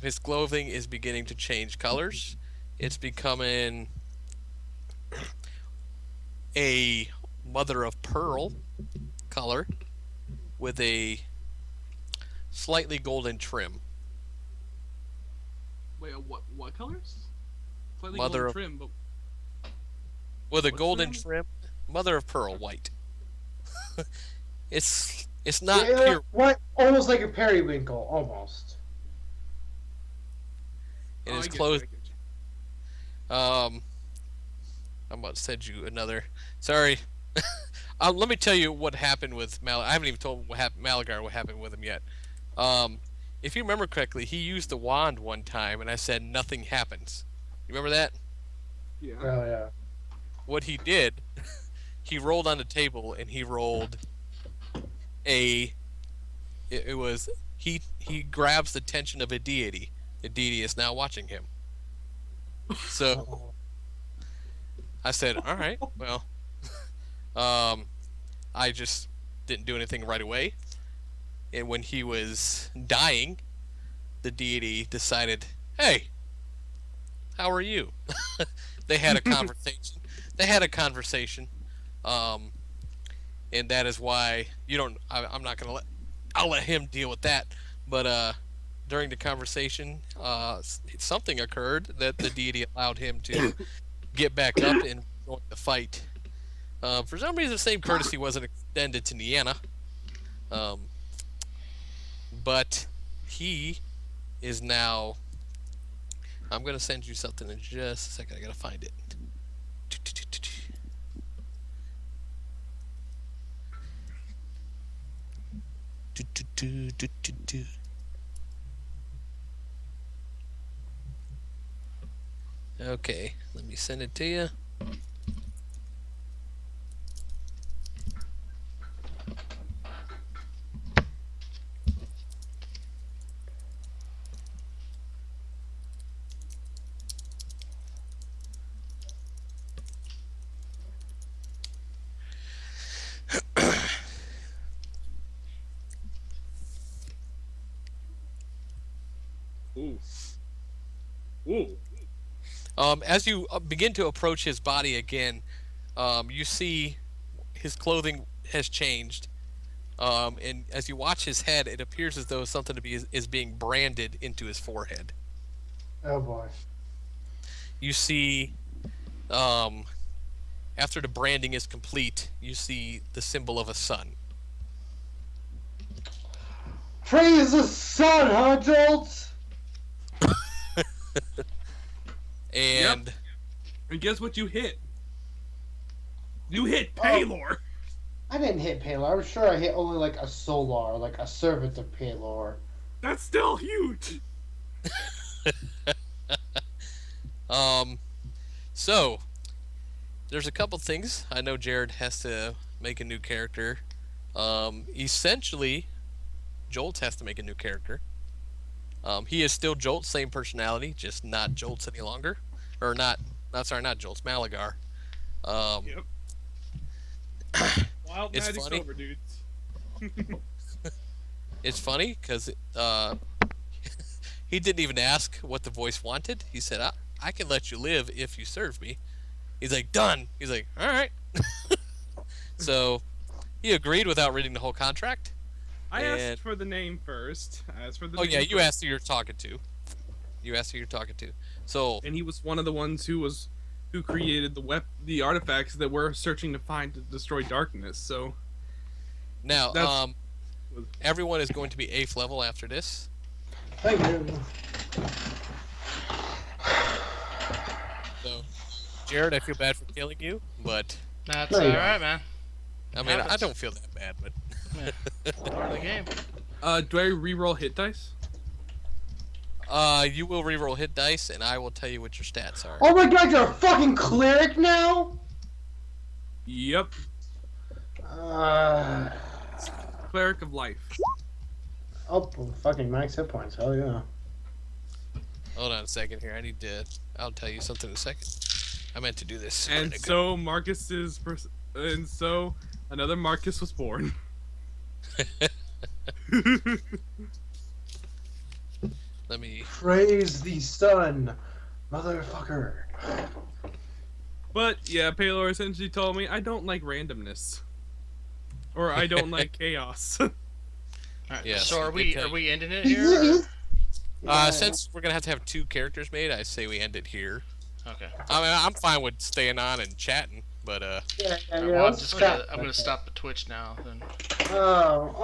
his clothing is beginning to change colors. It's becoming a mother of pearl color with a slightly golden trim. Wait, what colors? Slightly Mother golden of- trim, but With a What's golden that? trim, mother of pearl white. it's not Yeah, pure. What? Almost like a periwinkle, almost. And Oh, his I get you, clothes. I get you. I'm about to send you another. Sorry. Let me tell you what happened with I haven't even told Malagar what happened with him yet. If you remember correctly, he used the wand one time, and I said nothing happens. You remember that? Yeah. Oh, yeah. What he did, he rolled on the table, and he rolled a. It was he grabs the attention of a deity. The deity is now watching him. So Uh-oh. I said, all right, well, I just didn't do anything right away. And when he was dying, the deity decided, hey, how are you? They had a conversation. And that is why you don't. I'm not gonna let. I'll let him deal with that. But during the conversation, something occurred that the deity allowed him to get back up and join the fight. For some reason, the same courtesy wasn't extended to Niana. But he is now. I'm gonna send you something in just a second. I gotta find it. Okay, let me send it to you. Ooh. Ooh. As you begin to approach his body again, you see his clothing has changed. And as you watch his head, it appears as though something is being branded into his forehead. Oh, boy. you see, after the branding is complete, you see the symbol of a sun. Praise the sun, huh, Jolts? And And guess what you hit? You hit Paylor. I didn't hit Palor. I'm sure I hit only like a Solar, like a servant of Palor. That's still huge. So there's a couple things. I know Jared has to make a new character. Essentially, Jolt has to make a new character. He is still Jolt, same personality, just not Jolts any longer, or not Jolts, Malagar. Yep. Wild It's magic's funny. over, dudes. It's funny because he didn't even ask what the voice wanted. He said, I can let you live if you serve me. He's like, done. He's like, all right. So he agreed without reading the whole contract. I And- asked for the name first. Oh yeah, you asked who you're talking to. You asked who you're talking to. So And he was one of the ones who created the artifacts that we're searching to find to destroy darkness. So now, That's- everyone is going to be 8th level after this. Thank you. So, Jared, I feel bad for killing you, but That's There you go. alright, man. I mean, I Happens. don't feel that bad. But Part of the game. do I re-roll hit dice? you will reroll hit dice, and I will tell you what your stats are. Oh my god, you're a fucking cleric now? Yep. Cleric of Life. Oh, fucking max hit points. Hell yeah. Hold on a second here. I'll tell you something in a second. I meant to do this. And so and so another Marcus was born. Let me. Praise the sun, motherfucker. But yeah, Paylor essentially told me I don't like randomness, or I don't like chaos. Alright, Yes, so he did tell are we ending it Yeah, here? yeah. Since we're gonna have to have 2 characters made, I say we end it here. Or... Okay. I mean, I'm fine with staying on and chatting, but Yeah, Alright, yeah, well, let's stop. I'm gonna stop the Twitch now then. Oh,